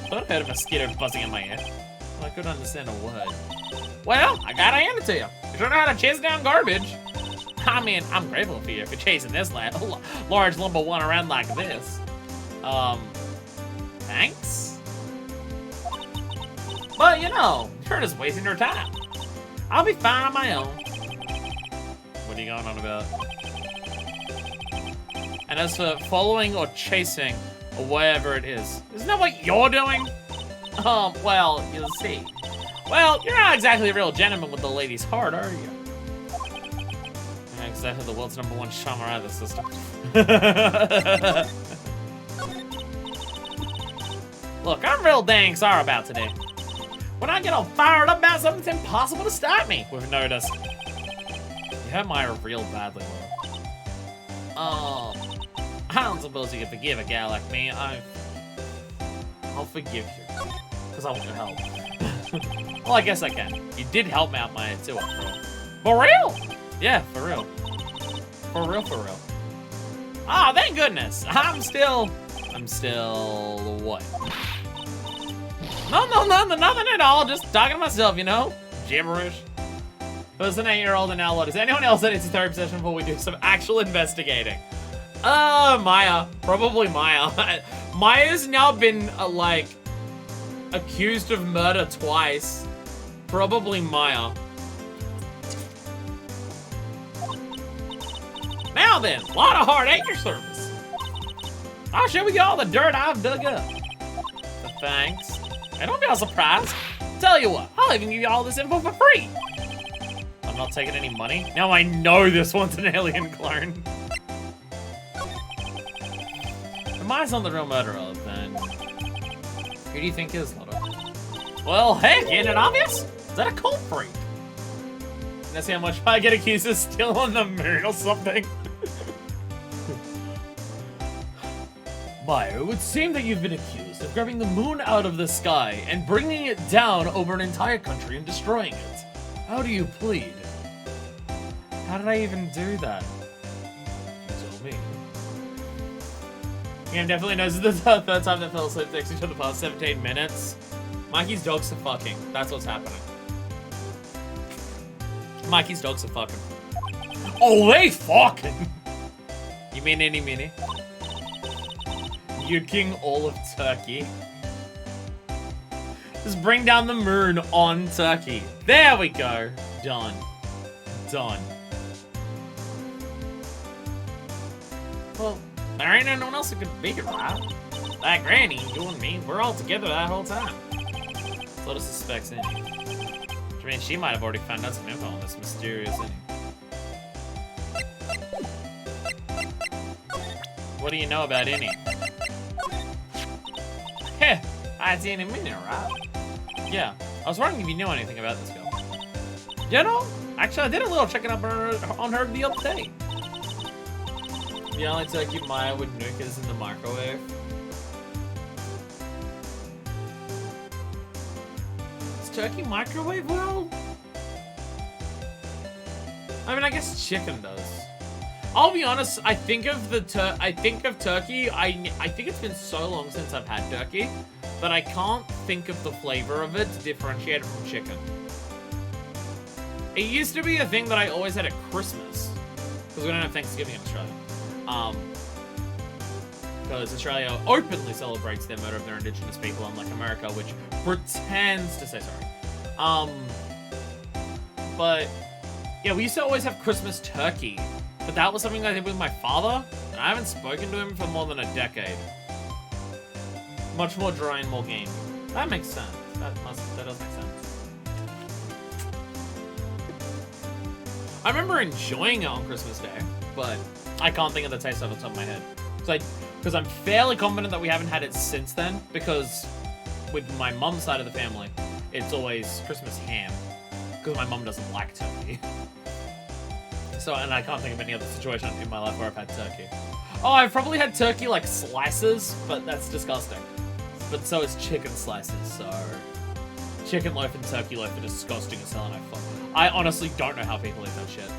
thought I heard a mosquito buzzing in my ear. Well, I couldn't understand a word. Well, I gotta hand it to you. You don't know how to chase down garbage. I mean, I'm grateful for you for chasing this large lumber one around like this. Thanks? But, you know, you're just wasting your time. I'll be fine on my own. What are you going on about? And as for following or chasing, or whatever it is, isn't that what you're doing? Well, you'll see. Well, you're not exactly a real gentleman with the lady's heart, are you? Not exactly the world's #1 Shamarada system. Look, I'm real dang sorry about today. When I get all fired up about something, it's impossible to stop me. We've noticed. You hurt Myra real badly, Laura. I don't suppose you can forgive a gal like me. I'll forgive you. Because I want your help. Well, I guess I can. You did help me out my too, after all. For real? Yeah, for real. For real, for real. Ah, oh, thank goodness. I'm still what? No, nothing at all. Just talking to myself, you know? Gibberish. There's an 8-year-old and now what? Is anyone else that it's a therapy session before we do some actual investigating? Maya. Probably Maya. Maya's now been, like, accused of murder twice. Probably Maya. Now then, a lot of heart at your service. I'll show you all the dirt I've dug up. But thanks. And don't be all surprised. Tell you what, I'll even give you all this info for free. I'm not taking any money. Now I know this one's an alien clone. If Maya's not the real murderer, then who do you think is, Lotta? Well, heck, ain't it obvious? Is that a cult freak? Let's see how much I get accused of stealing the moon or something. Maya, it would seem that you've been accused of grabbing the moon out of the sky and bringing it down over an entire country and destroying it. How do you plead? How did I even do that? You tell me. The game definitely knows this is the third time they fell asleep next to each other the past 17 minutes. Mikey's dogs are fucking. That's what's happening. Mikey's dogs are fucking. Oh, they fucking! You mean any mini? You're king all of Turkey. Just bring down the moon on Turkey. There we go. Done. Done. Well, there ain't no one else who could beat it, right? That granny, you and me, we're all together that whole time. Lotta suspects Innie. I mean, she might have already found out some info on this mysterious Innie. What do you know about Innie? Heh, I see Innie Minnie, right? Yeah, I was wondering if you knew anything about this girl. You know, actually, I did a little checking up on her the other day. The only turkey Maya would nuke is in the microwave. Is turkey microwave well? I mean, I guess chicken does. I'll be honest. I think of turkey. I think it's been so long since I've had turkey that I can't think of the flavor of it to differentiate it from chicken. It used to be a thing that I always had at Christmas because we don't have Thanksgiving in Australia. Because Australia openly celebrates their murder of their indigenous people, unlike America, which pretends to say sorry. But yeah, we used to always have Christmas turkey, but that was something I did with my father, and I haven't spoken to him for more than a decade. Much more dry and more gamey. That makes sense. That does make sense. I remember enjoying it on Christmas Day, but I can't think of the taste of it off the top of my head. Because I'm fairly confident that we haven't had it since then, because with my mum's side of the family, it's always Christmas ham, because my mum doesn't like turkey. So, and I can't think of any other situation in my life where I've had turkey. Oh, I've probably had turkey like slices, but that's disgusting. But so is chicken slices, so chicken loaf and turkey loaf are disgusting as hell, and I honestly don't know how people eat that shit.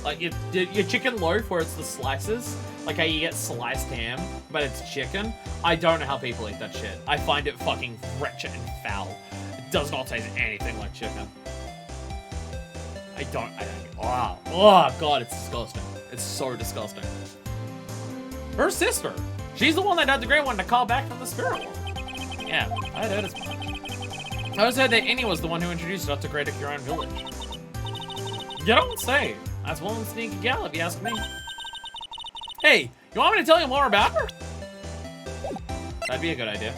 Like, your chicken loaf where it's the slices, like how you get sliced ham, but it's chicken, I don't know how people eat that shit. I find it fucking wretched and foul. It does not taste anything like chicken. I don't, oh god, it's disgusting. It's so disgusting. Her sister, she's the one that had the great one to call back from the spirit world. Yeah, I heard as much. I also heard that Innie was the one who introduced us to Greater Huron Village. You don't say. That's one sneaky gal, if you ask me. Hey, you want me to tell you more about her? That'd be a good idea.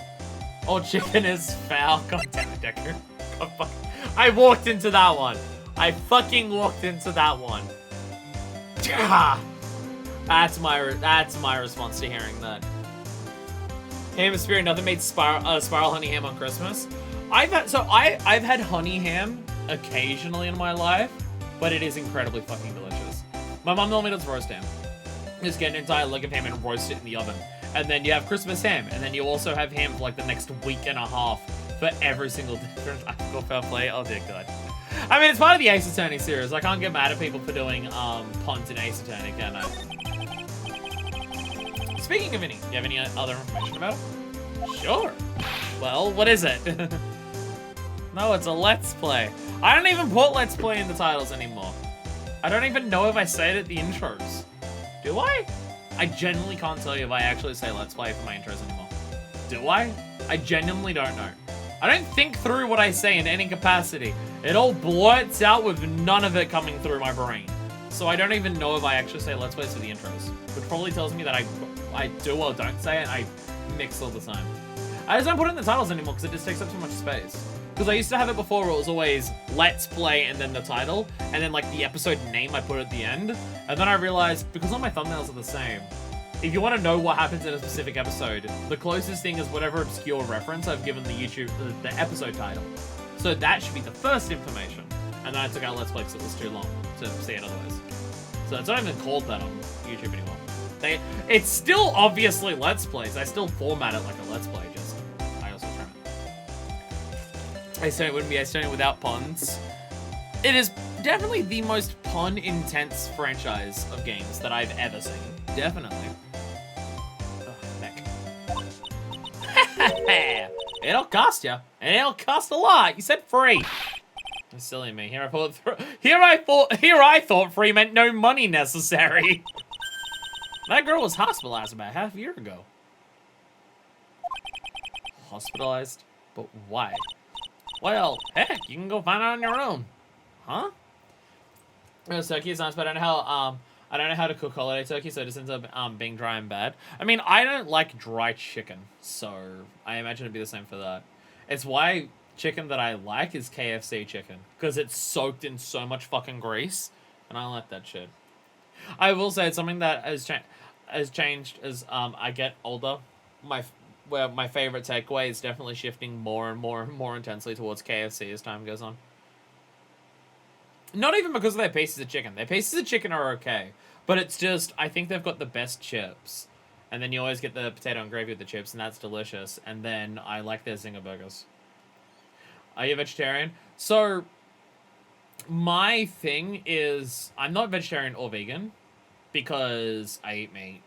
Oh, chicken is foul. God damn it, Decker. I walked into that one. I fucking walked into that one. That's my response to hearing that. Ham is spirit. Nothing made spiral honey ham on Christmas. I've had honey ham occasionally in my life, but it is incredibly fucking delicious. My mom normally does roast ham. Just get an entire leg of ham and roast it in the oven. And then you have Christmas ham, and then you also have ham for like the next week and a half for every single different actual fair play. Oh dear god. I mean, it's part of the Ace Attorney series. I can't get mad at people for doing puns in Ace Attorney, can I? Speaking of Innie, do you have any other information about it? Sure. Well, what is it? No, it's a Let's Play. I don't even put Let's Play in the titles anymore. I don't even know if I say it at the intros. Do I? I genuinely can't tell you if I actually say Let's Play for my intros anymore. Do I? I genuinely don't know. I don't think through what I say in any capacity. It all blurts out with none of it coming through my brain. So I don't even know if I actually say Let's Plays for the intros. Which probably tells me that I do or don't say it, and I mix all the time. I just don't put it in the titles anymore because it just takes up too much space. Because I used to have it before where it was always Let's Play and then the title, and then like the episode name I put at the end. And then I realized, because all my thumbnails are the same, if you want to know what happens in a specific episode, the closest thing is whatever obscure reference I've given the the episode title. So that should be the first information. And then I took out Let's Play because it was too long to see it otherwise. So it's not even called that on YouTube anymore. It's still obviously Let's Plays. I still format it like a Let's Play, just I also trim it. I say it wouldn't be Ace Attorney without puns. It is definitely the most pun-intense franchise of games that I've ever seen. Definitely. It'll cost you, and it'll cost a lot. You said free. You're silly me. Here I thought free meant no money necessary. That girl was hospitalized about half a year ago. Hospitalized? But why? Well, heck, you can go find out on your own. Huh? Turkey is nice, but I don't know how to cook holiday turkey, so it just ends up being dry and bad. I mean, I don't like dry chicken, so I imagine it'd be the same for that. It's why chicken that I like is KFC chicken, because it's soaked in so much fucking grease, and I don't like that shit. I will say it's something that has changed as I get older. My favorite takeaway is definitely shifting more and more intensely towards KFC as time goes on. Not even because of their pieces of chicken. Their pieces of chicken are okay. But it's just, I think they've got the best chips. And then you always get the potato and gravy with the chips, and that's delicious. And then I like their zinger burgers. Are you a vegetarian? So, my thing is, I'm not vegetarian or vegan because I eat meat.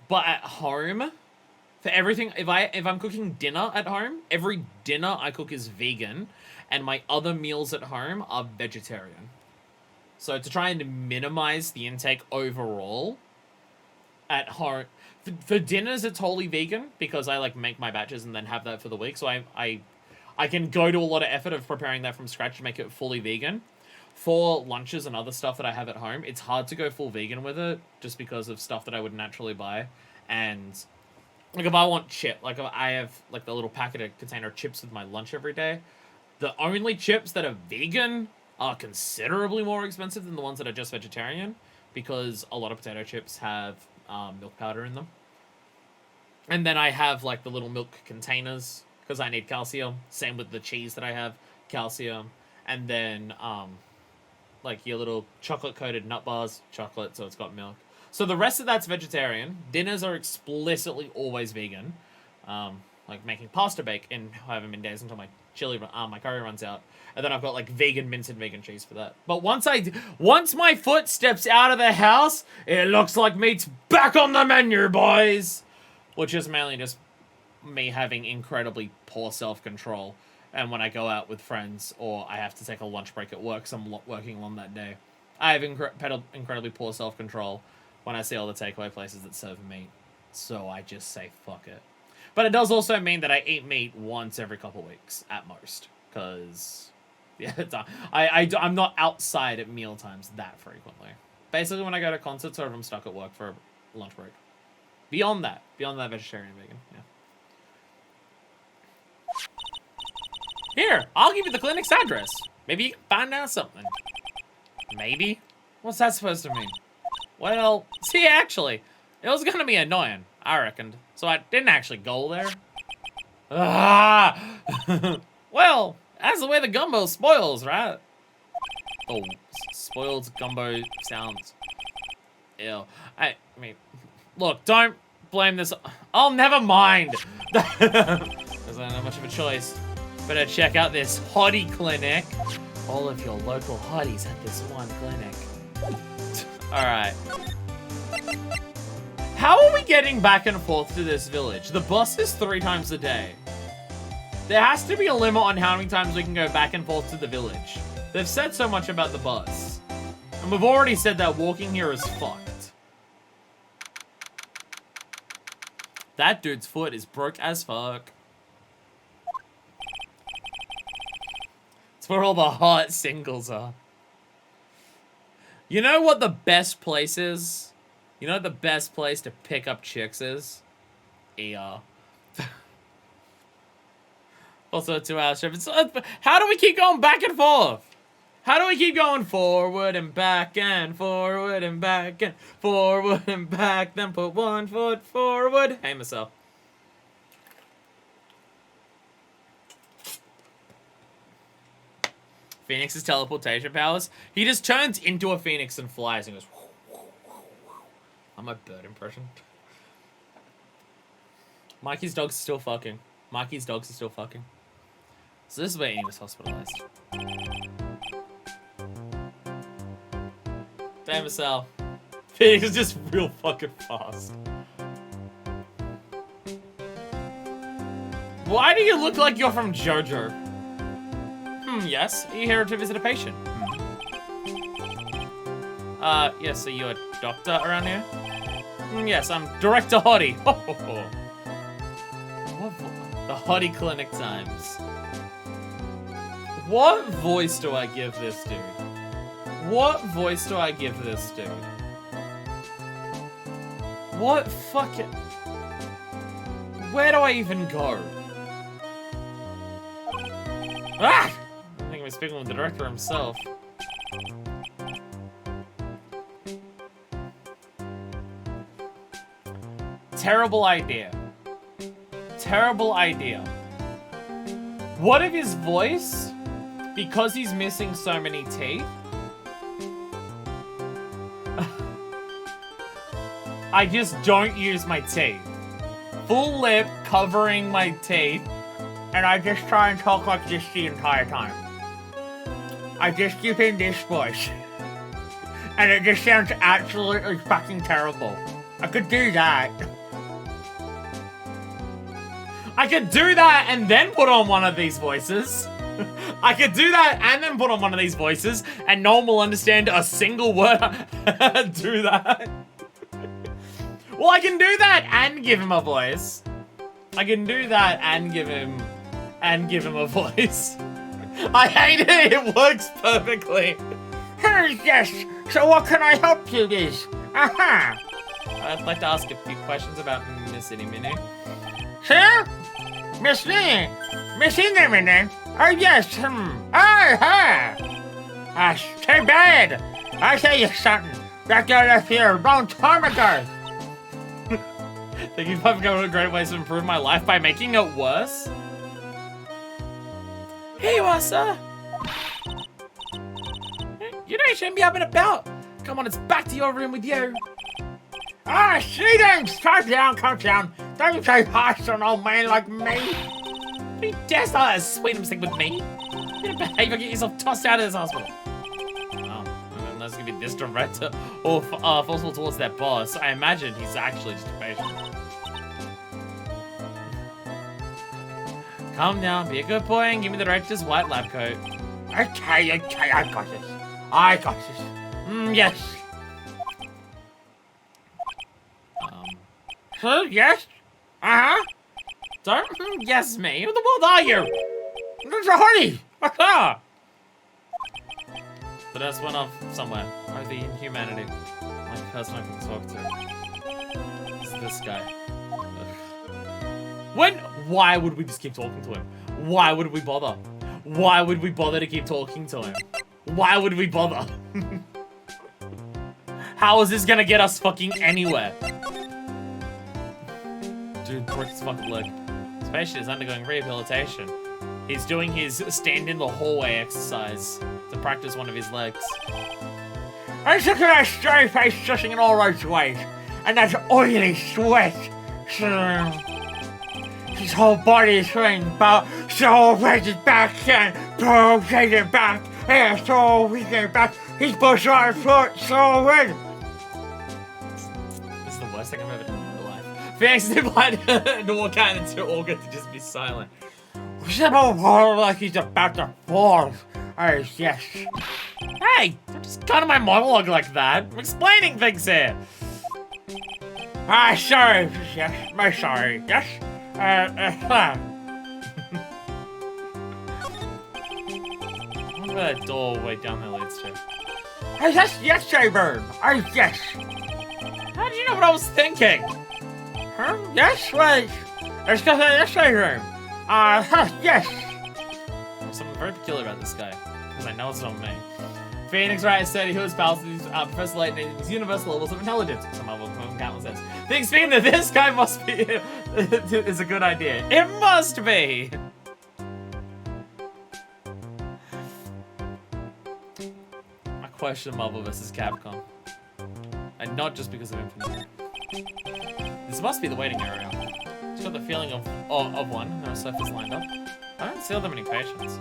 But at home, for everything, if I'm cooking dinner at home, every dinner I cook is vegan, and my other meals at home are vegetarian. So to try and minimize the intake overall at home, for dinners it's wholly vegan because I like make my batches and then have that for the week. So I can go to a lot of effort of preparing that from scratch to make it fully vegan. For lunches and other stuff that I have at home, it's hard to go full vegan with it just because of stuff that I would naturally buy. And like if I want like if I have like the little packet container of chips with my lunch every day, the only chips that are vegan are considerably more expensive than the ones that are just vegetarian because a lot of potato chips have milk powder in them. And then I have like the little milk containers because I need calcium. Same with the cheese that I have, calcium. And then like your little chocolate coated nut bars, chocolate, so it's got milk. So the rest of that's vegetarian. Dinners are explicitly always vegan. Like making pasta bake in however many days until my my curry runs out. And then I've got like vegan mince and vegan cheese for that. But once my foot steps out of the house, it looks like meat's back on the menu, boys. Which is mainly just me having incredibly poor self-control. And when I go out with friends or I have to take a lunch break at work, so I'm working on that day, I have incredibly poor self-control when I see all the takeaway places that serve meat. So I just say fuck it. But it does also mean that I eat meat once every couple weeks at most. Because, yeah, I'm not outside at meal times that frequently. Basically when I go to concerts or if I'm stuck at work for a lunch break. Beyond that, vegetarian, vegan, yeah. Here, I'll give you the clinic's address. Maybe you can find out something. Maybe? What's that supposed to mean? Well, see, actually, it was gonna be annoying, I reckoned. So I didn't actually go there. Ah! Well, that's the way the gumbo spoils, right? Oh, spoiled gumbo sounds. Ew. I mean, look, don't blame this. Oh, never mind. There's not much of a choice. Better check out this hottie clinic. All of your local hotties at this one clinic. Alright. How are we getting back and forth to this village? The bus is 3 times a day. There has to be a limit on how many times we can go back and forth to the village. They've said so much about the bus. And we've already said that walking here is fucked. That dude's foot is broke as fuck. It's where all the hot singles are. You know what the best place is? You know what the best place to pick up chicks is? ER. Also a 2-hour trip. How do we keep going back and forth? How do we keep going forward and back and forward and back and forward and back, then put 1 foot forward? Hey, Marcel. Phoenix's teleportation powers. He just turns into a phoenix and flies and goes. I'm a bird impression. Mikey's dogs are still fucking. Mikey's dogs are still fucking. So this is where he was hospitalized. Damn, Marcel. Phoenix is just real fucking fast. Why do you look like you're from JoJo? Yes. Are you here to visit a patient? Yes, are you a doctor around here? Yes, I'm Director Hottie. The Hottie Clinic times. What voice do I give this dude? What voice do I give this dude? What fucking... Where do I even go? Ah! I think I'm speaking with the director himself. Terrible idea. Terrible idea. What if his voice, because he's missing so many teeth, I just don't use my teeth. Full lip covering my teeth, and I just try and talk like this the entire time. I just keep in this voice. And it just sounds absolutely fucking terrible. I could do that. I could do that and then put on one of these voices. I could do that and then put on one of these voices, and no one will understand a single word. Do that. Well, I can do that and give him a voice. I can do that and give him a voice. I hate it. It works perfectly. Yes. So what can I help you with? Aha. I'd like to ask a few questions about Miss Itty Minnie. Sir? Miss Minnie? Miss Itty Minnie? Oh, yes. Aha. That's too bad. I'll tell you something. That girl left here a long time ago. Think you've got a great ways to improve my life by making it worse? Here you are, sir. You know you shouldn't be up and about. Come on, it's back to your room with you. Ah, students! Calm down. Don't be so harsh on an old man like me. You dare start a sweet mistake with me? You behave or get yourself tossed out of this hospital. Oh, unless you can be this direct or forceful towards their boss, I imagine he's actually just a patient. Calm down, be a good boy, and give me the director's white lab coat. Okay, I got this. Yes. Sir, yes? Uh-huh. Don't yes me. Who the world are you? There's a honey. What's up? The nurse went off somewhere. Oh, the inhumanity. My person I can talk to. It's this guy. Ugh. Why would we just keep talking to him? Why would we bother? Why would we bother to keep talking to him? Why would we bother? How is this gonna get us fucking anywhere? Dude broke his fucking leg. This patient is undergoing rehabilitation. He's doing his stand in the hallway exercise to practice one of his legs. I look at that stray face sussing in all those ways. And that oily sweat. His whole body is swaying about, so raised back and rotated back, and so weakened back. His bush on foot, so red. This is the worst thing I've ever done in my life. Phoenix is blind to walk out into Olga to just be silent. Like he's about to fall. Oh, yes. Hey, don't just cut my monologue like that. I'm explaining things here. Sorry. Yes, my sorry. Yes. Where that door way down there leads to? Yes, Rayburn. Oh, yes. How did you know what I was thinking? Huh? Yes, wait. Let's go to the X-ray room. Yes. There's something very peculiar about this guy, because I know it's not me. Phoenix Wright said he was pals with Professor Layton and his universal levels of intelligence. Some of them countless sense. Think speaking that this guy must be is a good idea. It must be. I question Marvel vs. Capcom, and not just because of Infinite. This must be the waiting area. It's got the feeling of one. No sofas lined up. I don't see all that many patients.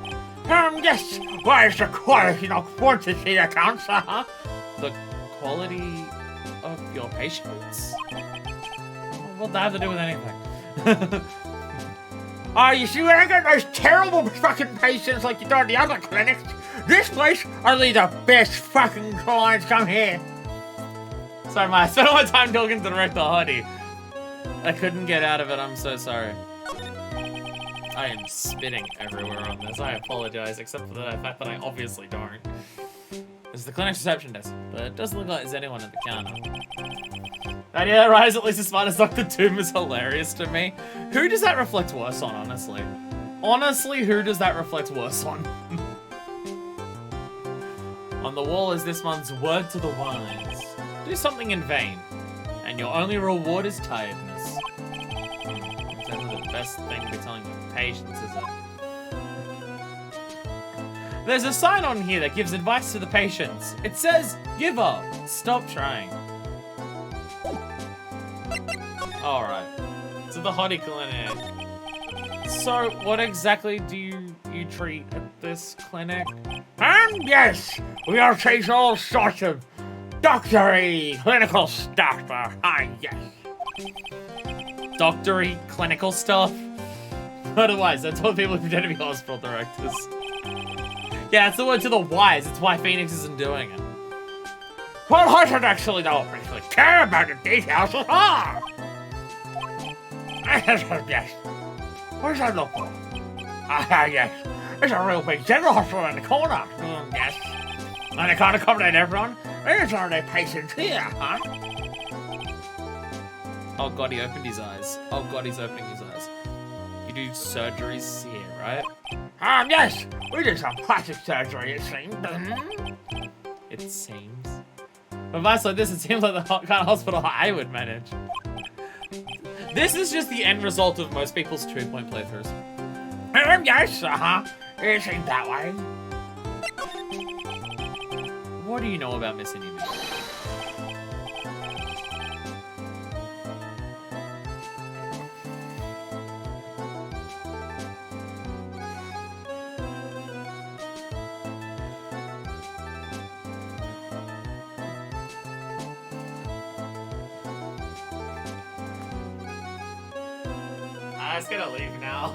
Yes. Why is the quality, not quantity that counts, The quality of your patients? What does that have to do with anything? You see, when I get those terrible fucking patients like you do at the other clinics, this place, only the best fucking clients come here. Sorry, I spent all my time talking to Director Hardy. I couldn't get out of it, I'm so sorry. I am spitting everywhere on this. I apologize, except for the fact that I obviously don't. This is the clinic's reception desk, but it doesn't look like there's anyone at the counter. The idea that Rise at least as smart as Dr. Doom is hilarious to me. Who does that reflect worse on, honestly? Honestly, who does that reflect worse on? On the wall is this month's word to the wise. Do something in vain, and your only reward is tiredness. Exactly the best thing to be telling the patients, is it? There's a sign on here that gives advice to the patients. It says, give up, stop trying. Alright. To the hottie clinic. So, what exactly do you treat at this clinic? Yes, we are treat all sorts of doctory clinical stuff. Yes. Doctory clinical stuff? Otherwise, that's what people pretend to be hospital directors. Yeah, it's the word to the wise. It's why Phoenix isn't doing it. Well, I don't actually care about the details at all. Yes. Where's that look for? Yes. There's a real big general hospital in the corner. Yes. And they can't accommodate everyone. These are the patients here, huh? Oh god, he opened his eyes. Oh god, he's opening his eyes. You do surgeries here, right? Yes. We did some plastic surgery, it seems. It seems. But that's like this, it seems like the kind of hospital I would manage. This is just the end result of most people's 2-point playthroughs. Yes, it seems that way. What do you know about Miss Indy? I was gonna leave now.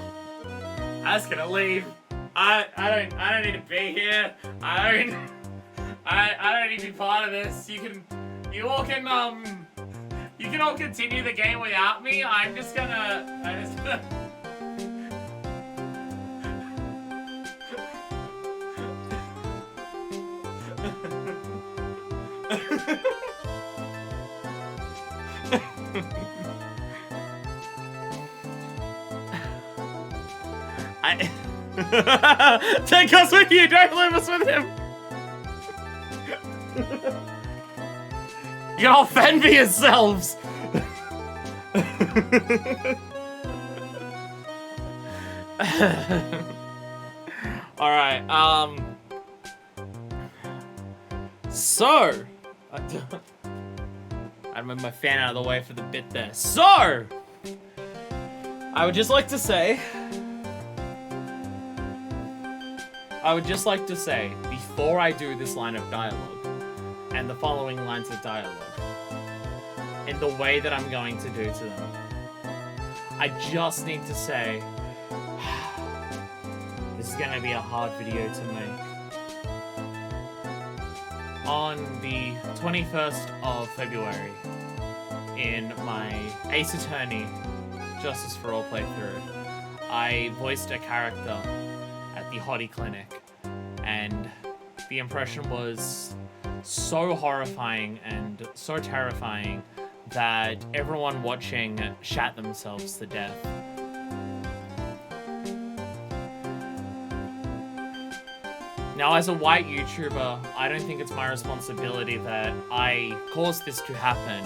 I was gonna leave. I don't need to be here. I don't need to be part of this. You all can all continue the game without me. I'm just gonna take us with you, don't leave us with him! You all fend for yourselves! Alright, so... I moved my fan out of the way for the bit there. So! I would just like to say, before I do this line of dialogue, and the following lines of dialogue, in the way that I'm going to do to them, I just need to say, this is going to be a hard video to make. On the 21st of February, in my Ace Attorney Justice for All playthrough, I voiced a character at the Hottie Clinic, and the impression was so horrifying and so terrifying that everyone watching shat themselves to death. Now, as a white YouTuber, I don't think it's my responsibility that I caused this to happen,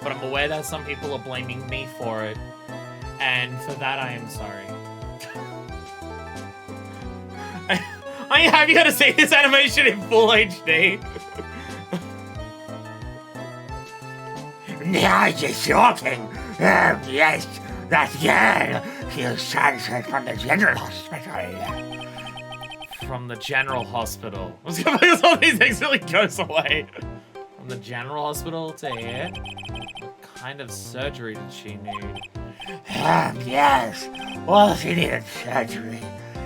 but I'm aware that some people are blaming me for it, and for that I am sorry. Are you happy to see this animation in full HD? Now you're talking. Yes, that girl. She was transferred from the general hospital. From the general hospital. I was gonna make all these things really goes away. From the general hospital to here? What kind of surgery did she need? Yes. Well, she needed surgery.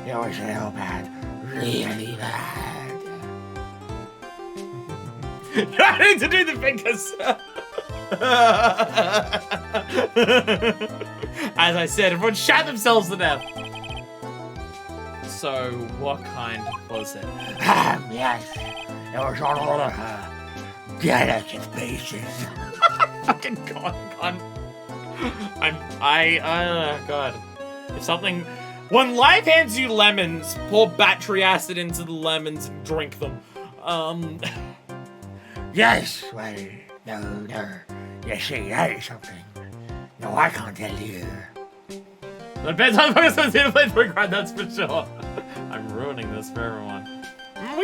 It was real bad. Really bad. I need to do the fingers. As I said, everyone shat themselves to death. So, what kind was it? Yes. It was on all of her delicate pieces. Fucking God. God. If something... When life hands you lemons, pour battery acid into the lemons and drink them. Yes, well, no. You see, that is something. No, I can't tell you. The best I'm going to play for Grind, that's for sure. I'm ruining this for everyone.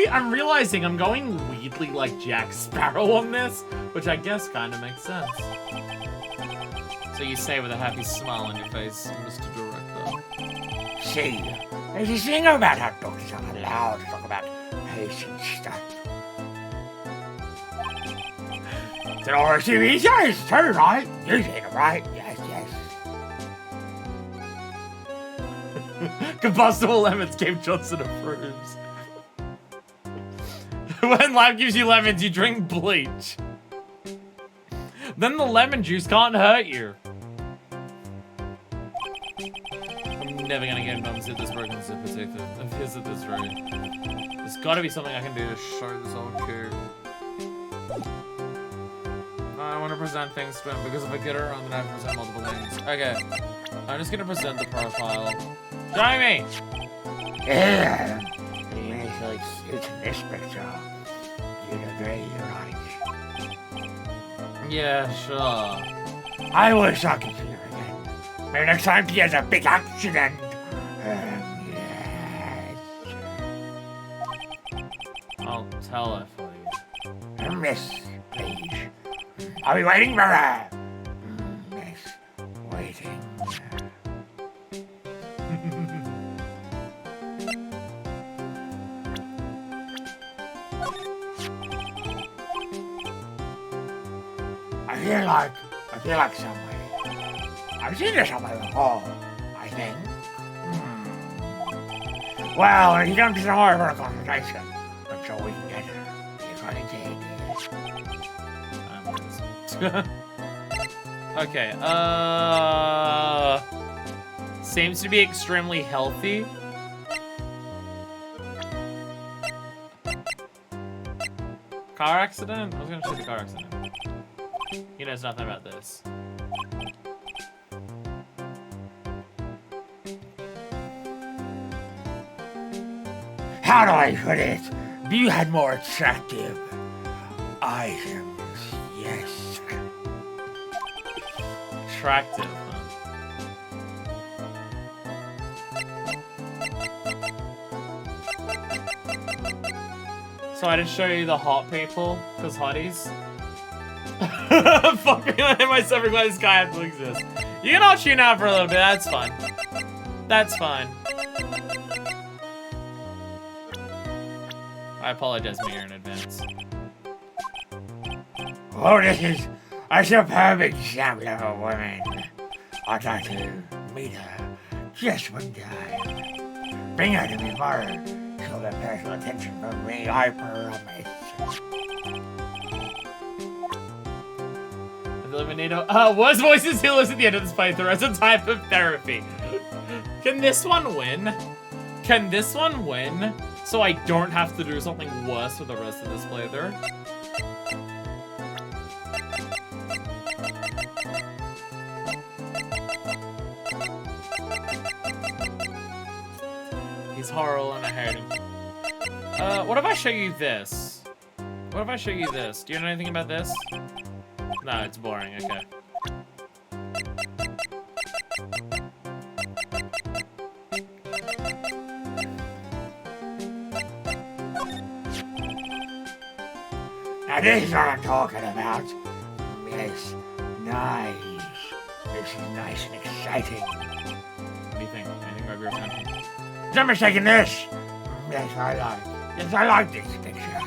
I'm realizing I'm going weirdly like Jack Sparrow on this, which I guess kind of makes sense. So you say with a happy smile on your face, Mr. Director. See, there's a thing about how doctors aren't allowed to talk about patient stuff. It's an horror TV series too, right? You said it right. Yes, yes. Combustible lemons, Gabe Johnson approves. When life gives you lemons, you drink bleach. Then the lemon juice can't hurt you. I'm never gonna get numbs at this broken zip protector. I'm pissed at this rate. There's gotta be something I can do to show this old kid. I want to present things to him because if I get it wrong, then I have to present multiple things. Okay. I'm just gonna present the profile. Show me! Yeah. It's an inspector. You'd agree, right? Yeah, sure. I wish I could see her again. Maybe next time she has a big accident. Yes. I'll tell her for you. Miss, please. I'll be waiting for her. Miss, waiting. I feel like somewhere. I've seen her somewhere before, I think. Well, when you come to the heart of our conversation, I'm sure we can get her. You're gonna take it. Okay, seems to be extremely healthy. Car accident? I was gonna show the car accident. He knows nothing about this. How do I put it? You had more attractive items, yes. Attractive, huh? So I didn't show you the hot people, because hotties. Fuck me, I hate myself for glad this guy had to exist. You can all tune out for a little bit, that's fine. That's fine. I apologize, Mayor, in advance. Oh, this is a superb example of a woman. I'd like to meet her just one time. Bring her to me tomorrow. She'll get personal attention from me, I promise. Eliminator. Worst voices he lives at the end of this playthrough as a type of therapy. Can this one win? Can this one win? So I don't have to do something worse for the rest of this playthrough? He's horrible and I hate him. What if I show you this? What if I show you this? Do you know anything about this? No, it's boring, okay. Now this is what I'm talking about. Yes, nice. This is nice and exciting. What do you think? Anything grab your attention? No mistaking this. Yes, I like this picture.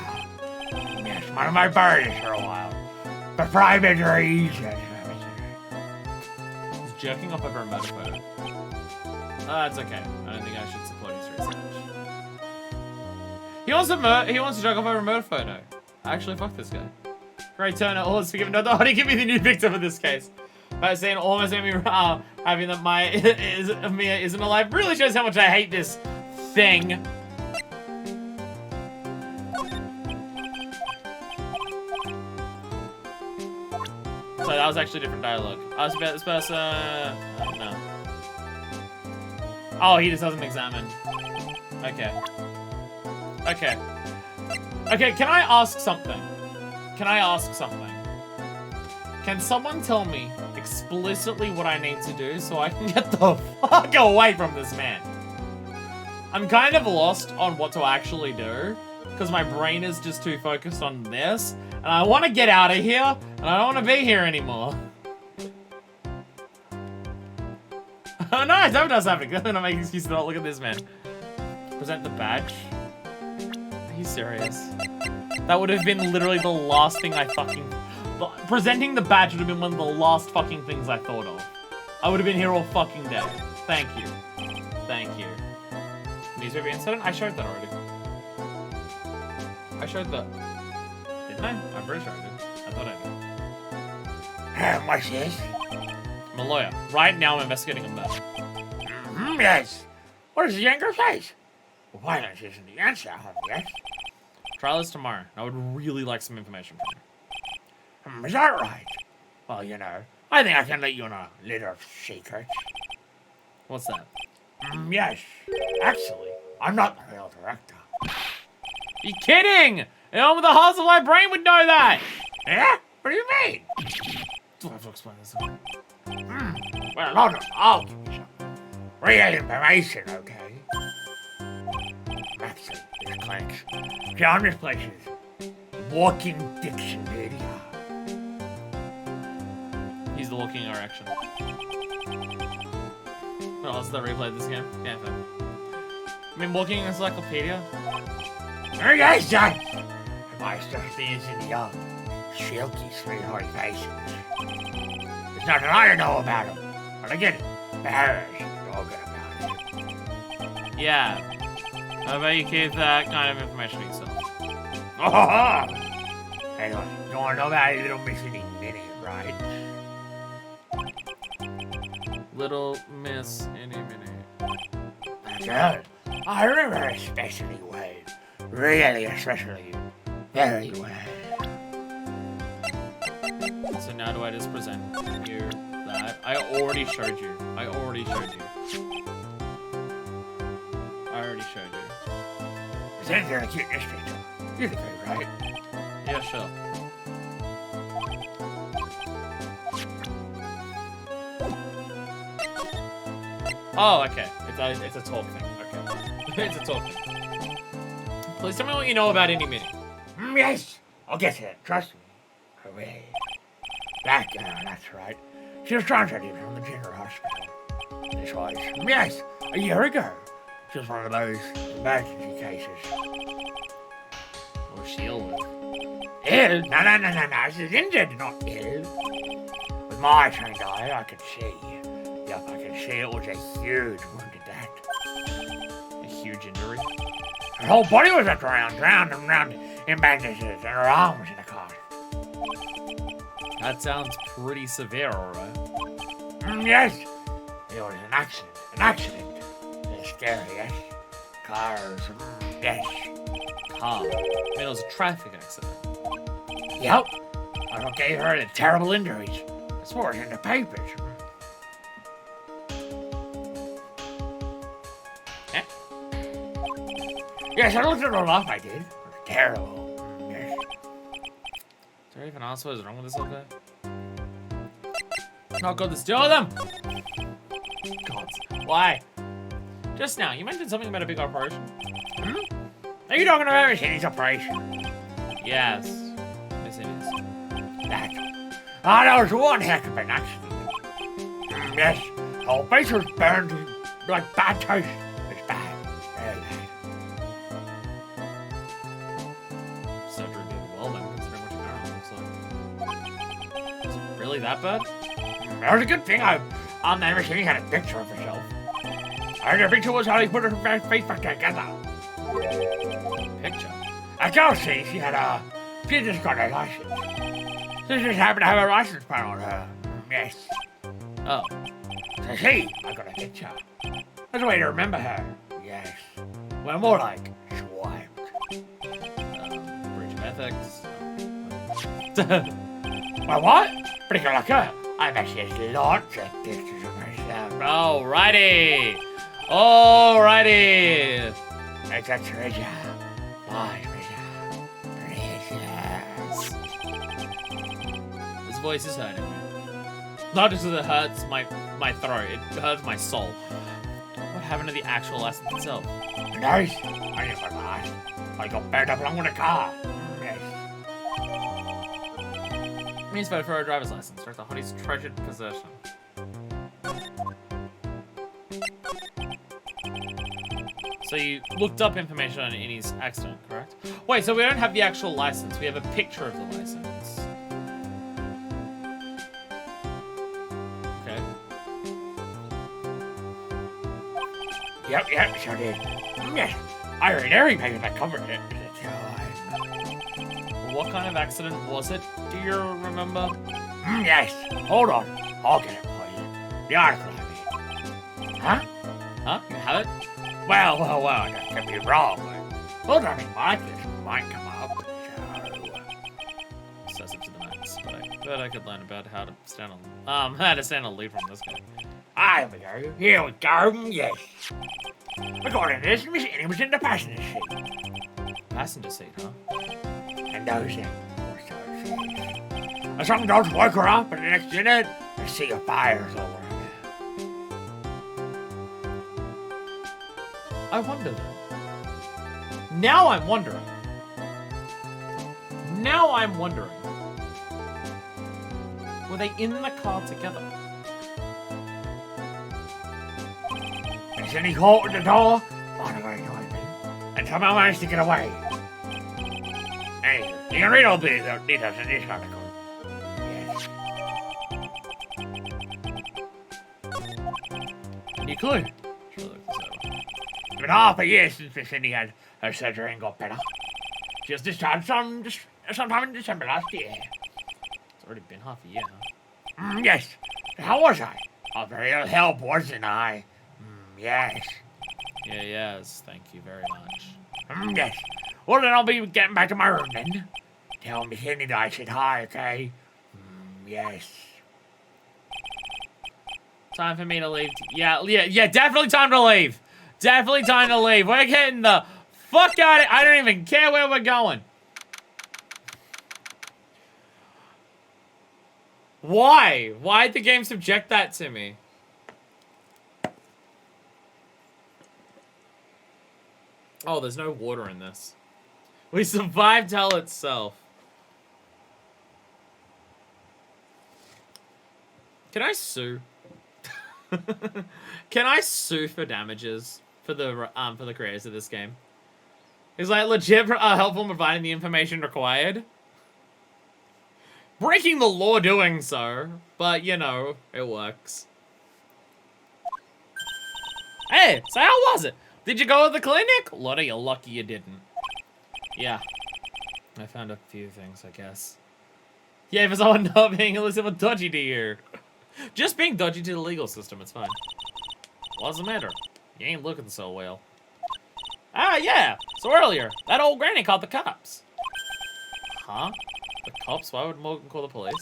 Yes, one of my birdies for a while. For private reasons. He's jerking off over a motor photo. That's okay. I don't think I should support his research. He wants to jerk off over a motor photo. Actually, fuck this guy. Great Turner, all is forgiven. No, he give me the new victim in this case. By saying almost made me having that Mia isn't alive really shows how much I hate this thing. So that was actually different dialogue. I was about this person. No. Oh, he just doesn't examine. Okay. Okay. Okay, can I ask something? Can I ask something? Can someone tell me explicitly what I need to do so I can get the fuck away from this man? I'm kind of lost on what to actually do. because my brain is just too focused on this. And I want to get out of here, and I don't want to be here anymore. Oh no, Sabotage happening. That's gonna make an excuse to not look at this man. Present the badge? Are you serious? That would have been literally the last thing I fucking... Presenting the badge would have been one of the last fucking things I thought of. I would have been here all fucking day. Thank you. Thank you. Newspaper incident? I showed that already. I showed that. Didn't I? I'm pretty sure I did. I thought I did. What's this? I'm a lawyer. Right now I'm investigating a murder. Yes. What does the anchor say? Violence isn't the answer, yes? Trial is tomorrow. I would really like some information from you. Is that right? Well, you know, I think I can let you in a little secret. What's that? Yes. Actually, I'm not the real director. You kidding? Anyone with a heart of my brain would know that. Yeah? What do you mean? Do I have to explain this? Well, no, I'll give you some real information, okay? Actually, this clanks. John, this place is walking dictionary. He's the walking erection. Well, let's not replay this game. Yeah, fair. I mean, walking encyclopedia. There you go, son. My stuff stands in the silky, sweetheart faces. There's nothing I don't know about them. But I get it. Embarrassed talking about it. Yeah. How about you keep that kind of information to yourself? Oh, anyway, you want to know about Little Miss Itty Minnie, right? Little Miss Itty Minnie. Good. I remember her especially well. Really, especially very well. So now do I just present you that? I already showed you. I already showed you. Since you're a cute stranger, you're the great, right? Yeah, sure. Oh, okay. It's a talk thing. Okay. It's a talk thing. Please tell me what you know about Indy Minnie. Yes! I'll get to it, trust me. Hooray. That girl, that's right. She was translated from the General Hospital. This was, yes, a year ago. She was one of those emergency cases. What was she ill with? Ill? No. She's injured, not ill. With my trained eye, I could see. Yup, I could see it was a huge wound at that. A huge injury? Her whole body was drowned in bandages, and her arm was in a cast. That sounds pretty severe, alright. Yes, it was an accident. It's scary, yes. Cars, yes. Car? I mean, it was a traffic accident. Yep. I gave her the terrible injuries. I swore it in the papers. Eh? Yes, I looked it all up, I did. It was terrible. Yes. Is there even ask what is wrong with this little guy? Oh god, there's two of them! God, why? Just now, you mentioned something about a big operation. Are you talking about Mercedes operation? Yes. Yes, it is. That. That was one heck of an accident. Yes, the whole place was burned like bad toast. It's bad. Very bad. Surgery did well then, considering what your parent looks like. Is it really that bad? That was a good thing. The Mercedes had a picture of herself. And the picture was how they put her face back together. Picture? I can't see. She just got her license. She just happened to have a license plate on her. Yes. Oh. So see, I got a picture. That's a way to remember her. Yes. Well, more like swiped. Breach of ethics. Well, what? Pretty good like her. I've actually lots of pictures of myself. Alrighty. Alrighty. It's a treasure. My treasure. Precious. This voice is hurting me. Not just because it hurts my throat, it hurts my soul. What happened to the actual license itself? Nice. I never lost. I got burned up along with a car. Yes. Means vote for a driver's license. Dr. Honey's treasured possession. So you looked up information on Innie's accident, correct? Wait, so we don't have the actual license. We have a picture of the license. Okay. Yep, sure did. Yes. I read everything that covered it. What kind of accident was it? Do you remember? Yes. Hold on. I'll get it for you. The article I made. Huh? Huh? You have it? Well, that could be wrong, but well, I mean, like this might come up. So it's up to the max, but I bet I could learn about how to stand on how to stand on lead from this guy. Here we go. Here we go. Yes. According to this, Miss Annie was in the passenger seat. Passenger seat, huh? And those things. Some dogs woke her up, and the next minute, a sea of fires over her. I wonder then. Now I'm wondering. Were they in the car together? Miss Annie caught at the door, found a way to open, and somehow managed to get away. Hey, you can read all the details in this article. Yes. Any clue? It's been half a year since Miss Annie had her surgery and got better. She was discharged sometime in December last year. It's already been half a year, huh? Yes. How was I? A very ill help, wasn't I? Yes. Yeah, yes. Thank you very much. Yes. Well, then I'll be getting back to my room then. Tell Miss Annie that I said hi, okay? Yes. Time for me to leave. Yeah, definitely time to leave. Definitely time to leave. We're getting the fuck out of I don't even care where we're going. Why? Why'd the game subject that to me? Oh, there's no water in this. We survived hell itself. Can I sue? Can I sue for damages for the creators of this game? Is like legit helpful in providing the information required? Breaking the law doing so, but you know, it works. Hey, so how was it? Did you go to the clinic? Lottie, you're lucky you didn't. Yeah. I found a few things, I guess. Yeah, if it's all not being a little dodgy to you. Just being dodgy to the legal system, it's fine. What's the matter? You ain't looking so well. Ah, yeah. So earlier, that old granny called the cops. Huh? The cops? Why would Morgan call the police?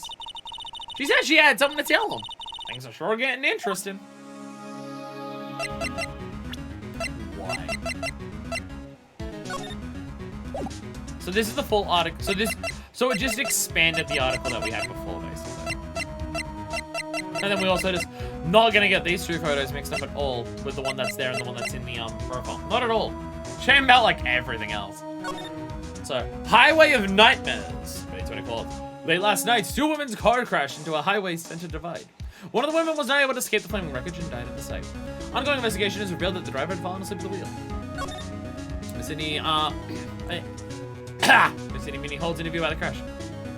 She said she had something to tell them. Things are sure getting interesting. Why? So this is the full article. So it just expanded the article that we had before, basically. And then we also just not gonna get these two photos mixed up at all with the one that's there and the one that's in the profile. Not at all. Shame about like everything else. So, Highway of Nightmares, May 24th. Late last night, two women's car crashed into a highway center divide. One of the women was not able to escape the flaming wreckage and died at the site. Ongoing investigation has revealed that the driver had fallen asleep at the wheel. Miss Innie, Miss Innie Minnie holds interview by the crash.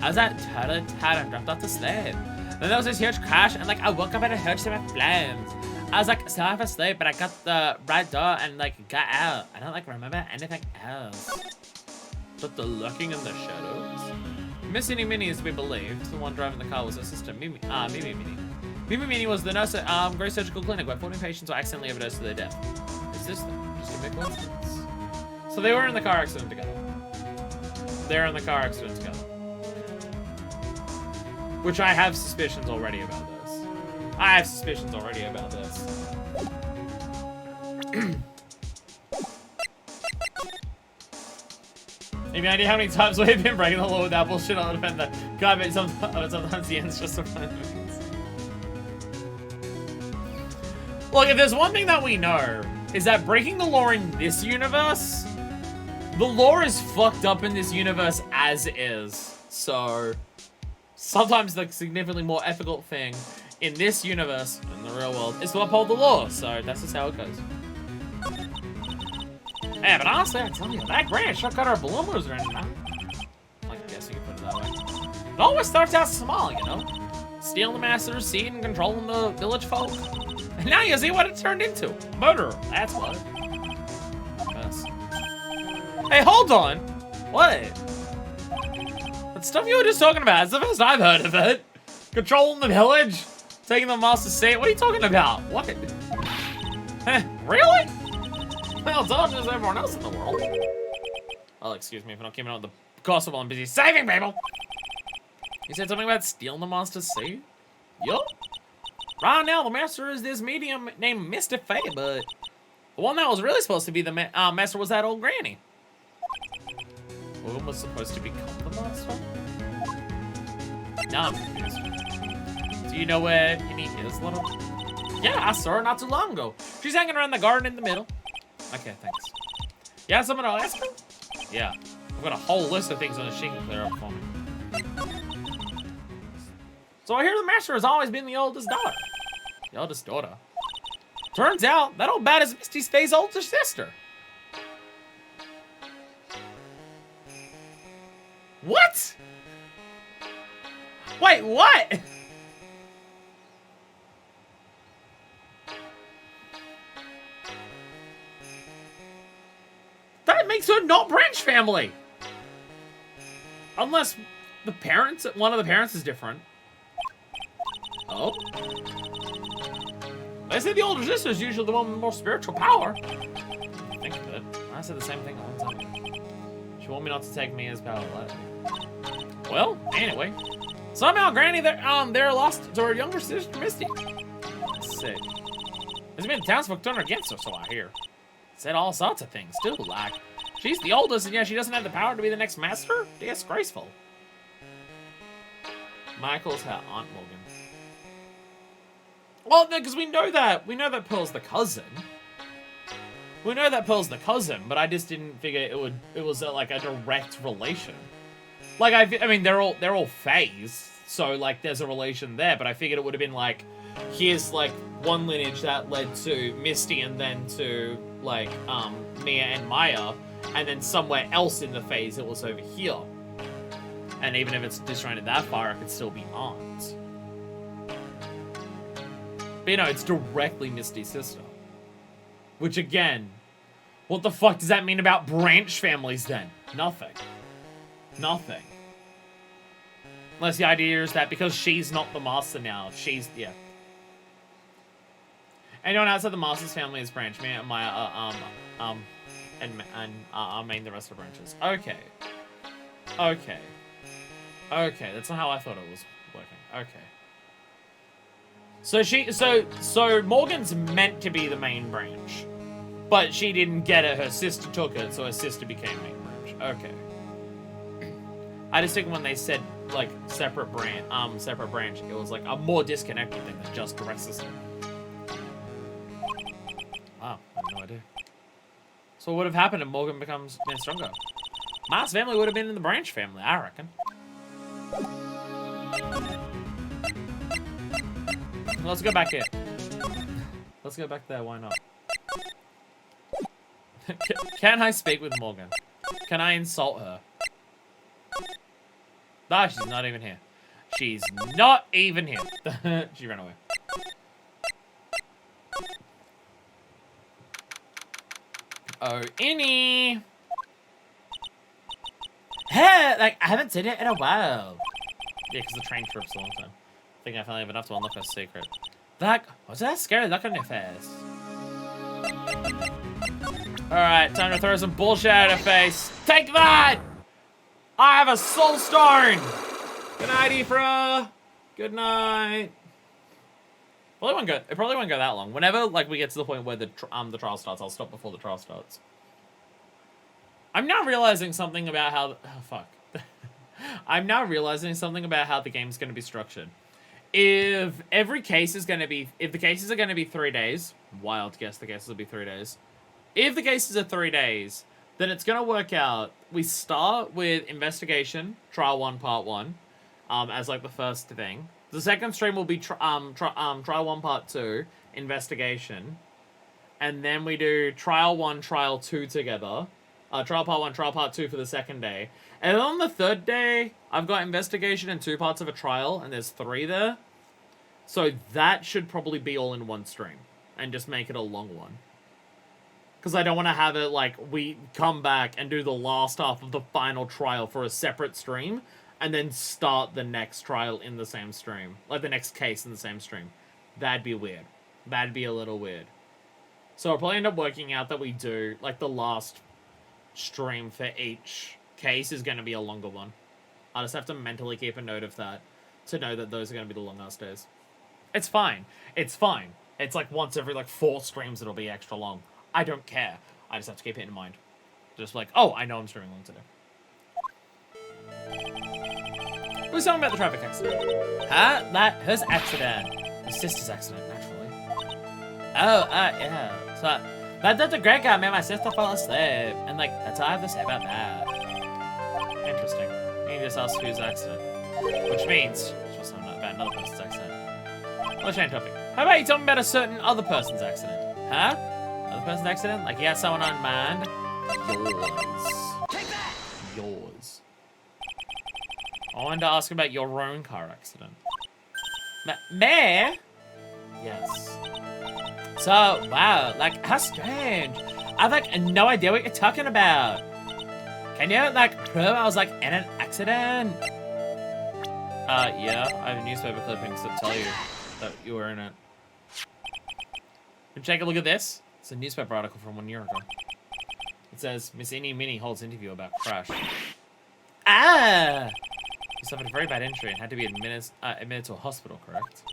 I was at Tara dropped off to sleep. Then there was this huge crash, and like I woke up and I heard some flames. I was like still half asleep, but I got the right door and like got out. I don't like remember anything else. But the lurking in the shadows. Miss Innie Minnie is to be believed. The one driving the car was her sister, Mimi Minnie. Mimi Minnie was the nurse at Grace Surgical Clinic where 14 patients were accidentally overdosed to their death. Is this just a big coincidence? So they were in the car accident together. They're in the car accident together. Which I have suspicions already about this. I have suspicions already about this. Any idea how many times we've been breaking the law with that bullshit on the defender? God, but sometimes the end's just a fun. Look, if there's one thing that we know, is that breaking the law in this universe The lore is fucked up in this universe as is. So sometimes the significantly more ethical thing in this universe, in the real world, is to uphold the law. So that's just how it goes. Yeah, but honestly, I tell you, that branch sure got our bloomers right now. I guess you can put it that way. It always starts out small, you know? Stealing the master's seed and controlling the village folk. And now you see what it turned into. Murder. That's what. Yes. Hey, hold on. What? That stuff you were just talking about, it's the first I've heard of it. Controlling the village? Taking the master's seat? What are you talking about? What? Really? Well, done as everyone else in the world. Oh, excuse me if I'm not keeping up with the cost of while I'm busy saving people. You said something about stealing the master's seed? Yup. Right now, the master is this medium named Mr. Faye, but the one that was really supposed to be the master was that old granny. Who was supposed to become the master? Nah, I'm confused. Do you know where Innie is, little? Yeah, I saw her not too long ago. She's hanging around the garden in the middle. Okay, thanks. You have something to ask her? Yeah. I've got a whole list of things on the sheet can clear up for me. So I hear the master has always been the oldest daughter. The oldest daughter? Turns out, that old bat is Misty's Faye's older sister. What? Wait, what? That makes her not branch family. Unless the parents, one of the parents is different. Oh? They say the older sister is usually the one with more spiritual power. Think of it. I said the same thing a long time ago. She wanted me not to take me as power lightly. Well, anyway. Somehow Granny there lost to her younger sister Misty. Sick. There's been townsfolk turn against her, so I hear. Said all sorts of things, too, like she's the oldest and yet she doesn't have the power to be the next master? Disgraceful. Michael's her Aunt Morgan. Well, no, because we know that Pearl's the cousin. We know that Pearl's the cousin, but I just didn't figure it was like a direct relation. Like I mean they're all Fays, so like there's a relation there, but I figured it would have been like here's like one lineage that led to Misty and then to like Mia and Maya, and then somewhere else in the phase it was over here. And even if it's disjointed that far, it could still be aunt. But you know, it's directly Misty's sister. Which again, what the fuck does that mean about branch families then? Nothing. Nothing. Unless the idea is that because she's not the master now, she's, yeah. Anyone outside the master's family is branch. Me and Maya, I mean the rest of the branches. Okay. Okay. Okay, that's not how I thought it was working. Okay. So Morgan's meant to be the main branch. But she didn't get it, her sister took it, so her sister became main branch. Okay. I just think when they said, like, separate branch, it was like a more disconnected thing than just direct system. Wow, I have no idea. So what would have happened if Morgan been stronger? Ma's family would have been in the branch family, I reckon. Let's go back here. Let's go back there, why not? Can I speak with Morgan? Can I insult her? Ah, she's not even here. She's not even here. She ran away. Oh, Innie! Hey, like, I haven't seen it in a while. Yeah, because the train trip's a long time. I think I finally have enough to unlock her secret. Like, what's that scary look on your face? Alright, time to throw some bullshit at her face. Take that! I have a soul stone! Good night, Ephra. Good night. It probably won't go that long. Whenever like we get to the point where the trial starts, I'll stop before the trial starts. I'm now realizing something about how I'm now realizing something about how the game's going to be structured. If the cases are going to be 3 days, wild guess the cases will be 3 days. If the cases are 3 days, then it's going to work out. We start with investigation, trial 1, part 1, as like the first thing. The second stream will be trial 1, part 2, investigation. And then we do trial 1, trial 2 together. Trial part 1, trial part 2 for the second day. And on the third day, I've got investigation and 2 parts of a trial, and there's 3 there. So that should probably be all in one stream. And just make it a long one. Because I don't want to have it like, we come back and do the last half of the final trial for a separate stream, and then start the next trial in the same stream. Like the next case in the same stream. That'd be weird. That'd be a little weird. So I'll probably end up working out that we do, like, the last stream for each case is going to be a longer one. I'll just have to mentally keep a note of that to know that those are going to be the long-ass days. It's fine. It's fine. It's like once every, like, 4 streams it'll be extra long. I don't care. I just have to keep it in mind. Just like, oh, I know I'm streaming long today. Who's talking about the traffic accident? Huh? That, whose accident? My sister's accident, naturally. Oh, yeah. So, that Dr. Gregor made my sister fall asleep. And, like, that's all I have to say about that. Interesting. You can just ask whose accident. Which means, it's just not about another person's accident. Let's change topic. How about you tell me about a certain other person's accident? Huh? Other person's accident? Like, you had someone on mind? Yours. Take that! Yours. I wanted to ask about your own car accident. Me? Yes. So, wow, like, how strange. I have, like, no idea what you're talking about. Can you, like, prove I was, like, in an accident? Yeah, I have newspaper clippings that tell you that you were in it. Take a look at this. It's a newspaper article from 1 year ago. It says, Miss Eenie Minnie holds interview about crash. Ah! She suffered a very bad injury and had to be admitted to a hospital, correct?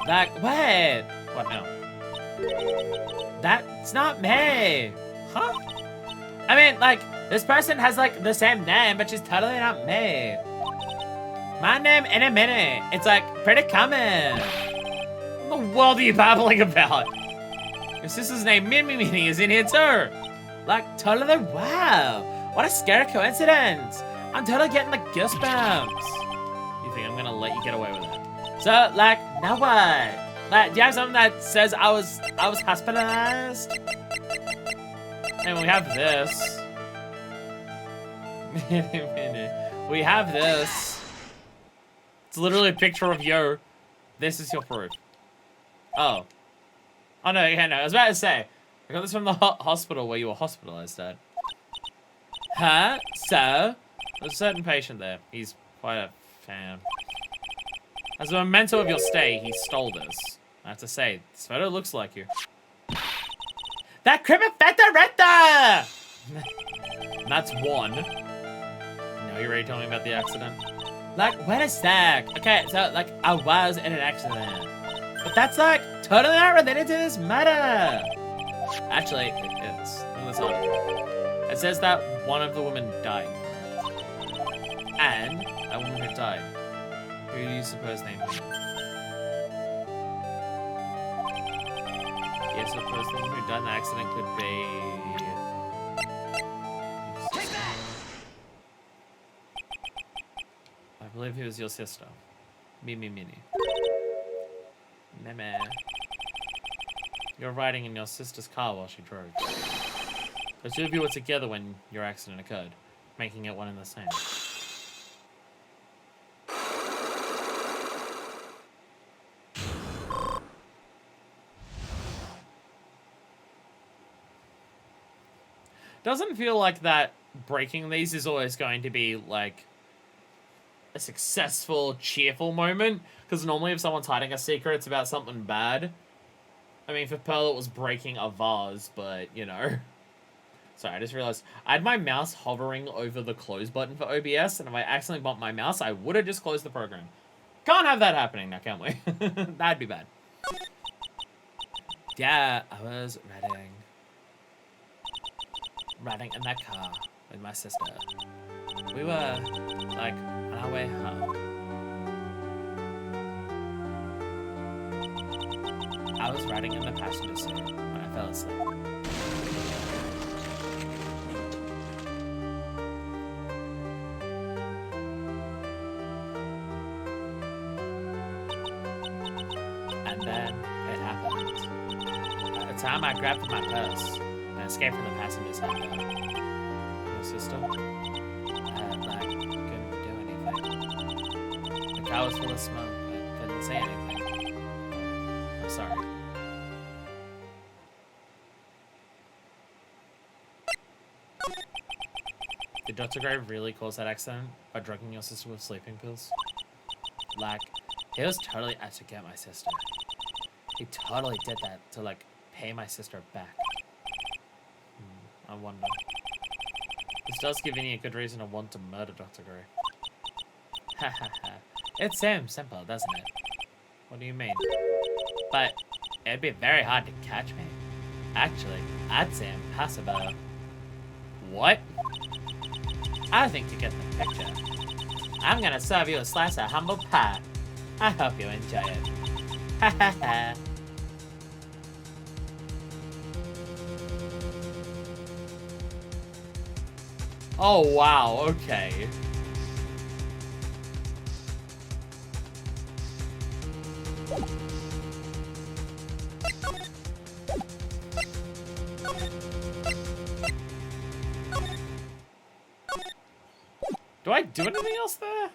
Like, what? What now? That's not me. Huh? I mean, like, this person has, like, the same name, but she's totally not me. My name, in a minute. It's, like, pretty common. What the world are you babbling about? Your sister's name, Minnie, is in here, too. Like, totally, wow. What a scary coincidence. I'm totally getting, like, goosebumps. You think I'm gonna let you get away with it? So, like, now what? Like, do you have something that says I was hospitalized? And we have this. We have this. It's literally a picture of you. This is your proof. Oh. Oh, no, yeah, no. I was about to say. I got this from the hospital where you were hospitalized at. Huh? So? There's a certain patient there. He's quite a fan. As a memento of your stay, he stole this. I have to say, this photo looks like you. That Creepyfetta! That's one. Now you're ready to tell me about the accident? Like, wait a sec. Okay, so, like, I was in an accident. But that's, like, totally not related to this matter. Actually, it is. Look at this article. It says that one of the women died. And a woman who died. Who do you suppose named her? Yes, I suppose the woman who died in the accident could be... I believe it was your sister. Minnie. Meme. You're riding in your sister's car while she drove. The two of you were together when your accident occurred, making it one and the same. Doesn't feel like that breaking these is always going to be, like, a successful, cheerful moment. Because normally if someone's hiding a secret, it's about something bad. I mean, for Pearl, it was breaking a vase, but, you know. Sorry, I just realized I had my mouse hovering over the close button for OBS, and if I accidentally bumped my mouse, I would have just closed the program. Can't have that happening now, can we? That'd be bad. Yeah, I was riding in that car with my sister. We were, like, on our way home. I was riding in the passenger seat when I fell asleep. And then it happened. At the time I grabbed for my purse and escaped from the passenger's window. Your sister? Couldn't do anything. The car was full of smoke. I couldn't say anything. I'm sorry. Did Dr. Gray really cause that accident by drugging your sister with sleeping pills? Like, he was totally out to get my sister. He totally did that to, like, pay my sister back. I wonder. This does give me a good reason to want to murder Dr. Gray. Ha ha ha. It seems simple, doesn't it? What do you mean? But it'd be very hard to catch me. Actually, I'd say impossible. What? I think you get the picture. I'm gonna serve you a slice of humble pie. I hope you enjoy it. Ha ha ha. Oh wow, okay. Do I do anything else there?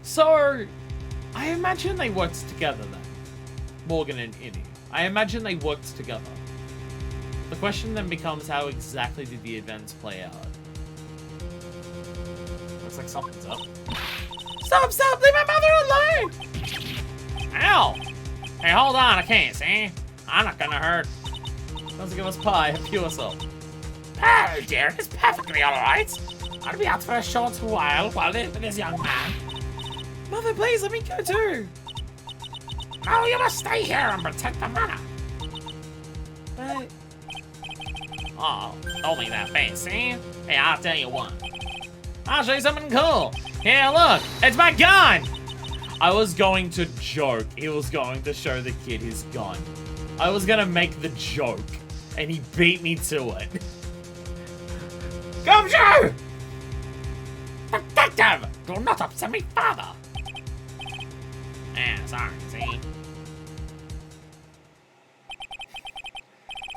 So, I imagine they worked together then. Morgan and Innie. I imagine they worked together. The question then becomes, how exactly did the events play out? Looks like something's up. Stop! Stop! Leave my mother alone! Ow! Hey, hold on, I can't, see? I'm not gonna hurt. Doesn't give us pie, pure salt. Oh dear, it's perfectly alright. I'll be out for a short while live with this young man. Mother, please, let me go too! No, you must stay here and protect the manor. But... Oh, only that face, see? Hey, I'll tell you what. I'll show you something cool. Here, look, it's my gun! I was going to joke. He was going to show the kid his gun. I was gonna make the joke, and he beat me to it. Come show! Detective! Do not upset me, father! Sorry, see?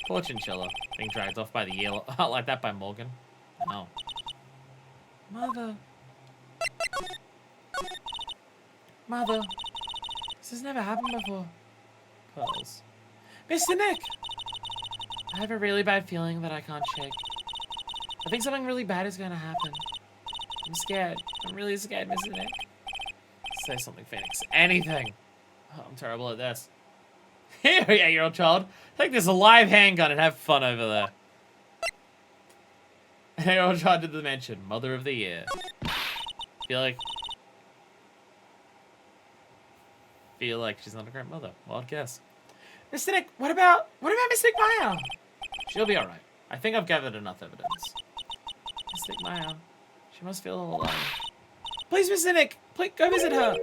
Poor chinchilla, being dragged off by the ear like that by Morgan. Oh. Mother. Mother. This has never happened before. Pearls. Mr. Nick! I have a really bad feeling that I can't shake. I think something really bad is going to happen. I'm scared. I'm really scared, Mr. Nick. Say something, Phoenix. Anything. Oh, I'm terrible at this. Here, 8-year-old child. Take this live handgun and have fun over there. 8-year-old child did the mention. Mother of the year. Feel like she's not a great mother. Wild guess. Mr. Nick, what about Miss Nick Maya? She'll be alright. I think I've gathered enough evidence. Miss Nick Maya. She must feel all alone. Please, Mr. Nick, please go visit her.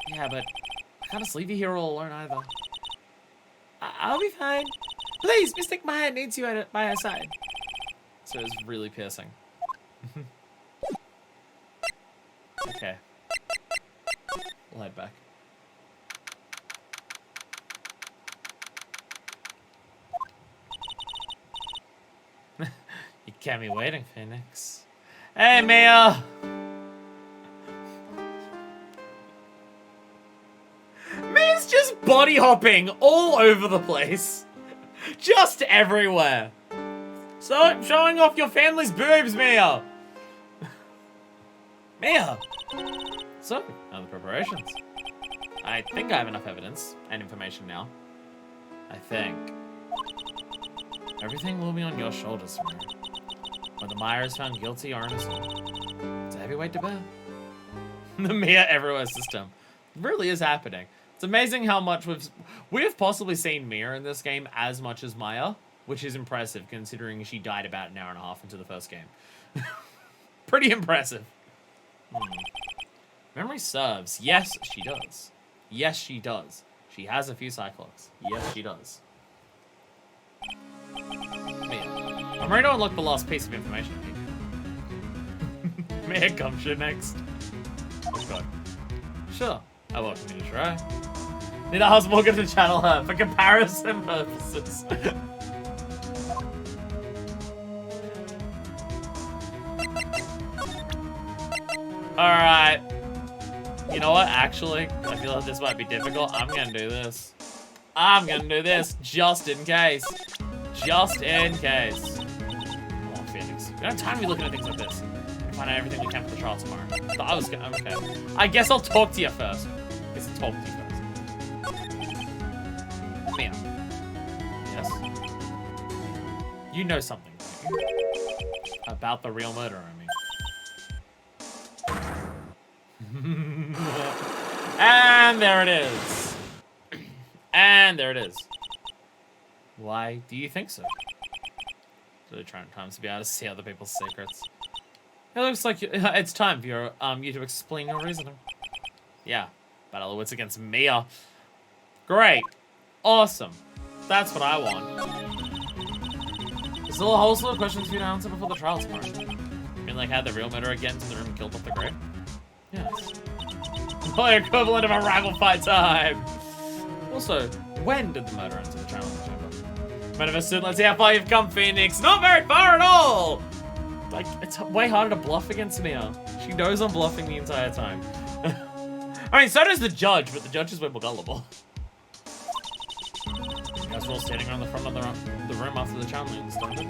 Yeah, but I can't just leave you here all alone either. I'll be fine. Please, Miss Nick Maya needs you by her side. So it's really piercing. Okay. We'll head back. You kept me waiting, Phoenix. Hey, Mia! Mia's just body hopping all over the place. Just everywhere. So, showing off your family's boobs, Mia! Mia! So, how are the preparations? I think I have enough evidence and information now. I think. Everything will be on your shoulders, Mia. When the Maya is found guilty or innocent, it's a heavy weight to bear. The Mia everywhere system really is happening. It's amazing how much we've possibly seen Mia in this game as much as Maya, which is impressive considering she died about an hour and a half into the first game. Pretty impressive. Memory serves. Yes, she does. Yes, she does. She has a few Cyclops. Yes, she does. Mia. I'm ready to unlock the last piece of information. Mia Gumshoe next. Oh god. Sure. I welcome you to try. Need to ask Morgan to channel her for comparison purposes. Alright. You know what? Actually, I feel like this might be difficult. I'm gonna do this. I'm gonna do this just in case. Just in case. Come on, Phoenix. We don't have time to be looking at things like this. We'll find out everything we can for the trial tomorrow. But I was gonna. Okay. I guess I'll talk to you first. I guess I'll talk to you first. Mia. Yes? You know something, don't you? About the real murderer, I mean. And there it is. And there it is. Why do you think so? Really trying times to be able to see other people's secrets. It looks like it's time for your, you to explain your reasoning. Yeah, battle of wits against Mia. Great. Awesome. That's what I want. There's still a whole slew of questions for you to answer before the trial tomorrow. I mean, like, had the real murderer get into the room and killed off the great? Yes. The equivalent of a rival fight time. Also, when did the murderer enter the challenge chamber? Manifested, let's see how far you've come, Phoenix. Not very far at all! Like, it's way harder to bluff against Mia. She knows I'm bluffing the entire time. I mean, so does the judge, but the judge is way more gullible. You guys were all standing around the front of the room after the challenge started.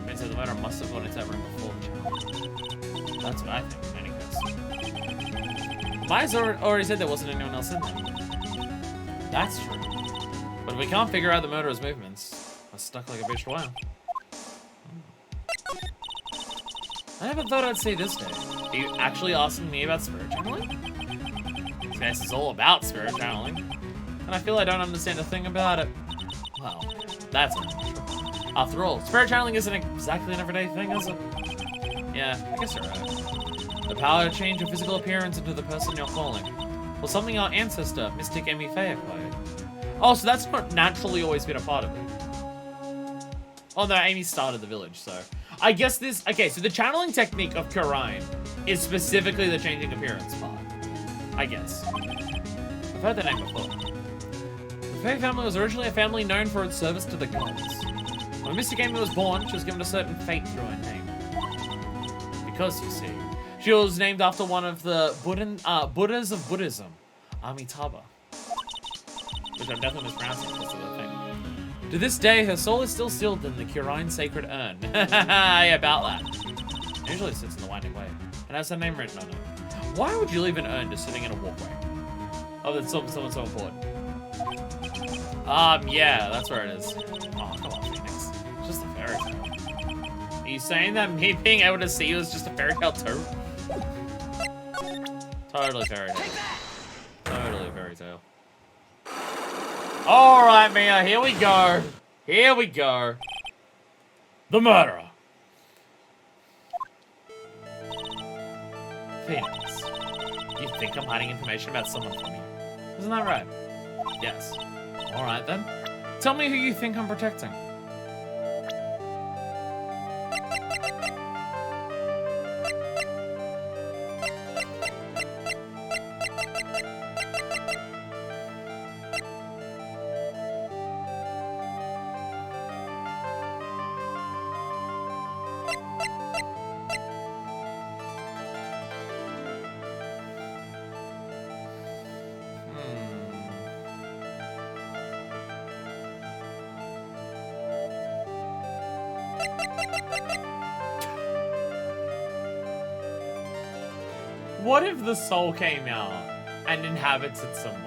Means that the murderer must have gone into that room before the challenge. That's what I think, in any case. Maya's already said there wasn't anyone else in there. That's true. But if we can't figure out the murderer's movements, we're stuck like a bitch whale. I never thought I'd see this day. Are you actually asking me about spirit channeling? This case is all about spirit channeling. And I feel I don't understand a thing about it. Well, that's unusual. After all, spirit channeling isn't exactly an everyday thing, is it? Yeah, I guess you're right. The power to change your physical appearance into the person you're calling. Well, something our ancestor, Mystic Amy Faye, acquired. Oh, so that's not naturally always been a part of it. Oh no, Amy started the village, so. I guess this, okay, so the channeling technique of Kurine is specifically the changing appearance part. I guess. I've heard the name before. The Faye family was originally a family known for its service to the gods. When Mystic Amy was born, she was given a certain fate through her name. Because, you see, she was named after one of the Buddhas of Buddhism, Amitabha. Which I'm definitely mispronouncing, that's the other thing. To this day, her soul is still sealed in the Kurine sacred urn. Yeah, about that. It usually sits in the winding way, and has her name written on it. Why would you leave an urn just sitting in a walkway? Oh, that's so important. Yeah, that's where it is. Oh, come on, Phoenix. It's just a fairy tale. Are you saying that me being able to see you is just a fairy tale too? Totally fairy tale. Totally fairy tale. Alright, Mia, here we go. Here we go. The murderer. Phoenix, you think I'm hiding information about someone from you? Isn't that right? Yes. Alright then. Tell me who you think I'm protecting. What if the soul came out and inhabited someone?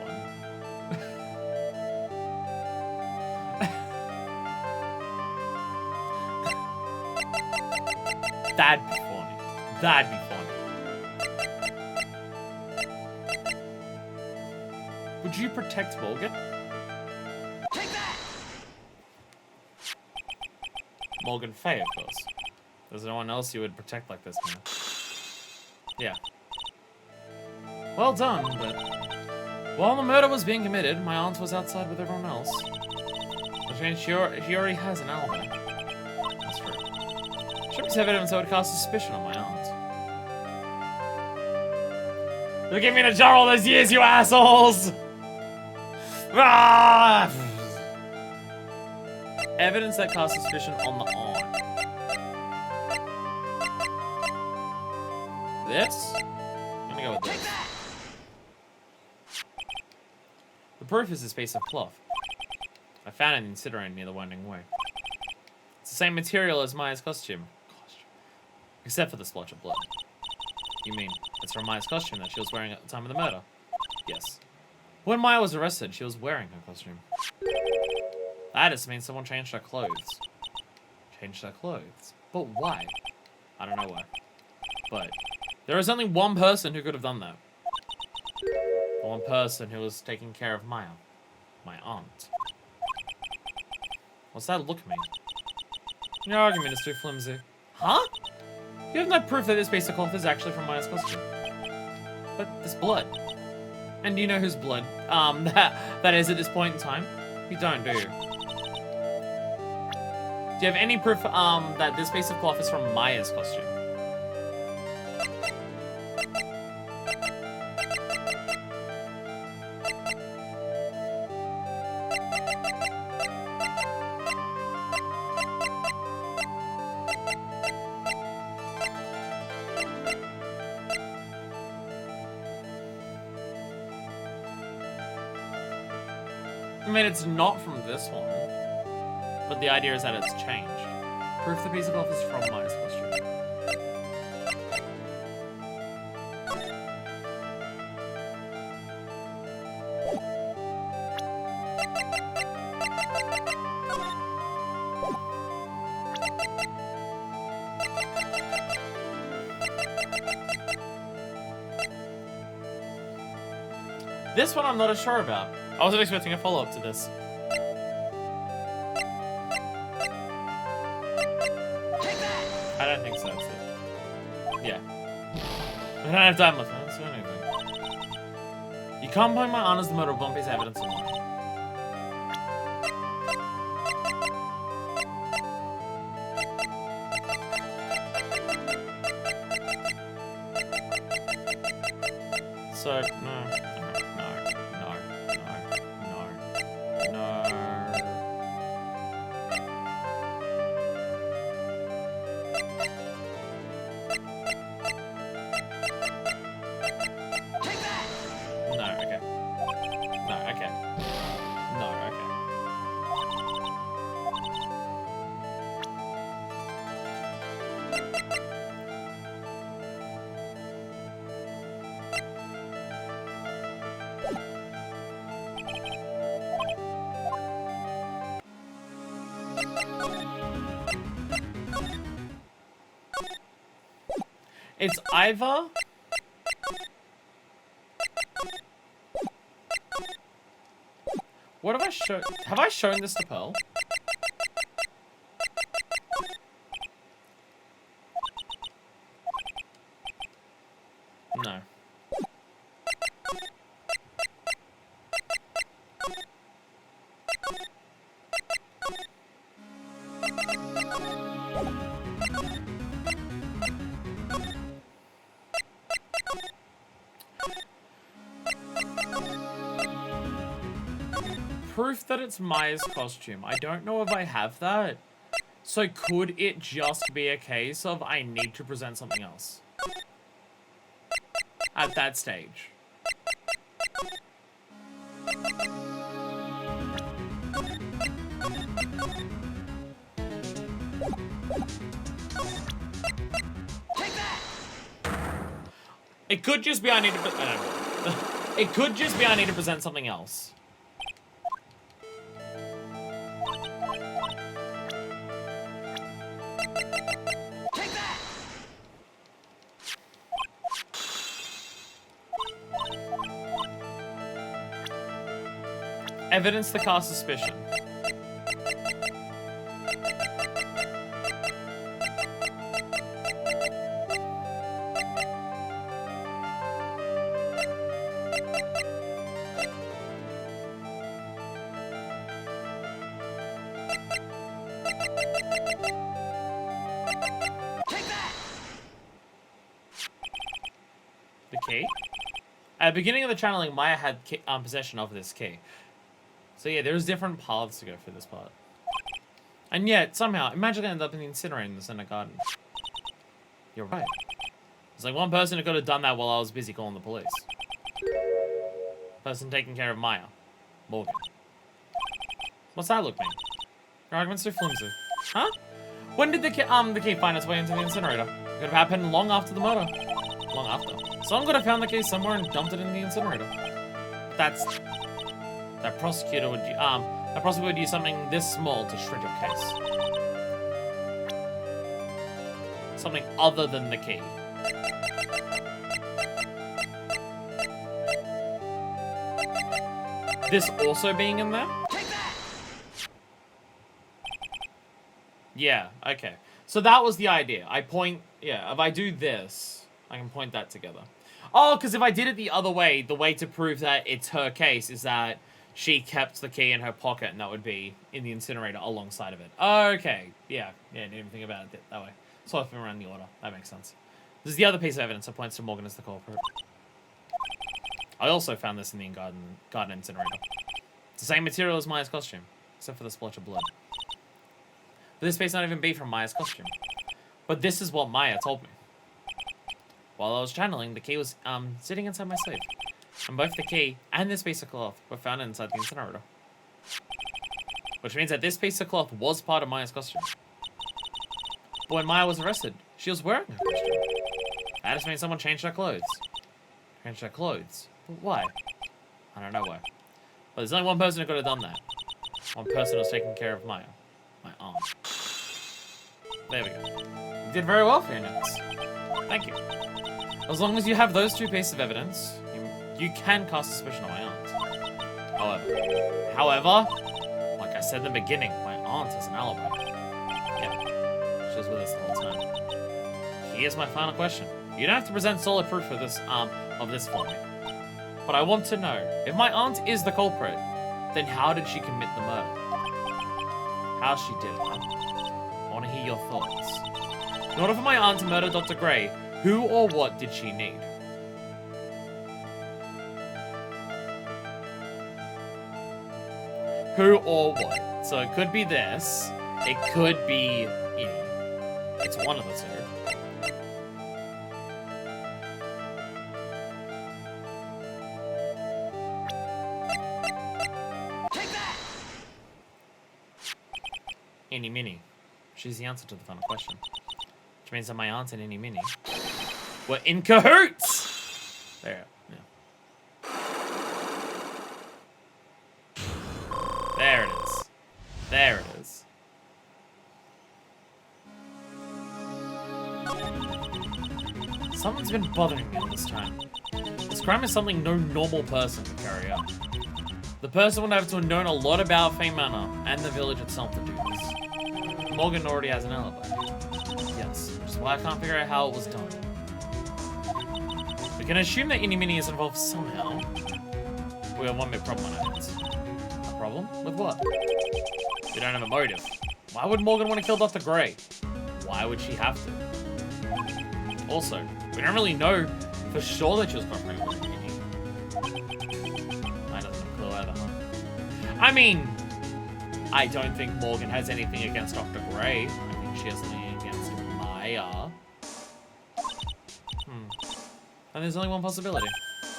That'd be funny. That'd be funny. Would you protect Morgan? Take that! Morgan Faye, of course. There's no one else you would protect like this, man. Yeah. Well done, but while the murder was being committed, my aunt was outside with everyone else. Which means she already has an alibi. That's true. Should we have evidence that would cast suspicion on my aunt? You're giving me a jar all those years, you assholes! Ah! Evidence that casts suspicion on the aunt. This? I'm gonna go with this. The proof is this piece of cloth. I found it in the incinerator near the Winding Way. It's the same material as Maya's costume. Except for the splotch of blood. You mean, it's from Maya's costume that she was wearing at the time of the murder? Yes. When Maya was arrested, she was wearing her costume. That just means someone changed her clothes. Changed her clothes? But why? I don't know why. But there is only one person who could have done that. The one person who was taking care of Maya. My aunt. What's that look mean? Your argument is too flimsy. Huh? You have no proof that this piece of cloth is actually from Maya's costume. But there's blood. And do you know whose blood that is at this point in time? You don't, do you? Do you have any proof that this piece of cloth is from Maya's costume? I mean, it's not from this one, but the idea is that it's changed. Proof the piece of cloth is from Maya's costume. This one I'm not as sure about. I wasn't expecting a follow-up to this. I don't think so, that's it. Yeah. I don't have time left, I don't see anything. You can't point my aunt as the murder of one piece of evidence alone. So, no. It's either... What have I shown? Have I shown this to Pearl? No. Proof that it's Maya's costume. I don't know if I have that. So could it just be a case of I need to present something else? At that stage. It could just be I need to... I don't know. It could just be I need to present something else. Evidence to cast suspicion. the key. At the beginning of the channeling, Maya had possession of this key. So yeah, there's different paths to go for this part. And yet, somehow, it magically ended up in the incinerator in the center garden. You're right. There's like one person who could have done that while I was busy calling the police. Person taking care of Maya. Morgan. What's that look mean? Your argument's too flimsy. Huh? When did the key find its way into the incinerator? It could have happened long after the murder. Long after. Someone could have found the key somewhere and dumped it in the incinerator. That prosecutor would use something this small to shred your case. Something other than the key. This also being in there? Yeah, okay. So that was the idea. If I do this, I can point that together. Oh, because if I did it the other way, the way to prove that it's her case is that she kept the key in her pocket, and that would be in the incinerator alongside of it. Okay, yeah, didn't even think about it that way. Sort of around the order. That makes sense. This is the other piece of evidence that points to Morgan as the culprit. I also found this in the garden incinerator. It's the same material as Maya's costume, except for the splotch of blood. But this piece not even be from Maya's costume. But this is what Maya told me. While I was channeling, the key was sitting inside my sleeve. And both the key and this piece of cloth were found inside the incinerator. Which means that this piece of cloth was part of Maya's costume. But when Maya was arrested, she was wearing her costume. That just means someone changed her clothes. Changed her clothes? But why? I don't know why. But there's only one person who could have done that. One person who was taking care of Maya. My aunt. There we go. You did very well for your notes. Thank you. As long as you have those two pieces of evidence, you can cast suspicion on my aunt. However, like I said in the beginning, my aunt has an alibi. Yeah, she was with us the whole time. Here's my final question. You don't have to present solid proof of this for me. But I want to know, if my aunt is the culprit, then how did she commit the murder? How she did it, huh? I want to hear your thoughts. In order for my aunt to murder Dr. Gray, who or what did she need? Who or what? So it could be this. It could be, it's one of the two. Eeny Minnie. She's the answer to the final question. Which means that my aunt and Eeny Minnie were in cahoots! There, yeah. There it is. There it is. Something's been bothering me all this time. This crime is something no normal person would carry out. The person would have to have known a lot about Fame Manor and the village itself to do this. Morgan already has an alibi. Yes, which is why I can't figure out how it was done. We can assume that Eeny Minnie is involved somehow. We have one big problem on our hands. A problem? With what? We don't have a motive. Why would Morgan want to kill Dr. Gray? Why would she have to? Also, we don't really know for sure that she was cooperating with Minnie. I don't have a clue either, huh? I mean, I don't think Morgan has anything against Dr. Gray. I think she has something against Maya. And there's only one possibility.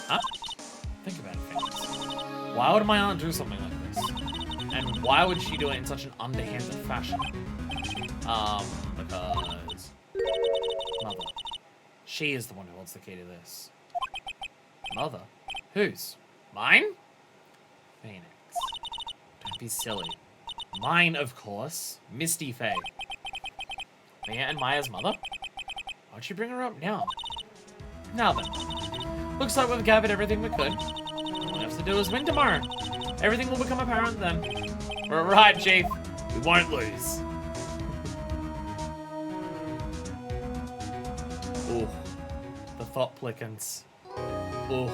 Huh? Think about it, Phoenix. Why would my aunt do something like this? And why would she do it in such an underhanded fashion? Because... Mother. She is the one who holds the key to this. Mother? Whose? Mine? Phoenix. Don't be silly. Mine, of course. Misty Faye. Maya and Maya's mother? Why'd you bring her up now? Now then. Looks like we've gathered everything we could. All we have to do is win tomorrow. Everything will become apparent then. We're right, Chief. We won't lose. Ooh. The thought plickens. Ooh.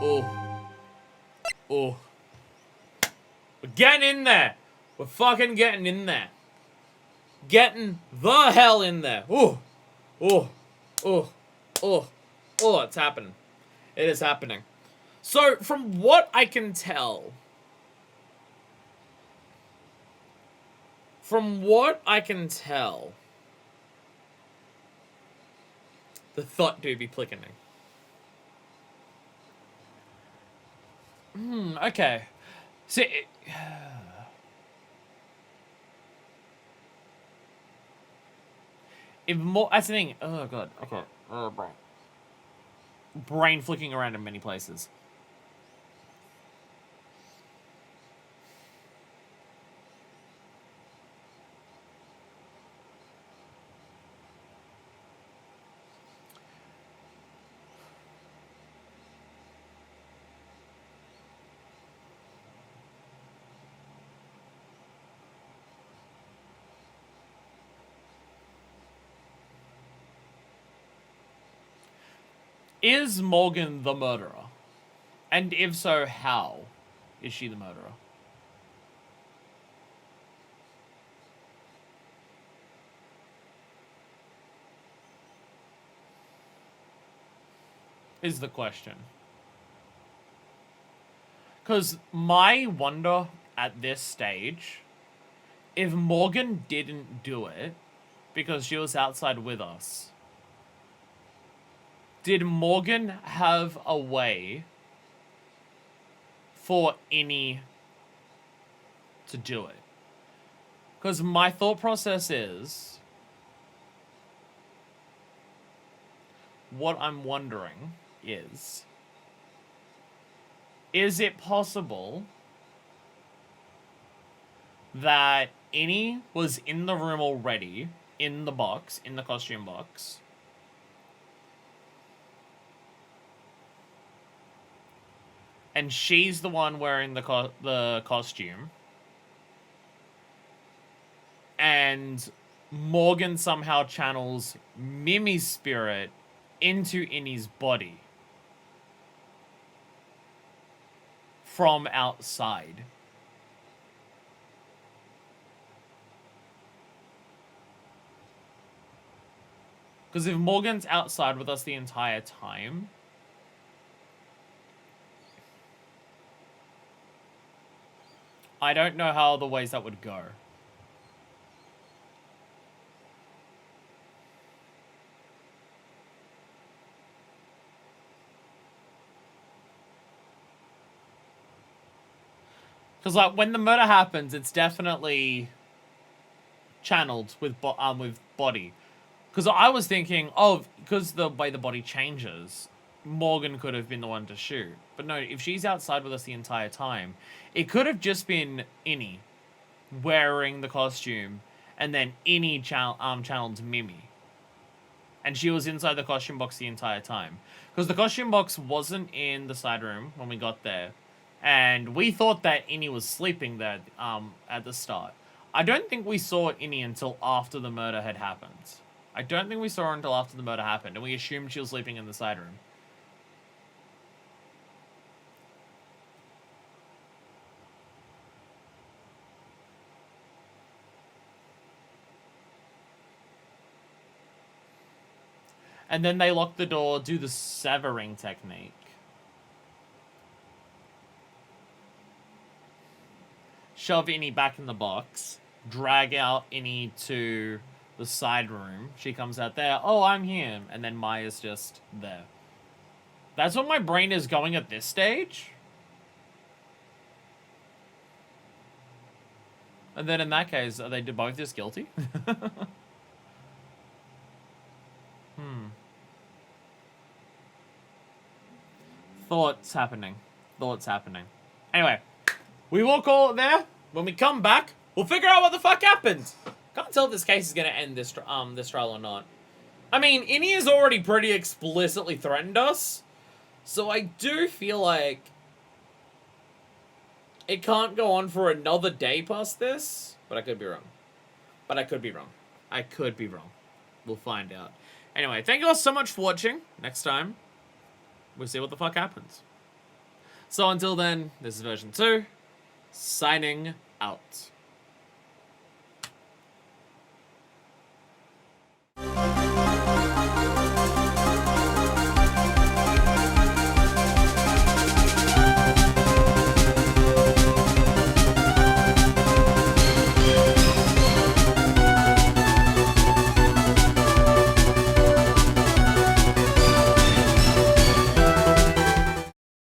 Ooh. Ooh. We're getting in there. We're fucking getting in there. Getting the hell in there. Ooh. Ooh. Ooh. Ooh. Oh, it's happening. It is happening. So, from what I can tell... The thought do be plickening. Okay. So... If more... That's the thing. Oh, God. Okay. Brain flicking around in many places. Is Morgan the murderer? And if so, how is she the murderer? Is the question. Because my wonder at this stage, if Morgan didn't do it because she was outside with us, did Morgan have a way for any to do it? Because my thought process is, what I'm wondering is it possible that Innie was in the room already, in the box, in the costume box, and she's the one wearing the costume, and Morgan somehow channels Mimi's spirit into Innie's body from outside. Because if Morgan's outside with us the entire time, I don't know how other ways that would go. Because, like, when the murder happens, it's definitely channeled with body. Because I was thinking, oh, because the way the body changes, Morgan could have been the one to shoot. But no, if she's outside with us the entire time, it could have just been Innie wearing the costume, and then Innie channeled Mimi. And she was inside the costume box the entire time. Because the costume box wasn't in the side room when we got there. And we thought that Innie was sleeping there at the start. I don't think we saw Innie until after the murder had happened. I don't think we saw her until after the murder happened, and we assumed she was sleeping in the side room. And then they lock the door, do the severing technique. Shove Innie back in the box, drag out Innie to the side room. She comes out there, oh, I'm here. And then Maya's just there. That's what my brain is going at this stage. And then in that case, are they both just guilty? Thoughts happening. Anyway, we will call it there. When we come back, we'll figure out what the fuck happened. Can't tell if this case is gonna end this trial or not. I mean, Innie has already pretty explicitly threatened us, so I do feel like it can't go on for another day past this. But I could be wrong. I could be wrong. We'll find out. Anyway, thank you all so much for watching. Next time, we'll see what the fuck happens. So until then, this is version 2, signing out.